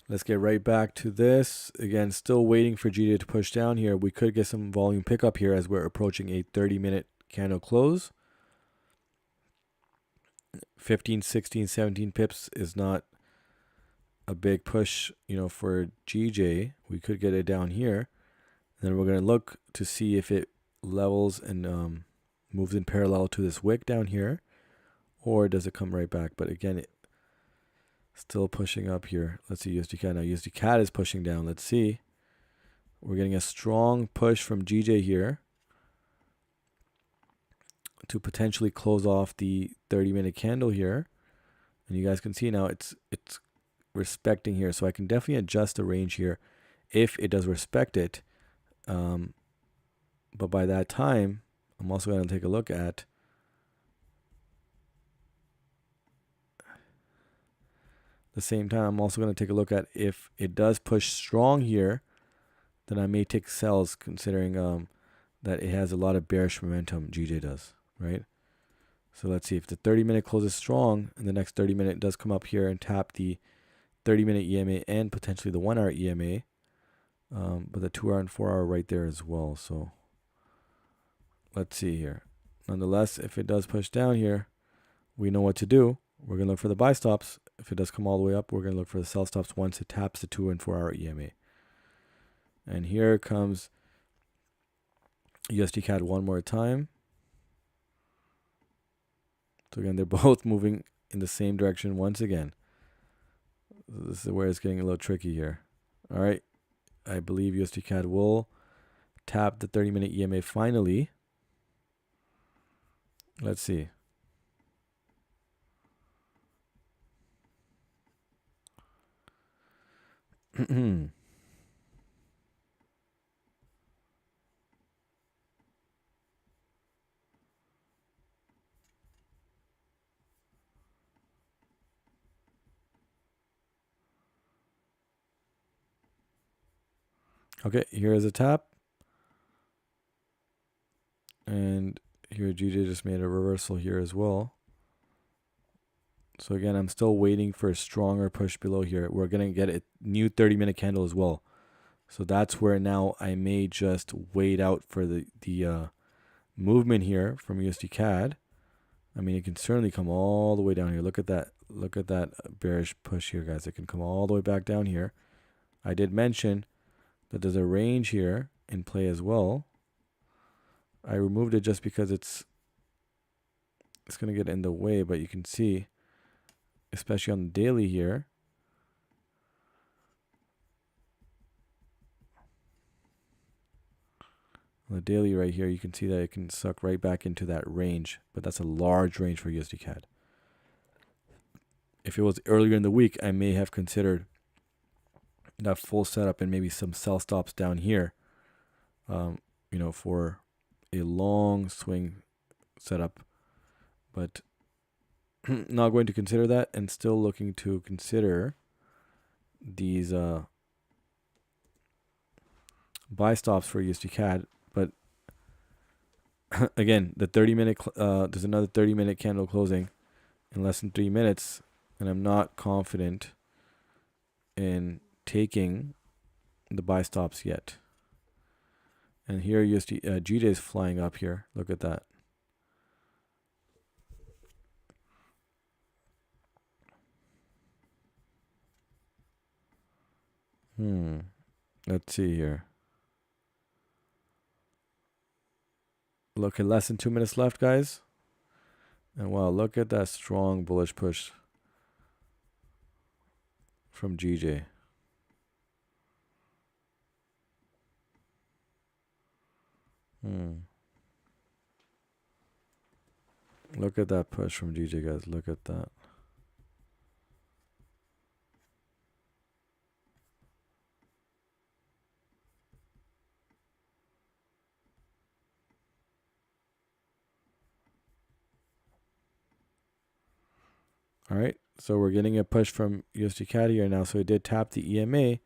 let's get right back to this. Again, still waiting for GJ to push down here. We could get some volume pickup here as we're approaching a 30-minute candle close. 15, 16, 17 pips is not a big push, for GJ. We could get it down here. Then we're going to look to see if it levels and moves in parallel to this wick down here, or does it come right back? But again, it still pushing up here. Let's see USD CAD. Now USD CAD is pushing down. Let's see. We're getting a strong push from GJ here to potentially close off the 30-minute candle here. And you guys can see now it's respecting here. So I can definitely adjust the range here if it does respect it. But by that time, I'm also going to take a look at the same time. I'm also going to take a look at if it does push strong here, then I may take sells, considering that it has a lot of bearish momentum. GJ does, right? So let's see if the 30-minute closes strong and the next 30-minute does come up here and tap the 30-minute EMA and potentially the 1 hour EMA, but the 2 hour and 4 hour right there as well. So let's see here. Nonetheless, if it does push down here, we know what to do. We're going to look for the buy stops. If it does come all the way up, we're going to look for the sell stops once it taps the 2 and 4 hour EMA. And here comes USD CAD one more time. So again, they're both moving in the same direction once again. This is where it's getting a little tricky here. All right. I believe USD CAD will tap the 30-minute EMA finally. Let's see. Okay, here is a tap. And here GJ just made a reversal here as well. So again, I'm still waiting for a stronger push below here. We're going to get a new 30-minute candle as well. So that's where now I may just wait out for the movement here from USD CAD. I mean, it can certainly come all the way down here. Look at that look at that bearish push here, guys. It can come all the way back down here. I did mention that there's a range here in play as well. I removed it just because it's going to get in the way, but you can see, especially on the daily here, on the daily right here, you can see that it can suck right back into that range, but that's a large range for USD CAD. If it was earlier in the week, I may have considered that full setup and maybe some sell stops down here, for a long swing setup, but not going to consider that, and still looking to consider these buy stops for USD CAD. But again, the 30-minute there's another 30-minute candle closing in less than 3 minutes, and I'm not confident in taking the buy stops yet. And here USD GJ is flying up here. Look at that. Let's see here. Look, at less than 2 minutes left, guys. And wow, look at that strong bullish push from GJ. Look at that push from GJ, guys. Look at that. All right, so we're getting a push from USD CAD here now. So it did tap the EMA,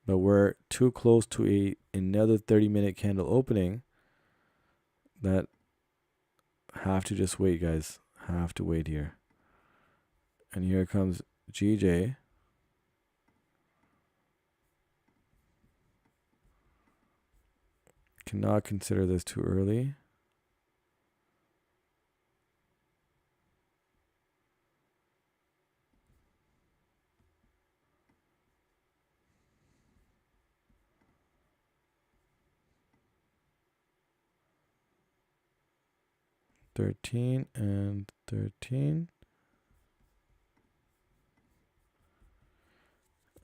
but we're too close to another 30-minute candle opening. That have to just wait, guys. Have to wait here. And here comes GJ. Cannot consider this too early. $13 and $13.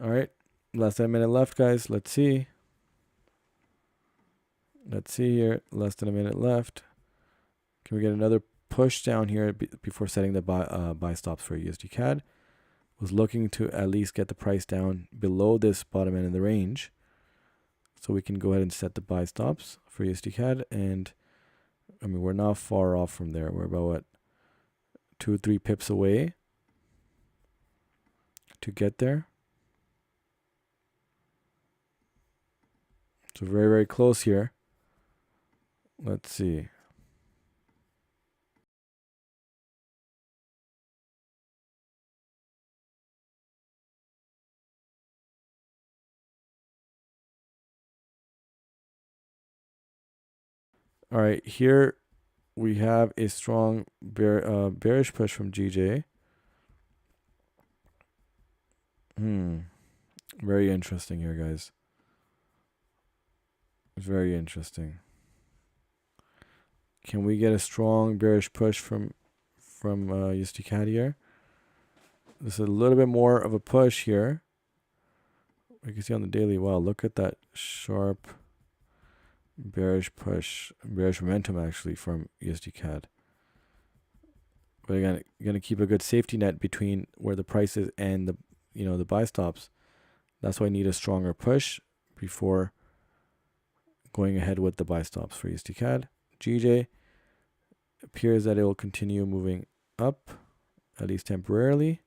All right, less than a minute left, guys. Let's see. Let's see here. Less than a minute left. Can we get another push down here before setting the buy stops for USD CAD? Was looking to at least get the price down below this bottom end of the range, so we can go ahead and set the buy stops for USD CAD. And I mean, we're not far off from there. We're about what, 2-3 pips away to get there. So very, very close here. Let's see. All right, here we have a strong bearish push from GJ. Very interesting here, guys. Very interesting. Can we get a strong bearish push from USD CAD here? This is a little bit more of a push here. You can see on the daily. Wow, look at that sharp bearish push, bearish momentum actually from USD CAD. But again, you're gonna keep a good safety net between where the price is and the buy stops. That's why I need a stronger push before going ahead with the buy stops for USD CAD. GJ appears that it will continue moving up, at least temporarily.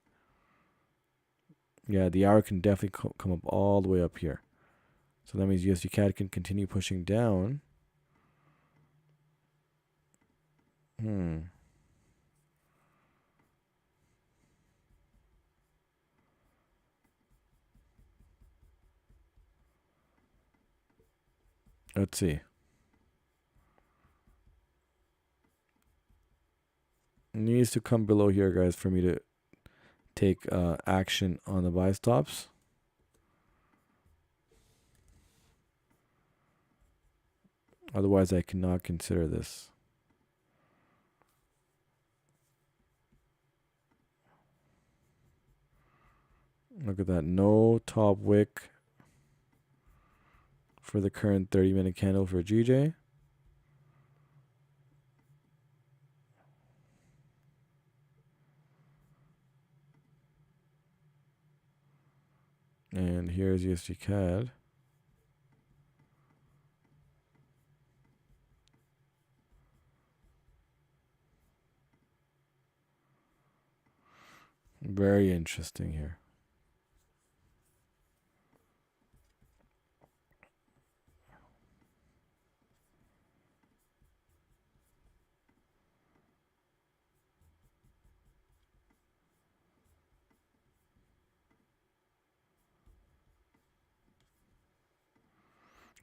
Yeah, the hour can definitely come up all the way up here. So that means USD CAD can continue pushing down. Let's see. It needs to come below here, guys, for me to take action on the buy stops. Otherwise, I cannot consider this. Look at that. No top wick for the current 30-minute candle for GJ. And here's USD CAD. Very interesting here.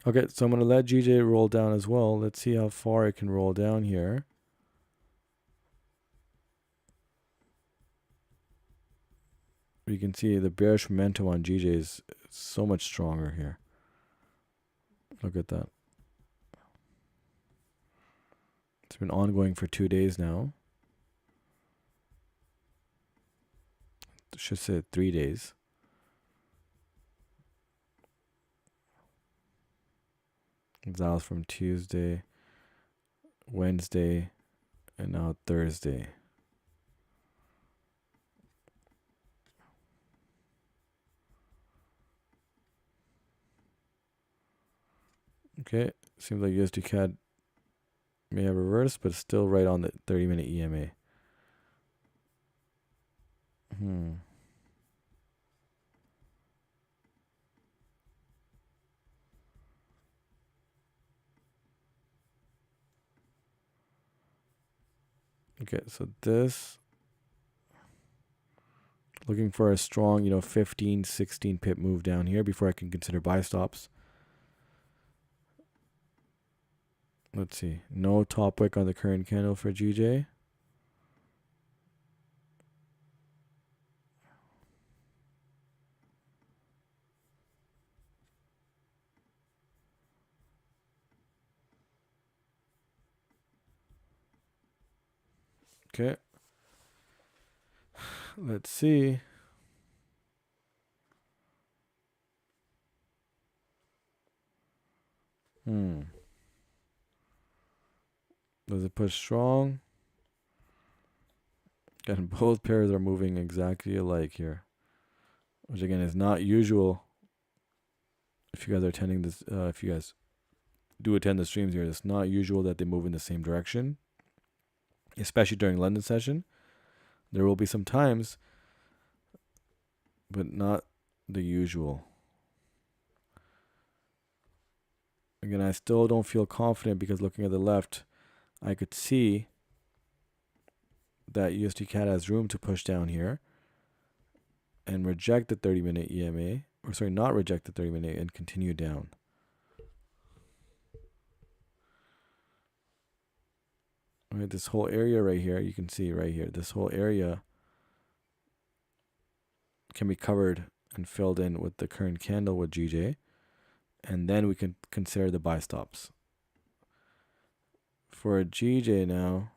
Okay, so I'm going to let GJ roll down as well. Let's see how far it can roll down here. You can see the bearish momentum on GJ is so much stronger here. Look at that. It's been ongoing for 2 days now. I should say 3 days. That was from Tuesday, Wednesday, and now Thursday. Okay, seems like USD CAD may have reversed, but it's still right on the 30-minute EMA. Okay, so this, looking for a strong, 15, 16 pip move down here before I can consider buy stops. Let's see. No top wick on the current candle for GJ. Okay. Let's see. Does it push strong? Again, both pairs are moving exactly alike here, which again is not usual. If you guys are attending this, if you guys do attend the streams here, it's not usual that they move in the same direction, especially during London session. There will be some times, but not the usual. Again, I still don't feel confident because looking at the left, I could see that USD CAD has room to push down here and reject the 30-minute EMA, or sorry, not reject the 30-minute and continue down. All right, this whole area right here, you can see right here, this whole area can be covered and filled in with the current candle with GJ, and then we can consider the buy stops. For a GJ now,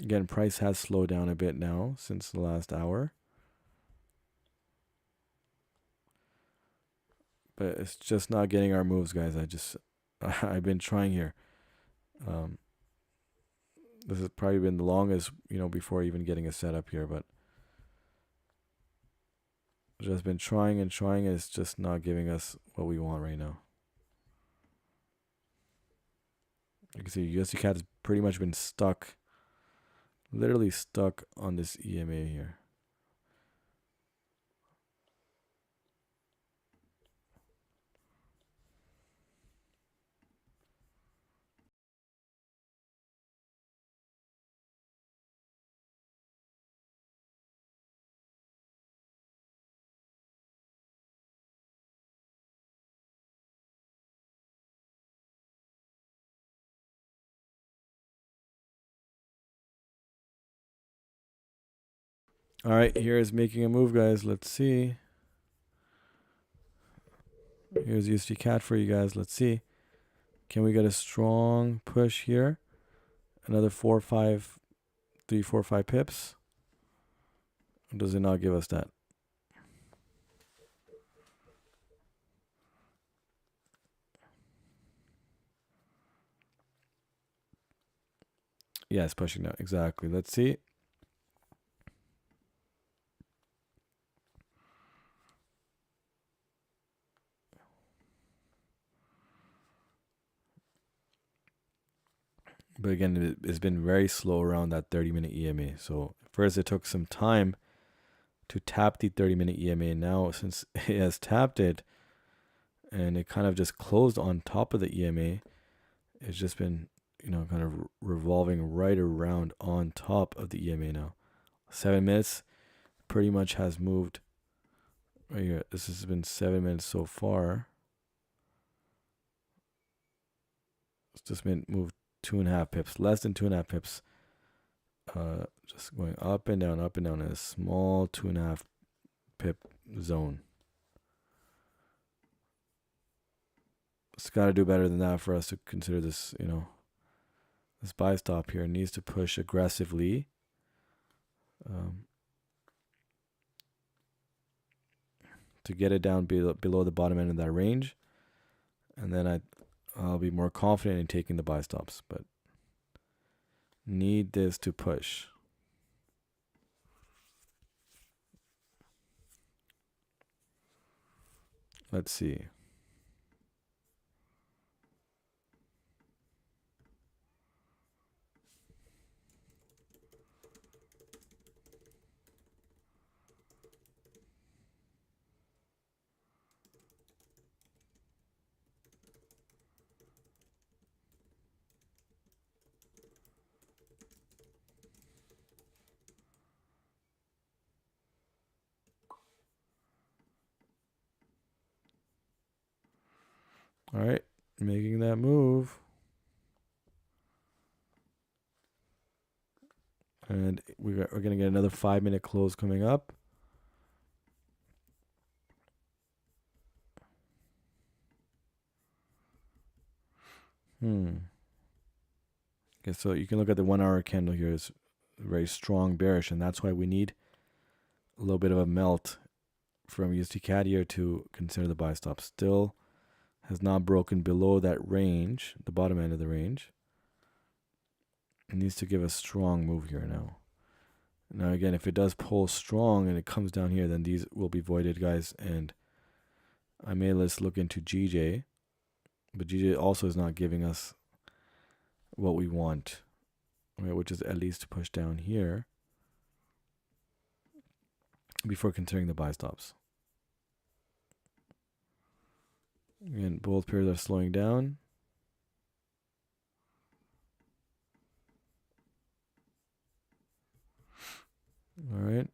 again, price has slowed down a bit now since the last hour. But it's just not getting our moves, guys. I've been trying here. This has probably been the longest, before even getting a setup here, but just been trying and trying, and it's just not giving us what we want right now. You can see USD CAD has pretty much been stuck, literally stuck on this EMA here. All right, here is making a move, guys. Let's see. Here's USD CAD for you guys. Let's see. Can we get a strong push here? Another 4, 5, 3, 4, 5 pips. Or does it not give us that? Yeah, it's pushing down. Exactly. Let's see. But again, it's been very slow around that 30-minute EMA. So first it took some time to tap the 30-minute EMA. Now, since it has tapped it and it kind of just closed on top of the EMA, it's just been, kind of revolving right around on top of the EMA now. 7 minutes pretty much has moved right here. This has been 7 minutes so far. It's just been moved 2.5 pips, less than 2.5 pips. Just going up and down in a small 2.5 pip zone. It's got to do better than that for us to consider this, this buy stop here. It needs to push aggressively. To get it down below the bottom end of that range. And then I'll be more confident in taking the buy stops. But need this to push. Let's see. All right, making that move. And we're going to get another 5-minute close coming up. Okay, so you can look at the 1 hour candle here. It's very strong bearish, and that's why we need a little bit of a melt from USD CAD here to consider the buy stop. Still has not broken below that range, the bottom end of the range. It needs to give a strong move here now. Now again, if it does pull strong and it comes down here, then these will be voided, guys. And I may let's look into GJ, but GJ also is not giving us what we want, right? Which is at least to push down here before considering the buy stops. And both pairs are slowing down. All right.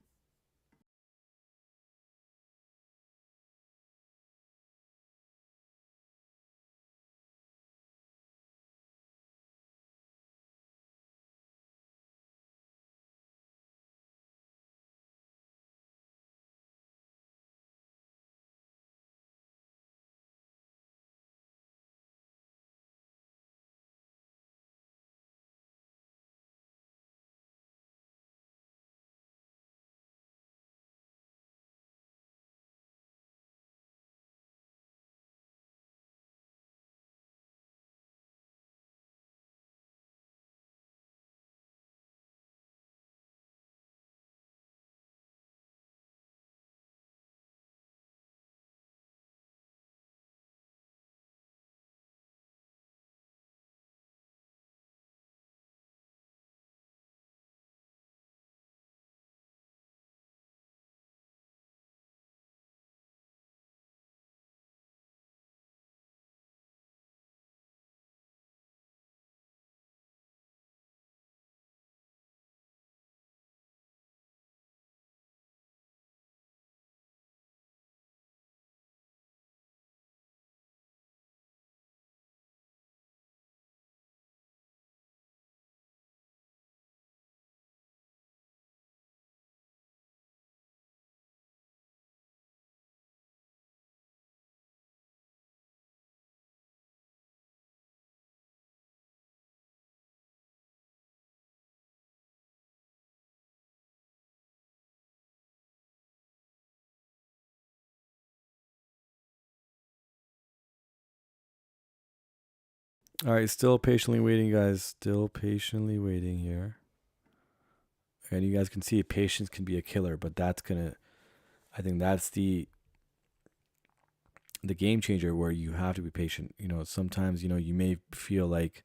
All right, still patiently waiting, guys. Still patiently waiting here. And you guys can see patience can be a killer, but I think that's the game changer where you have to be patient. Sometimes, you may feel like,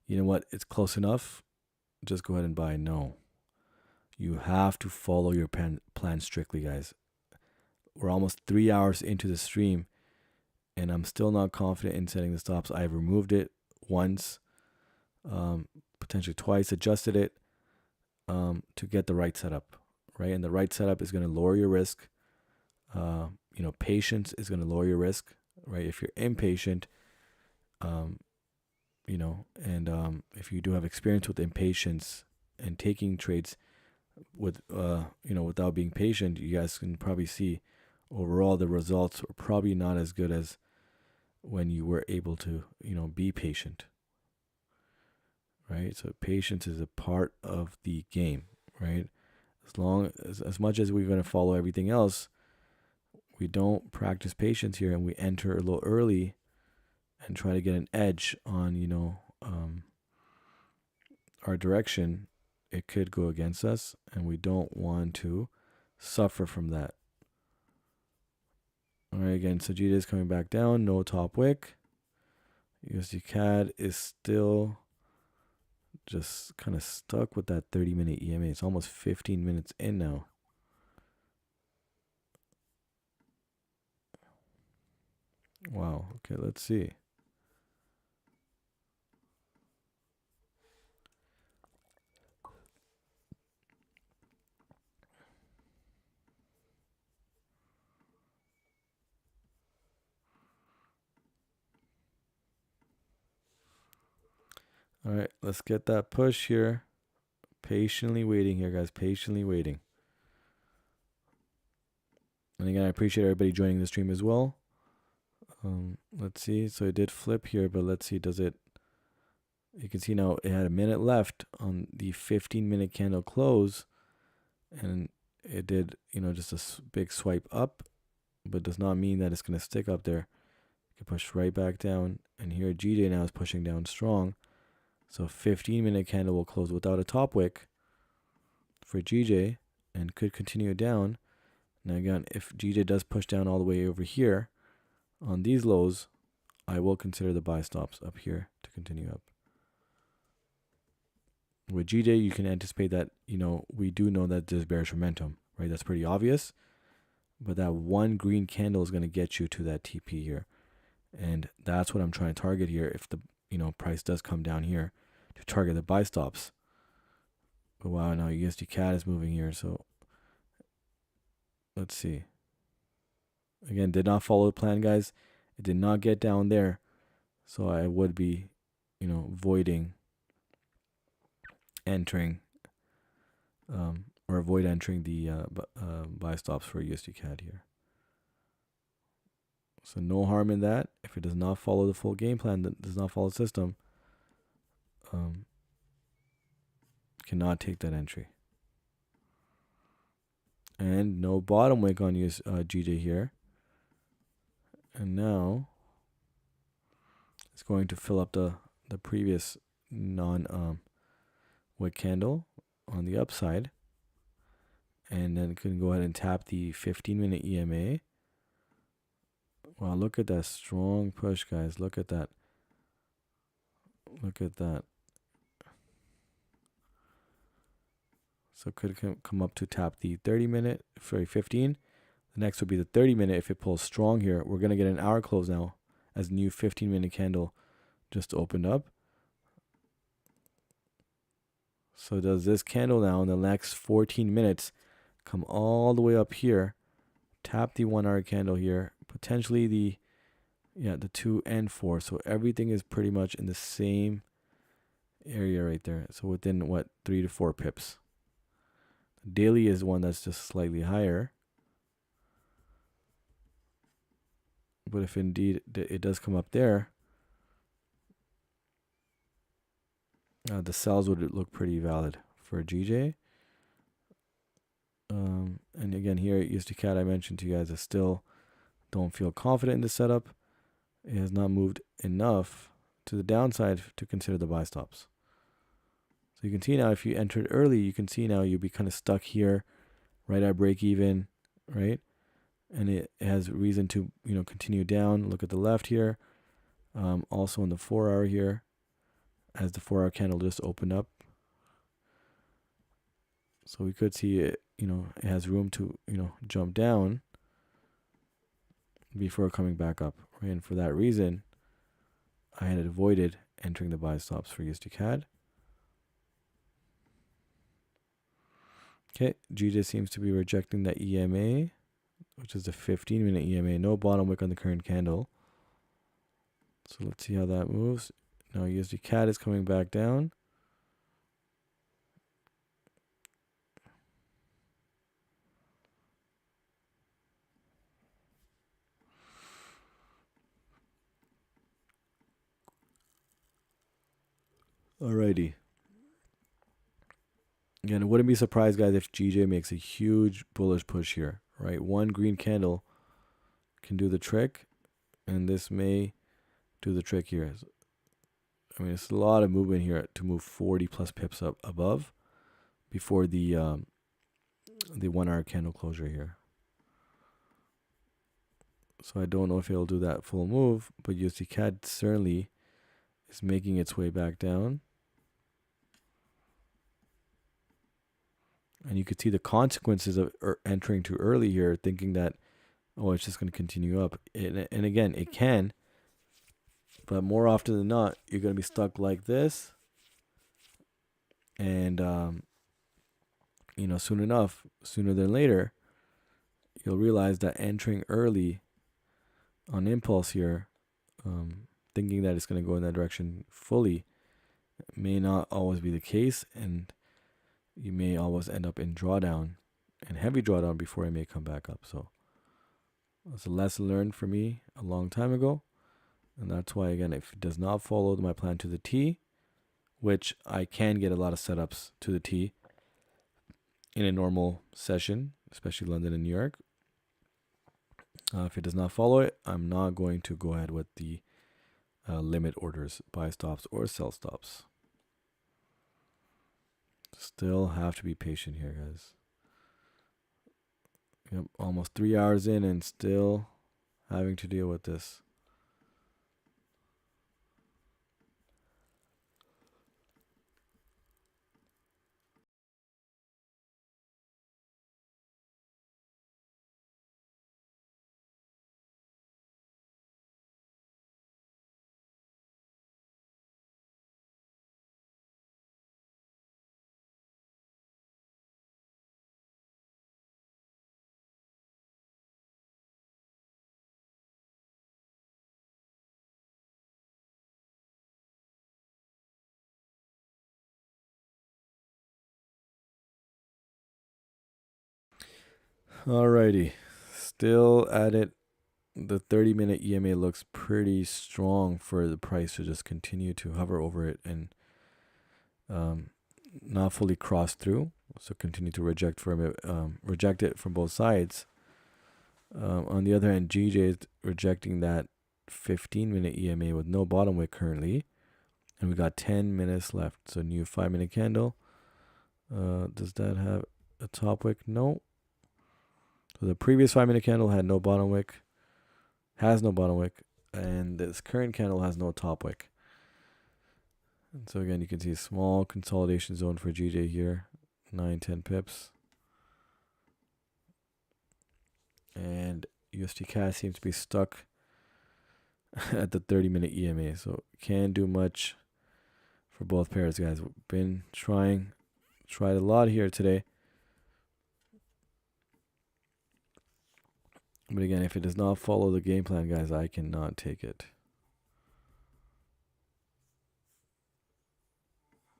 you know what, it's close enough. Just go ahead and buy. No, you have to follow your plan strictly, guys. We're almost 3 hours into the stream, and I'm still not confident in setting the stops. I've removed it once, potentially twice, adjusted it to get the right setup, right? And the right setup is going to lower your risk. Patience is going to lower your risk, right? If you're impatient, and if you do have experience with impatience and taking trades without being patient, you guys can probably see overall the results are probably not as good as when you were able to, be patient, right? So patience is a part of the game, right? As much as we're going to follow everything else, we don't practice patience here and we enter a little early and try to get an edge on, our direction. It could go against us, and we don't want to suffer from that. All right, again, Sajida is coming back down. No top wick. USD CAD is still just kind of stuck with that 30-minute EMA. It's almost 15 minutes in now. Wow. Okay, let's see. All right, let's get that push here. Patiently waiting here, guys. Patiently waiting. And again, I appreciate everybody joining the stream as well. Let's see. So it did flip here, but let's see. Does it? You can see now it had a minute left on the 15-minute candle close, and it did, just a big swipe up, but does not mean that it's going to stick up there. You can push right back down, and here GJ now is pushing down strong. So 15-minute candle will close without a top wick for GJ and could continue down. Now again, if GJ does push down all the way over here on these lows, I will consider the buy stops up here to continue up. With GJ, you can anticipate that, we do know that there's bearish momentum, right? That's pretty obvious. But that one green candle is going to get you to that TP here. And that's what I'm trying to target here. If the, price does come down here, to target the buy stops. But wow, now USD CAD is moving here. So let's see. Again, did not follow the plan, guys. It did not get down there. So I would be, avoiding entering or avoid entering the buy stops for USD CAD here. So no harm in that. If it does not follow the full game plan, that does not follow the system, cannot take that entry. And no bottom wick on GJ here. And now it's going to fill up the previous wick candle on the upside. And then it can go ahead and tap the 15-minute EMA. Wow, look at that strong push, guys. Look at that. Look at that. So it could come up to tap the 30-minute, sorry, 15. The next would be the 30-minute. If it pulls strong here, we're going to get an hour close now as new 15-minute candle just opened up. So does this candle now in the next 14 minutes come all the way up here, tap the 1 hour candle here, potentially the 2 and 4. So everything is pretty much in the same area right there. So within 3 to 4 pips. Daily is one that's just slightly higher. But if indeed it does come up there, the sells would look pretty valid for GJ. And again, here at USD CAD, I mentioned to you guys, I still don't feel confident in the setup. It has not moved enough to the downside to consider the buy stops. So you can see now if you entered early, you can see now you'll be kind of stuck here right at break even, right? And it has reason to, continue down. Look at the left here. Also in the 4-hour here, as the 4-hour candle just opened up. So we could see it, it has room to, jump down before coming back up. Right? And for that reason, I had avoided entering the buy stops for USD CAD. Okay, GJ seems to be rejecting the EMA, which is the 15-minute EMA. No bottom wick on the current candle. So let's see how that moves. Now USD CAD is coming back down. Alrighty. Again, I wouldn't be surprised, guys, if GJ makes a huge bullish push here, right? One green candle can do the trick, and this may do the trick here. I mean, it's a lot of movement here to move 40 plus pips up above before the 1-hour candle closure here. So I don't know if it'll do that full move, but USD CAD certainly is making its way back down. And you could see the consequences of entering too early here, thinking that, oh, it's just going to continue up. And again, it can. But more often than not, you're going to be stuck like this. And, sooner than later, you'll realize that entering early on impulse here, thinking that it's going to go in that direction fully, may not always be the case. And you may always end up in drawdown and heavy drawdown before it may come back up. So it's a lesson learned for me a long time ago. And that's why, again, if it does not follow my plan to the T, which I can get a lot of setups to the T in a normal session, especially London and New York. If it does not follow it, I'm not going to go ahead with the limit orders, buy stops or sell stops. Still have to be patient here, guys. Yep, almost 3 hours in and still having to deal with this. Alrighty, still at it. The 30-minute EMA looks pretty strong for the price to just continue to hover over it and not fully cross through. So continue to reject it from both sides. On the other hand, GJ is rejecting that 15-minute EMA with no bottom wick currently, and we got 10 minutes left. So new 5-minute candle. Does that have a top wick? No. So the previous 5-minute candle had no bottom wick, has no bottom wick, and this current candle has no top wick. And so again, you can see a small consolidation zone for GJ here, 9-10 pips. And USD CAD seems to be stuck at the 30-minute EMA, so can't do much for both pairs, guys. We've been tried a lot here today. But again, if it does not follow the game plan, guys, I cannot take it.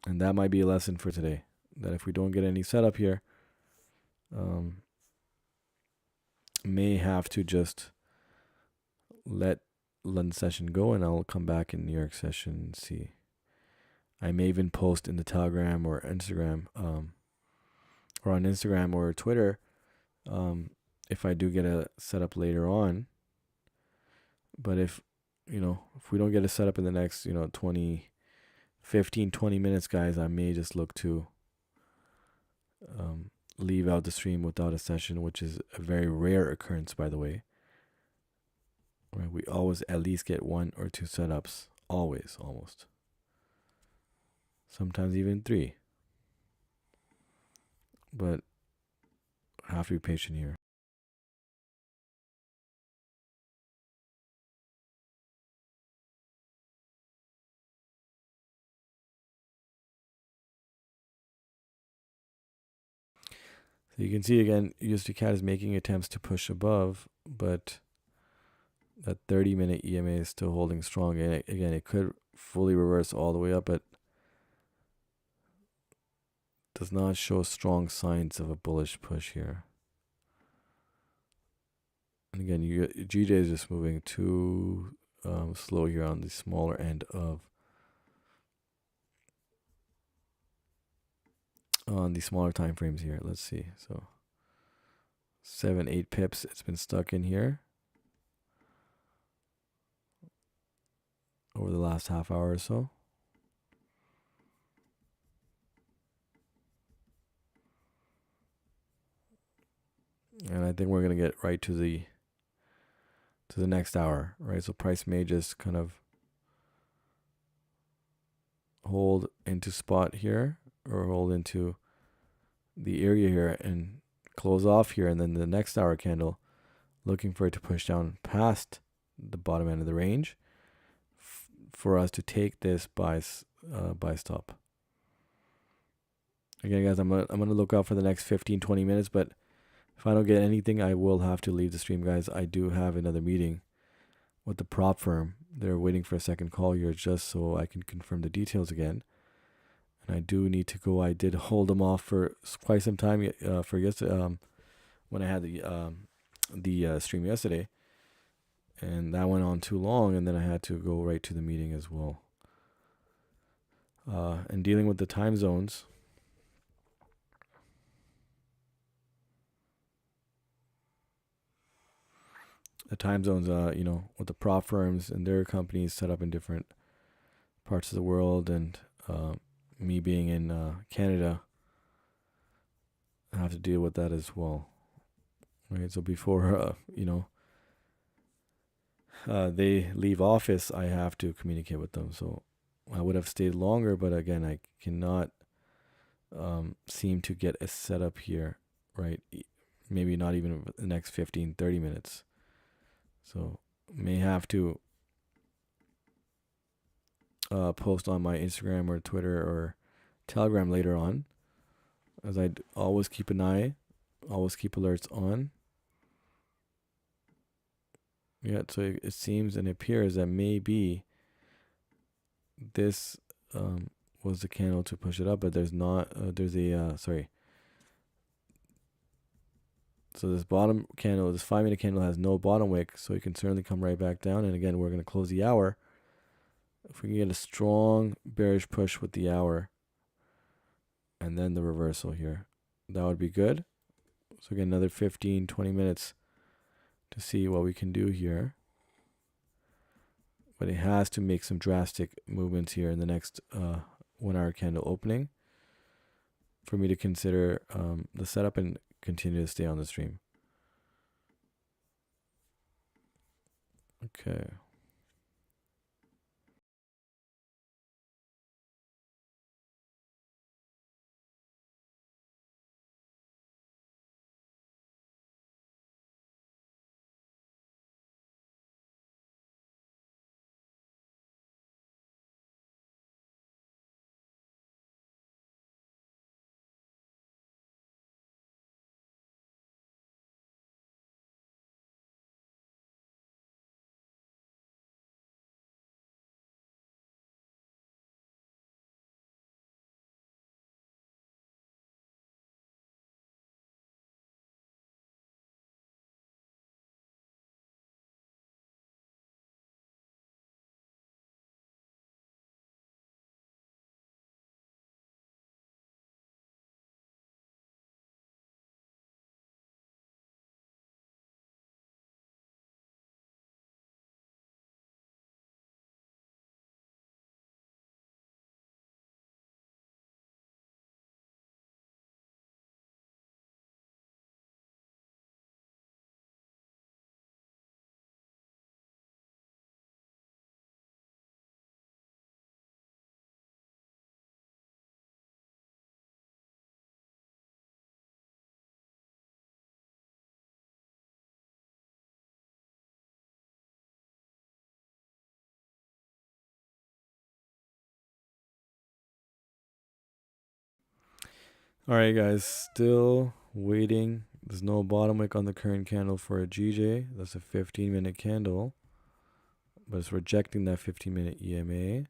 And that might be a lesson for today, that if we don't get any setup here, may have to just let London session go, and I'll come back in New York session and see. I may even post in the Telegram or Instagram, or on Instagram or Twitter, if I do get a setup later on. But if if we don't get a setup in the next, 15, 20 minutes, guys, I may just look to leave out the stream without a session, which is a very rare occurrence, by the way. Right? We always at least get 1 or 2 setups. Always, almost. Sometimes even 3. But I have to be patient here. So you can see again, USD CAD is making attempts to push above, but that 30-minute EMA is still holding strong. And again, it could fully reverse all the way up, but does not show strong signs of a bullish push here. And again, GJ is just moving too slow here on the smaller end of on the smaller time frames here. Let's see. So 7-8 pips, it's been stuck in here over the last half hour or so. And I think we're gonna get right to the next hour, right? So price may just kind of hold into spot here or hold into the area here and close off here, and then the next hour candle looking for it to push down past the bottom end of the range for us to take this buy stop. Again, guys, I'm gonna look out for the next 15-20 minutes, but if I don't get anything, I will have to leave the stream, guys. I do have another meeting with the prop firm. They're waiting for a second call here just so I can confirm the details again. And I do need to go. I did hold them off for quite some time for yesterday when I had the stream yesterday, and that went on too long, and then I had to go right to the meeting as well. And dealing with the time zones. The time zones, with the prop firms and their companies set up in different parts of the world, and me being in Canada, I have to deal with that as well. Right, so before they leave office, I have to communicate with them. So I would have stayed longer, but again, I cannot seem to get a setup here, right? Maybe not even the next 15-30 minutes. So may have to post on my Instagram or Twitter or Telegram later on, as I always keep an eye, always keep alerts on. Yeah, so it seems and appears that maybe this was the candle to push it up, but there's not. There's a sorry. So this bottom candle, this 5-minute candle has no bottom wick, so it can certainly come right back down. And again, we're going to close the hour. If we can get a strong bearish push with the hour, and then the reversal here, that would be good. So again, another 15-20 minutes to see what we can do here. But it has to make some drastic movements here in the next 1 hour candle opening for me to consider the setup and continue to stay on the stream. Okay. All right, guys, still waiting. There's no bottom wick on the current candle for a GJ. That's a 15-minute candle, but it's rejecting that 15-minute EMA.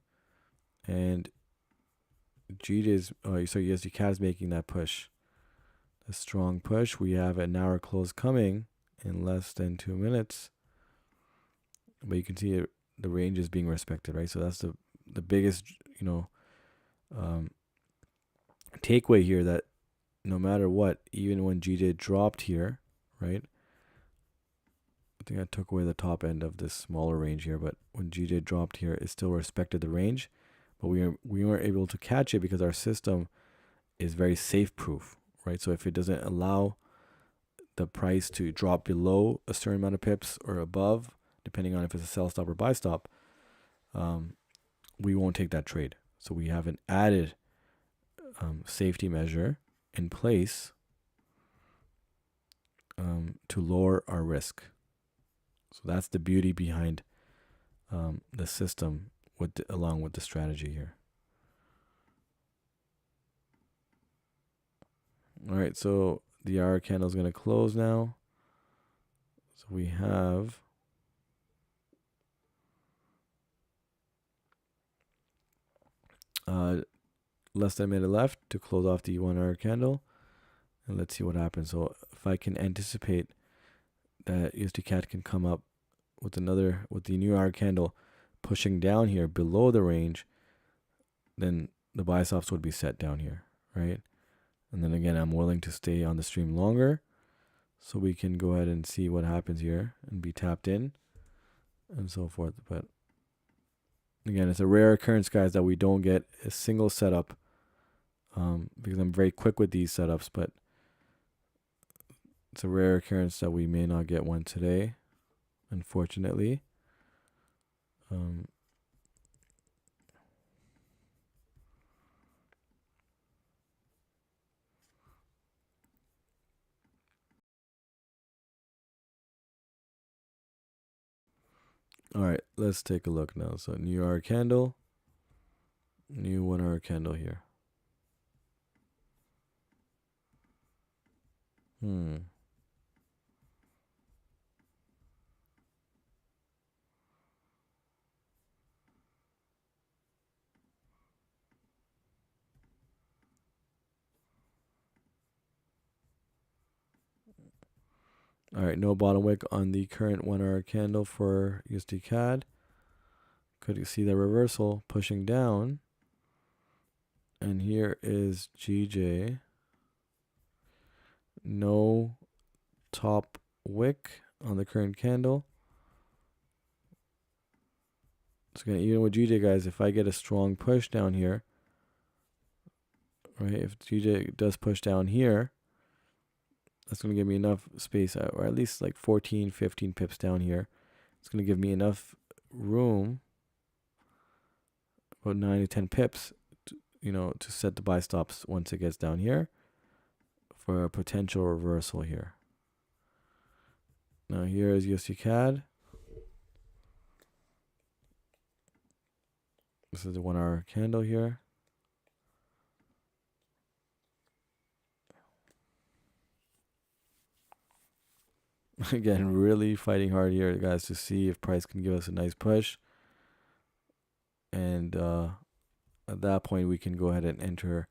And GJ's, so USD CAD is making that push, a strong push. We have an hour close coming in less than 2 minutes, but you can see it, the range is being respected, right? So that's the biggest, takeaway here, that no matter what, even when GJ dropped here, right? I think I took away the top end of this smaller range here, but when GJ dropped here, it still respected the range, but we weren't able to catch it because our system is very safe proof, right? So if it doesn't allow the price to drop below a certain amount of pips or above, depending on if it's a sell stop or buy stop, we won't take that trade. So we have an added safety measure in place to lower our risk. So that's the beauty behind the system along with the strategy here. All right, so the hour candle is going to close now. So we have less than a minute left to close off the 1 hour candle, and let's see what happens. So if I can anticipate that USD CAD can come up with the new hour candle pushing down here below the range, then the buy stops would be set down here, right? And then again, I'm willing to stay on the stream longer, so we can go ahead and see what happens here and be tapped in and so forth. But again, it's a rare occurrence, guys, that we don't get a single setup, because I'm very quick with these setups, but it's a rare occurrence that we may not get one today, unfortunately. All right, let's take a look now. So new hour candle, new 1 hour candle here. All right, no bottom wick on the current 1 hour candle for USD CAD. Could you see the reversal pushing down? And here is GJ. No top wick on the current candle. So again, even with GJ, guys, if I get a strong push down here, right, if GJ does push down here, that's going to give me enough space, or at least like 14, 15 pips down here. It's going to give me enough room, about 9 to 10 pips, to set the buy stops once it gets down here for a potential reversal here. Now here is USD CAD. This is the 1 hour candle here. Again, really fighting hard here, guys, to see if price can give us a nice push. And at that point, we can go ahead and enter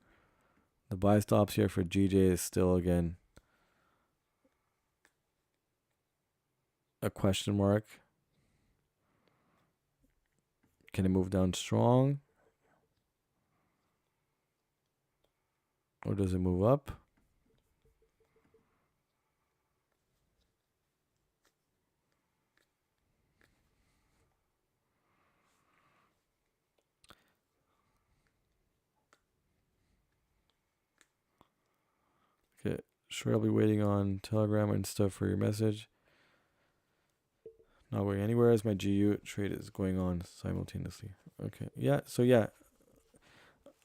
the buy stops here for GJ. Is still, again, a question mark. Can it move down strong? Or does it move up? Okay, sure, I'll be waiting on Telegram and stuff for your message. Not going anywhere as my GU trade is going on simultaneously. Okay, yeah, so yeah,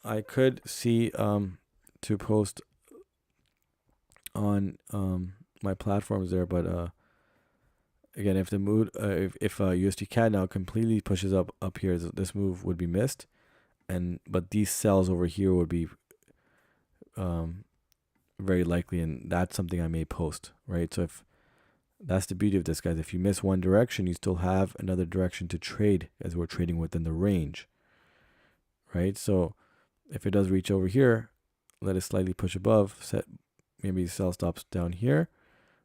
I could see to post on my platforms there, but again, if the mood if USD CAD now completely pushes up here, this move would be missed, but these sells over here would be very likely, and that's something I may post, right? So if that's the beauty of this, guys. If you miss one direction, you still have another direction to trade, as we're trading within the range, right? So if it does reach over here, let it slightly push above, set maybe sell stops down here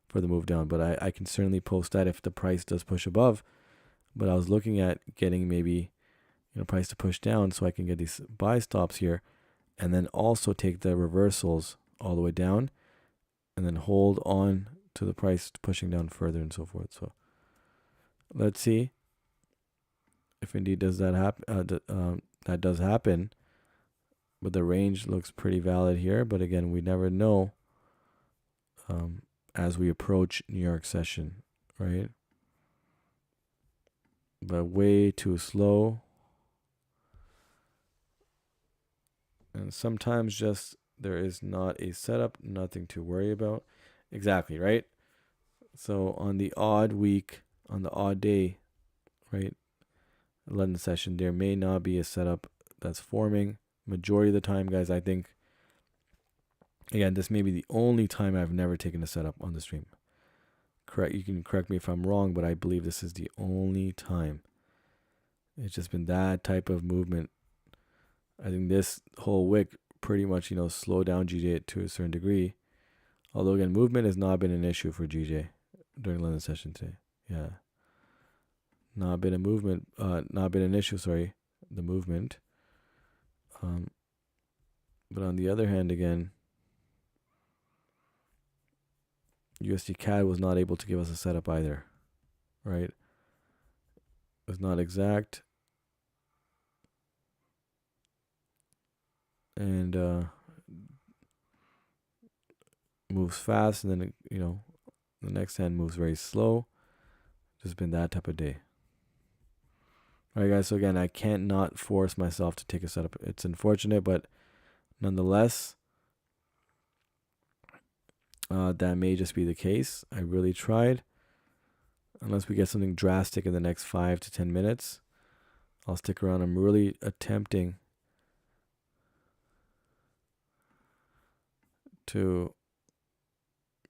for the move down. But I can certainly post that if the price does push above. But I was looking at getting maybe, price to push down so I can get these buy stops here, and then also take the reversals all the way down, and then hold on to the price pushing down further and so forth. So let's see if indeed does that happen. That does happen, but the range looks pretty valid here. But again, we never know as we approach New York session, right? But way too slow. And sometimes just there is not a setup, nothing to worry about. Exactly, right? So on the odd week, on the odd day, right, London session, there may not be a setup that's forming. Majority of the time, guys, I think, again, this may be the only time I've never taken a setup on the stream. Correct? You can correct me if I'm wrong, but I believe this is the only time. It's just been that type of movement. I think this whole wick pretty much, slowed down GJ to a certain degree. Although, again, movement has not been an issue for GJ during London session today. Yeah. Not been an issue, sorry, the movement. But on the other hand, again, USD CAD was not able to give us a setup either, right? It was not exact. And moves fast, and then, the next hand moves very slow. Just been that type of day. All right, guys, so again, I can't not force myself to take a setup. It's unfortunate, but nonetheless, that may just be the case. I really tried. Unless we get something drastic in the next 5 to 10 minutes, I'll stick around. I'm really attempting to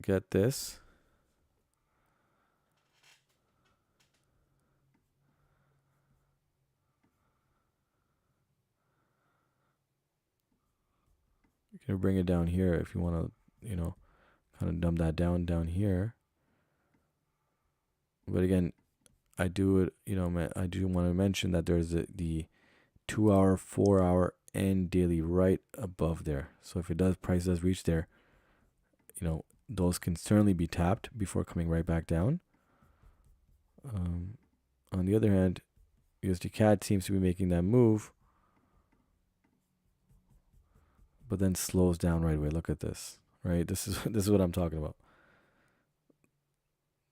get this. You can bring it down here if you want to, kind of dumb that down here. But again, I do want to mention that there's the 2 hour, 4 hour, and daily right above there. So if price does reach there, those can certainly be tapped before coming right back down. On the other hand, USD CAD seems to be making that move, but then slows down right away. Look at this, right? This is what I'm talking about.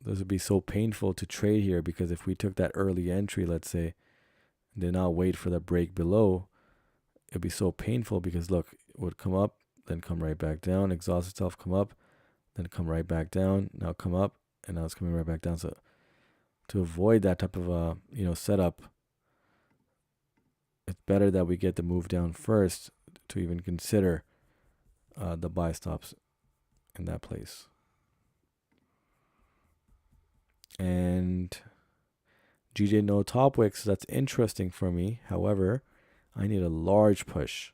This would be so painful to trade here, because if we took that early entry, let's say, and did not wait for the break below, it'd be so painful, because look, it would come up, then come right back down, exhaust itself, come up, then come right back down, now come up, and now it's coming right back down. So to avoid that type of setup, it's better that we get the move down first to even consider the buy stops in that place. And GJ no top wicks, that's interesting for me. However, I need a large push.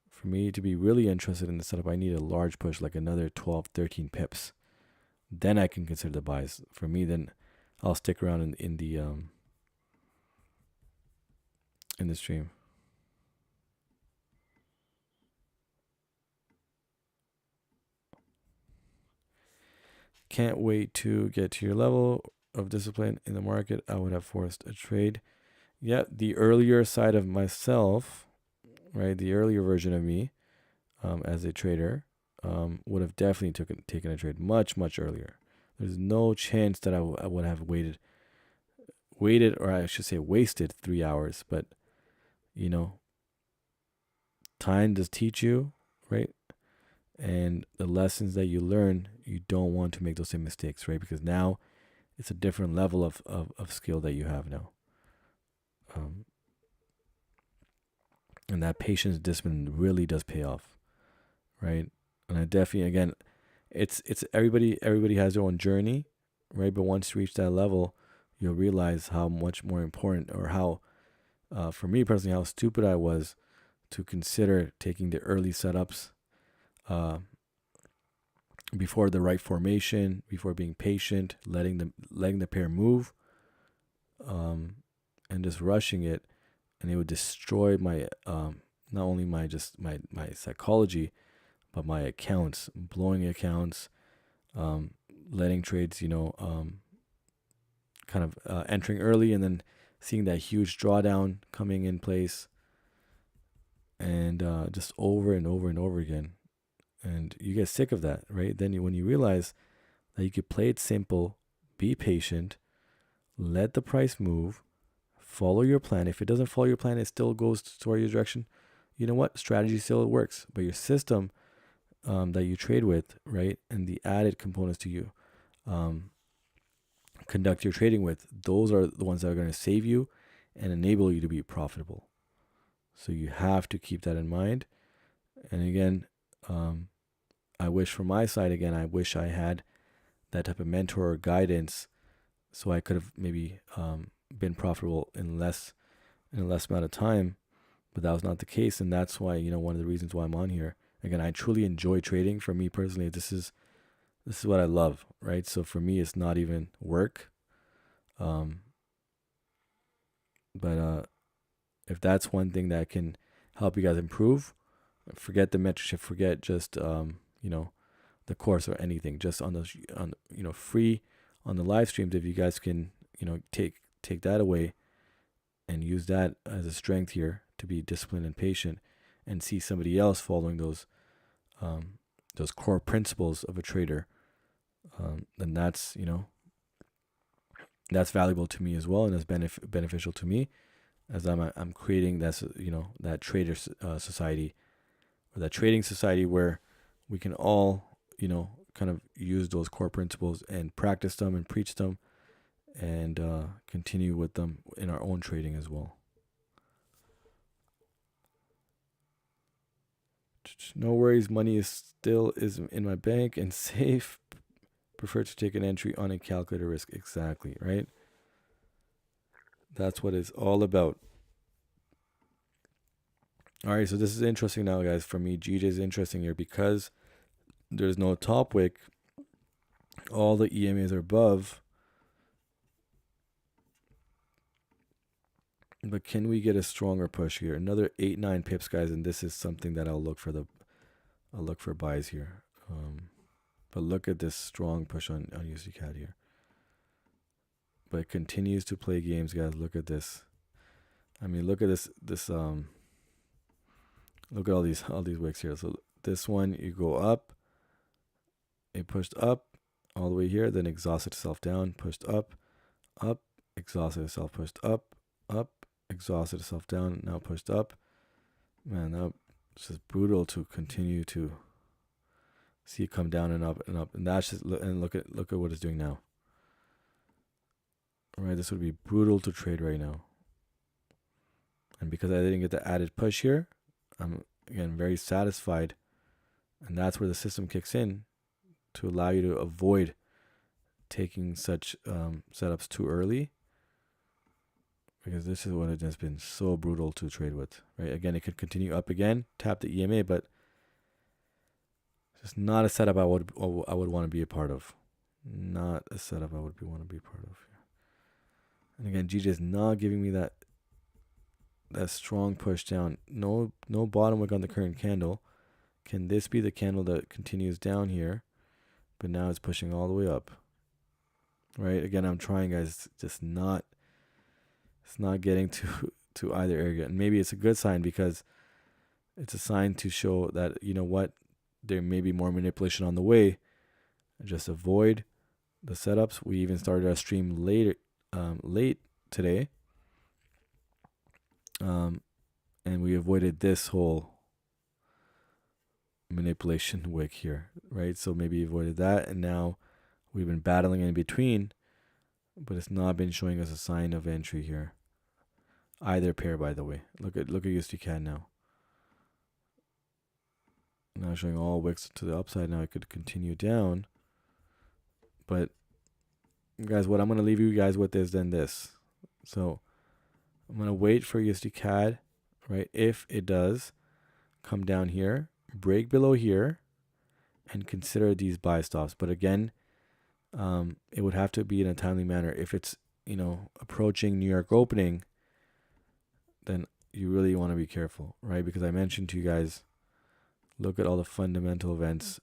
For me to be really interested in the setup, I need a large push, like another 12, 13 pips. Then I can consider the buys. For me, then I'll stick around in the stream. Can't wait to get to your level of discipline in the market. I would have forced a trade. Yeah, the earlier side of myself, right? The earlier version of me, as a trader, would have definitely taken a trade much, much earlier. There's no chance that I would have waited, or I should say wasted 3 hours. But, time does teach you, right? And the lessons that you learn, you don't want to make those same mistakes, right? Because now it's a different level of skill that you have now. And that patience discipline really does pay off, right? And I definitely, again, it's everybody has their own journey, right? But once you reach that level, you'll realize how much more important, or how, for me personally, how stupid I was to consider taking the early setups, uh, before the right formation, before being patient, letting the pair move, um, and just rushing it, and it would destroy my, not only my just my psychology, but my accounts, blowing accounts, um, letting trades, kind of, entering early and then seeing that huge drawdown coming in place, and just over and over and over again. And you get sick of that, right? Then when you realize that you could play it simple, be patient, let the price move, follow your plan. If it doesn't follow your plan, it still goes toward your direction. You know what? Strategy still works, but your system, that you trade with, right, and the added components to you, um, conduct your trading with, those are the ones that are going to save you and enable you to be profitable. So you have to keep that in mind. And again, I wish from my side, again, I wish I had that type of mentor or guidance, so I could have maybe, been profitable in a less amount of time. But that was not the case, and that's why, one of the reasons why I'm on here. Again, I truly enjoy trading. For me personally, this is what I love, right? So for me, it's not even work. Um, but if that's one thing that can help you guys improve, forget the mentorship, forget just, the course or anything. Just on free on the live streams, if you guys can, take that away and use that as a strength here to be disciplined and patient, and see somebody else following those core principles of a trader, then that's valuable to me as well, and is beneficial to me, as I'm creating that trader, society, or that trading society, where we can all, kind of use those core principles and practice them and preach them, and continue with them in our own trading as well. No worries, money is in my bank and safe. Prefer to take an entry on a calculator risk. Exactly, right? That's what it's all about. All right, so this is interesting now, guys. For me, GJ is interesting here because there's no top wick. All the EMAs are above. But can we get a stronger push here? Another 8-9 pips, guys, and this is something that I'll look for buys here. But look at this strong push on USD CAD here. But it continues to play games, guys. Look at this. I mean, look at this. Look at all these wicks here. So this one, you go up. It pushed up all the way here, then exhausted itself down, pushed up, exhausted itself, pushed up, exhausted itself down, now pushed up. Man, that's just brutal to continue to see it come down and up and up. And that's just, and look at what it's doing now. All right, this would be brutal to trade right now. And because I didn't get the added push here, I'm again very satisfied. And that's where the system kicks in to allow you to avoid taking such setups too early, because this is what it has been so brutal to trade with, right? Again, it could continue up again, tap the EMA, but it's just not a setup I would want to be a part of. Not a setup I would want to be a part of. And again, GJ is not giving me that strong push down. No bottom wick on the current candle. Can this be the candle that continues down here, but now it's pushing all the way up? Right? Again, I'm trying, guys. It's not getting to either area. And maybe it's a good sign, because it's a sign to show that, you know what, there may be more manipulation on the way. Just avoid the setups. We even started our stream late today. And we avoided this whole manipulation wick here, right? So maybe avoided that, and now we've been battling in between, but it's not been showing us a sign of entry here. Either pair, by the way. Look at USD CAD now. Now showing all wicks to the upside. Now I could continue down. But guys, what I'm going to leave you guys with is then this. So I'm going to wait for USD CAD, right? If it does come down here, break below here, and consider these buy stops. But again, it would have to be in a timely manner. If it's, approaching New York opening, then you really want to be careful, right? Because I mentioned to you guys, look at all the fundamental events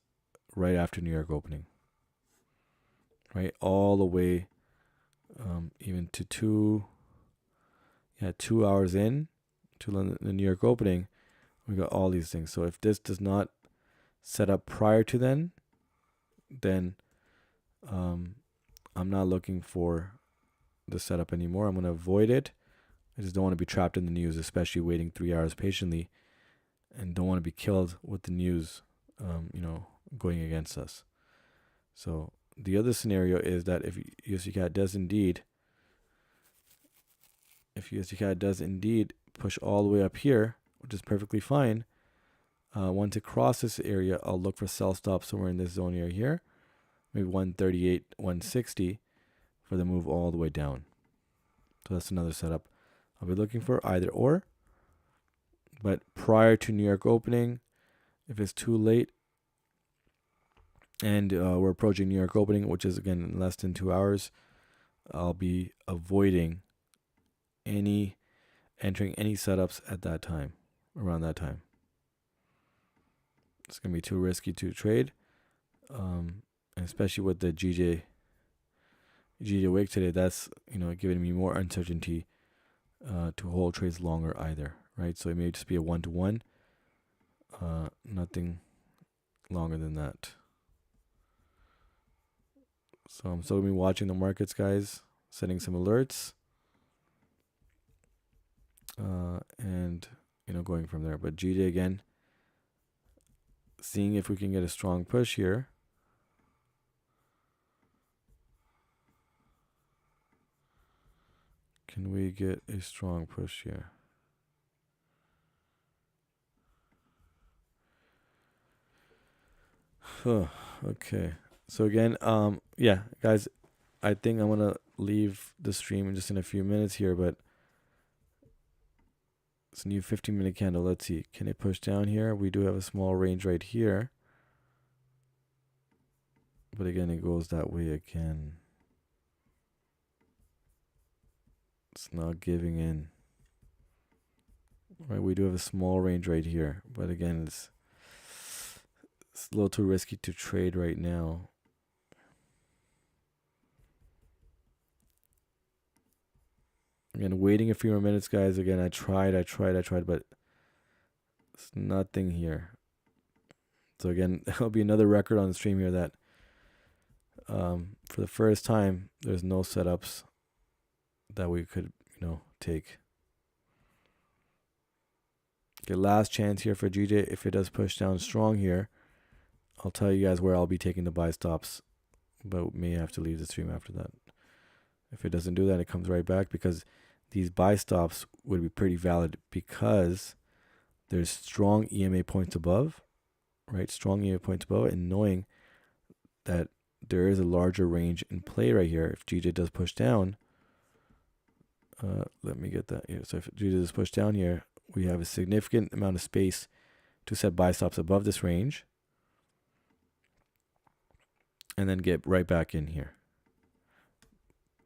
right after New York opening, right? All the way even to 2 hours in to the New York opening, we got all these things. So if this does not set up prior to then I'm not looking for the setup anymore. I'm going to avoid it. I just don't want to be trapped in the news, especially waiting 3 hours patiently, and don't want to be killed with the news, going against us. So the other scenario is that if USD CAD does indeed push all the way up here, which is perfectly fine, once it crosses this area, I'll look for sell stop somewhere in this zone area here, maybe 138, 160 for the move all the way down. So that's another setup I'll be looking for, either or. But prior to New York opening, if it's too late and we're approaching New York opening, which is again in less than 2 hours, I'll be avoiding entering any setups at that time, around that time. It's going to be too risky to trade, especially with the GJ wick today. That's giving me more uncertainty to hold trades longer either, right? So it may just be a 1-to-1, nothing longer than that. So I'm still going to be watching the markets, guys, setting some alerts, and going from there. But GJ again, seeing if we can get a strong push here. Can we get a strong push here? Okay. So again, guys, I think I'm gonna leave the stream just in a few minutes here, but it's a new 15-minute candle. Let's see. Can it push down here? We do have a small range right here. But again, it goes that way again. It's not giving in. Right, we do have a small range right here, but again, it's a little too risky to trade right now. Again, waiting a few more minutes, guys. Again, I tried, but it's nothing here. So again, there'll be another record on the stream here that for the first time, there's no setups that we could, take. Okay, last chance here for GJ. If it does push down strong here, I'll tell you guys where I'll be taking the buy stops, but may have to leave the stream after that. If it doesn't do that, it comes right back, because these buy stops would be pretty valid because there's strong EMA points above, right? Strong EMA points above, and knowing that there is a larger range in play right here. If GJ does push down, let me get that here. So if GJ does push down here, we have a significant amount of space to set buy stops above this range and then get right back in here,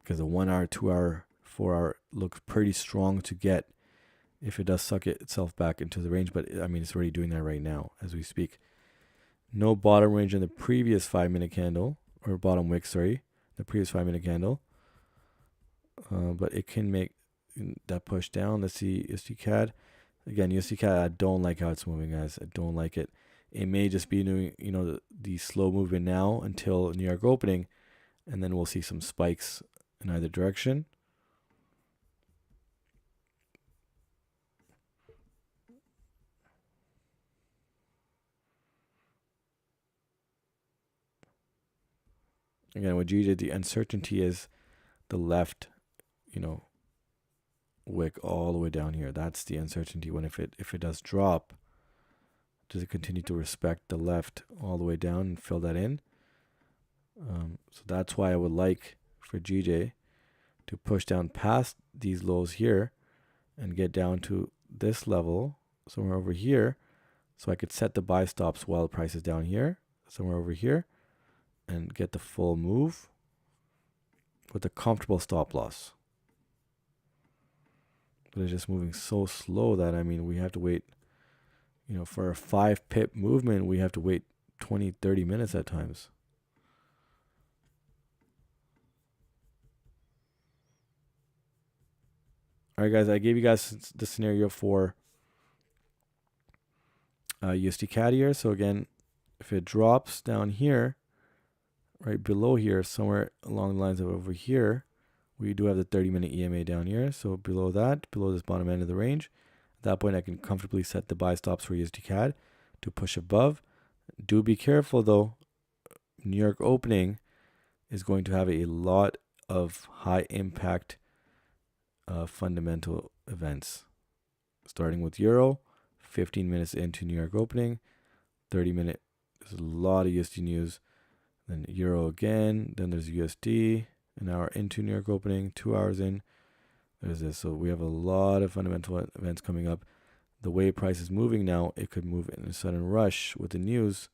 because the 1 hour, 2 hour, 4 hour looks pretty strong to get if it does suck itself back into the range. But I mean, it's already doing that right now as we speak. No bottom range in the previous 5-minute candle, or bottom wick, sorry, the previous 5-minute candle. But it can make that push down. Let's see USD CAD. Again, USD CAD, I don't like how it's moving, guys. I don't like it. It may just be doing, the slow movement now until New York opening, and then we'll see some spikes in either direction. Again, with GJ, the uncertainty is the left, wick all the way down here. That's the uncertainty. When if it does drop, Does it continue to respect the left all the way down and fill that in? So that's why I would like for GJ to push down past these lows here and get down to this level, somewhere over here, so I could set the buy stops while the price is down here, somewhere over here, and get the full move with a comfortable stop loss. But it's just moving so slow that, I mean, we have to wait, for a 5 pip movement, we have to wait 20, 30 minutes at times. All right, guys, I gave you guys the scenario for USD CAD here. So again, if it drops down here, right below here, somewhere along the lines of over here, we do have the 30-minute EMA down here. So below that, below this bottom end of the range, at that point I can comfortably set the buy stops for USD CAD to push above. Do be careful though. New York opening is going to have a lot of high impact fundamental events, starting with Euro, 15 minutes into New York opening, 30-minute, there's a lot of USD news, then Euro again, then there's USD, an hour into New York opening, 2 hours in, there's this. So we have a lot of fundamental events coming up. The way price is moving now, it could move in a sudden rush with the news,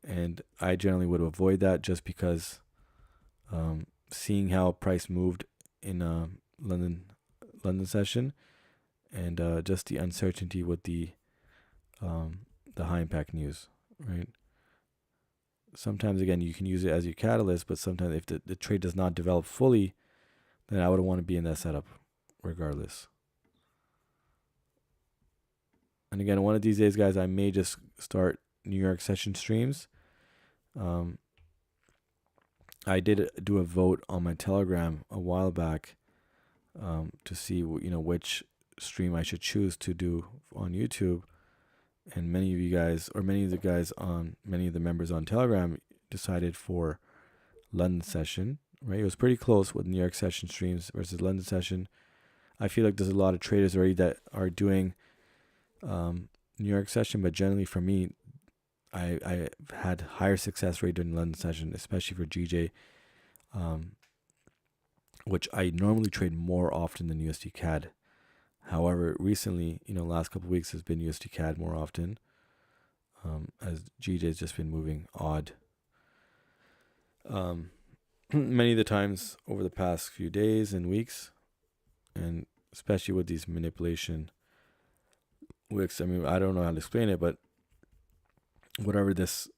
and I generally would avoid that just because seeing how price moved in London session, and just the uncertainty with the high impact news, right? Sometimes again you can use it as your catalyst, but sometimes if the trade does not develop fully, then I wouldn't want to be in that setup regardless. And again, one of these days, guys, I may just start New York session streams. I did do a vote on my Telegram a while back to see which stream I should choose to do on YouTube, and many of the members on Telegram decided for London session. Right, it was pretty close with New York session streams versus London session. I feel like there's a lot of traders already that are doing New York session, but generally for me, I had higher success rate during London session, especially for GJ, which I normally trade more often than USD CAD. However, recently, last couple of weeks has been USD CAD more often, as GJ's just been moving odd. Many of the times over the past few days and weeks, and especially with these manipulation wicks, I mean, I don't know how to explain it, but whatever this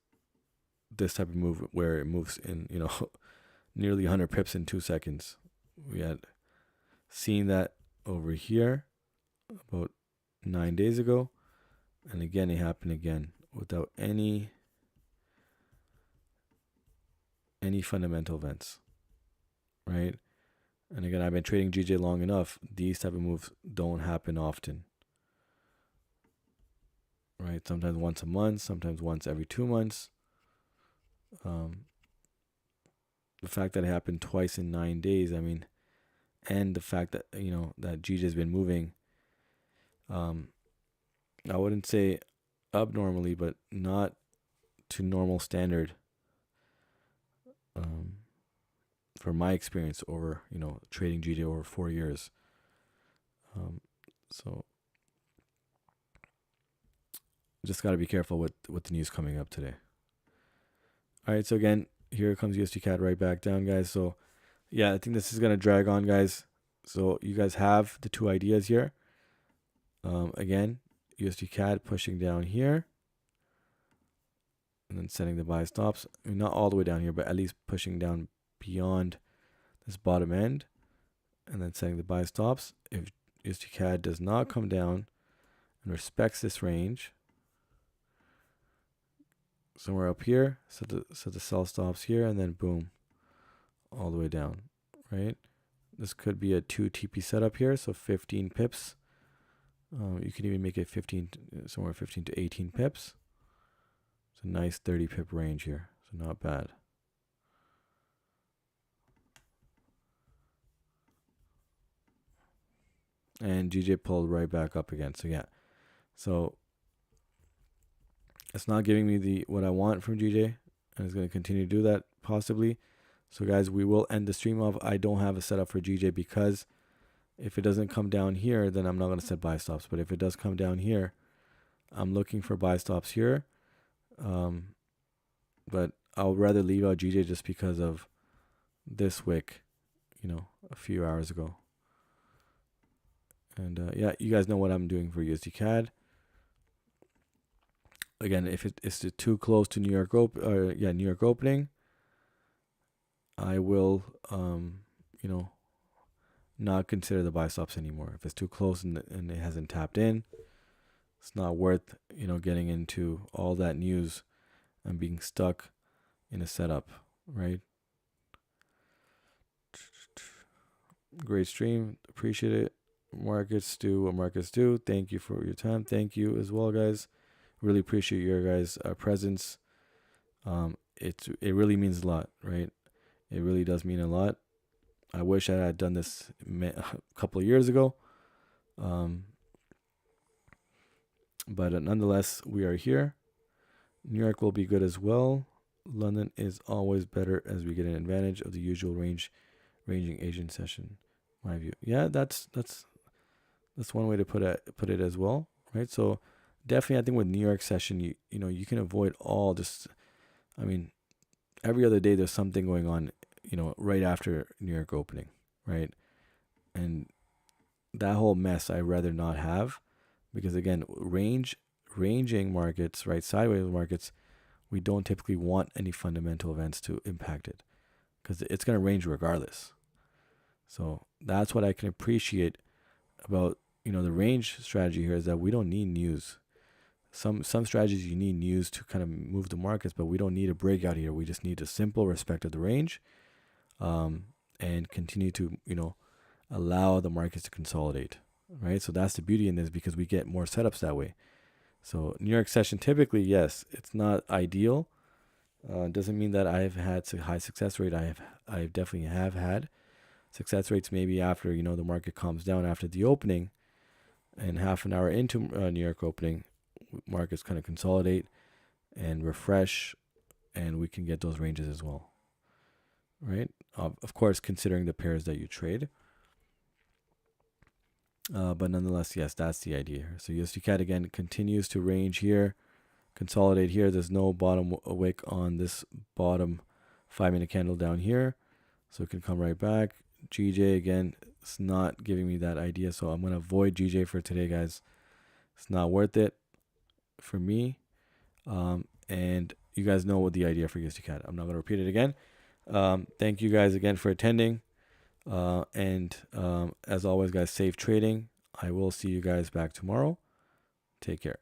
type of move where it moves in, nearly 100 pips in 2 seconds. We had seen that over here about 9 days ago, and again it happened again without any fundamental events, right? And again, I've been trading GJ long enough. These type of moves don't happen often, right? Sometimes once a month, sometimes once every 2 months. The fact that it happened twice in 9 days, I mean, and the fact that that GJ has been moving, I wouldn't say abnormally, but not to normal standard. From my experience over trading GJ over 4 years, so just got to be careful with the news coming up today. All right, so again, here comes USD CAD right back down, guys. So yeah, I think this is gonna drag on, guys. So you guys have the two ideas here. Again, USD CAD pushing down here, and then setting the buy stops. I mean, not all the way down here, but at least pushing down beyond this bottom end, and then setting the buy stops. If USD CAD does not come down and respects this range, somewhere up here, set the sell stops here, and then boom, all the way down, right? This could be a 2 TP setup here, so 15 pips. You can even make it 15 to 18 pips. It's a nice 30 pip range here, so not bad. And GJ pulled right back up again. So yeah, so It's not giving me what I want from GJ, and it's going to continue to do that possibly. So guys, we will end the stream off. I don't have a setup for GJ because if it doesn't come down here, then I'm not going to set buy stops. But if it does come down here, I'm looking for buy stops here. But I'll rather leave out GJ just because of this wick, a few hours ago. And yeah, you guys know what I'm doing for USD CAD. Again, if it's too close to New York opening, I will not consider the buy stops anymore. If it's too close and it hasn't tapped in, it's not worth getting into all that news and being stuck in a setup, right? Great stream, appreciate it. Markets do what markets do. Thank you for your time. Thank you as well, guys. Really appreciate your guys' presence. It really means a lot, right? It really does mean a lot. I wish I had done this a couple of years ago. But nonetheless, we are here. New York will be good as well. London is always better as we get an advantage of the usual ranging Asian session. My view. Yeah, that's one way to put it as well, right? So definitely, I think with New York session, you can avoid all this. I mean, every other day there's something going on, right after New York opening, right? And that whole mess I'd rather not have, because again, ranging markets, right, sideways markets, we don't typically want any fundamental events to impact it, because it's going to range regardless. So that's what I can appreciate about the range strategy here, is that we don't need news. Some strategies you need news to kind of move the markets, but we don't need a breakout here. We just need a simple respect of the range, and continue to allow the markets to consolidate, right? So that's the beauty in this, because we get more setups that way. So New York session, typically, yes, it's not ideal. Doesn't mean that I've had a high success rate. I definitely have had success rates maybe after the market calms down after the opening, and half an hour into New York opening, markets kind of consolidate and refresh, and we can get those ranges as well, right? Of course, considering the pairs that you trade. But nonetheless, yes, that's the idea here. So USD CAD again continues to range here, consolidate here. There's no bottom wick on this bottom 5-minute candle down here, so it can come right back. GJ again, it's not giving me that idea, so I'm gonna avoid GJ for today, guys. It's not worth it for me. And you guys know what the idea for USD CAD. I'm not gonna repeat it again. Thank you guys again for attending. And as always, guys, safe trading. I will see you guys back tomorrow. Take care.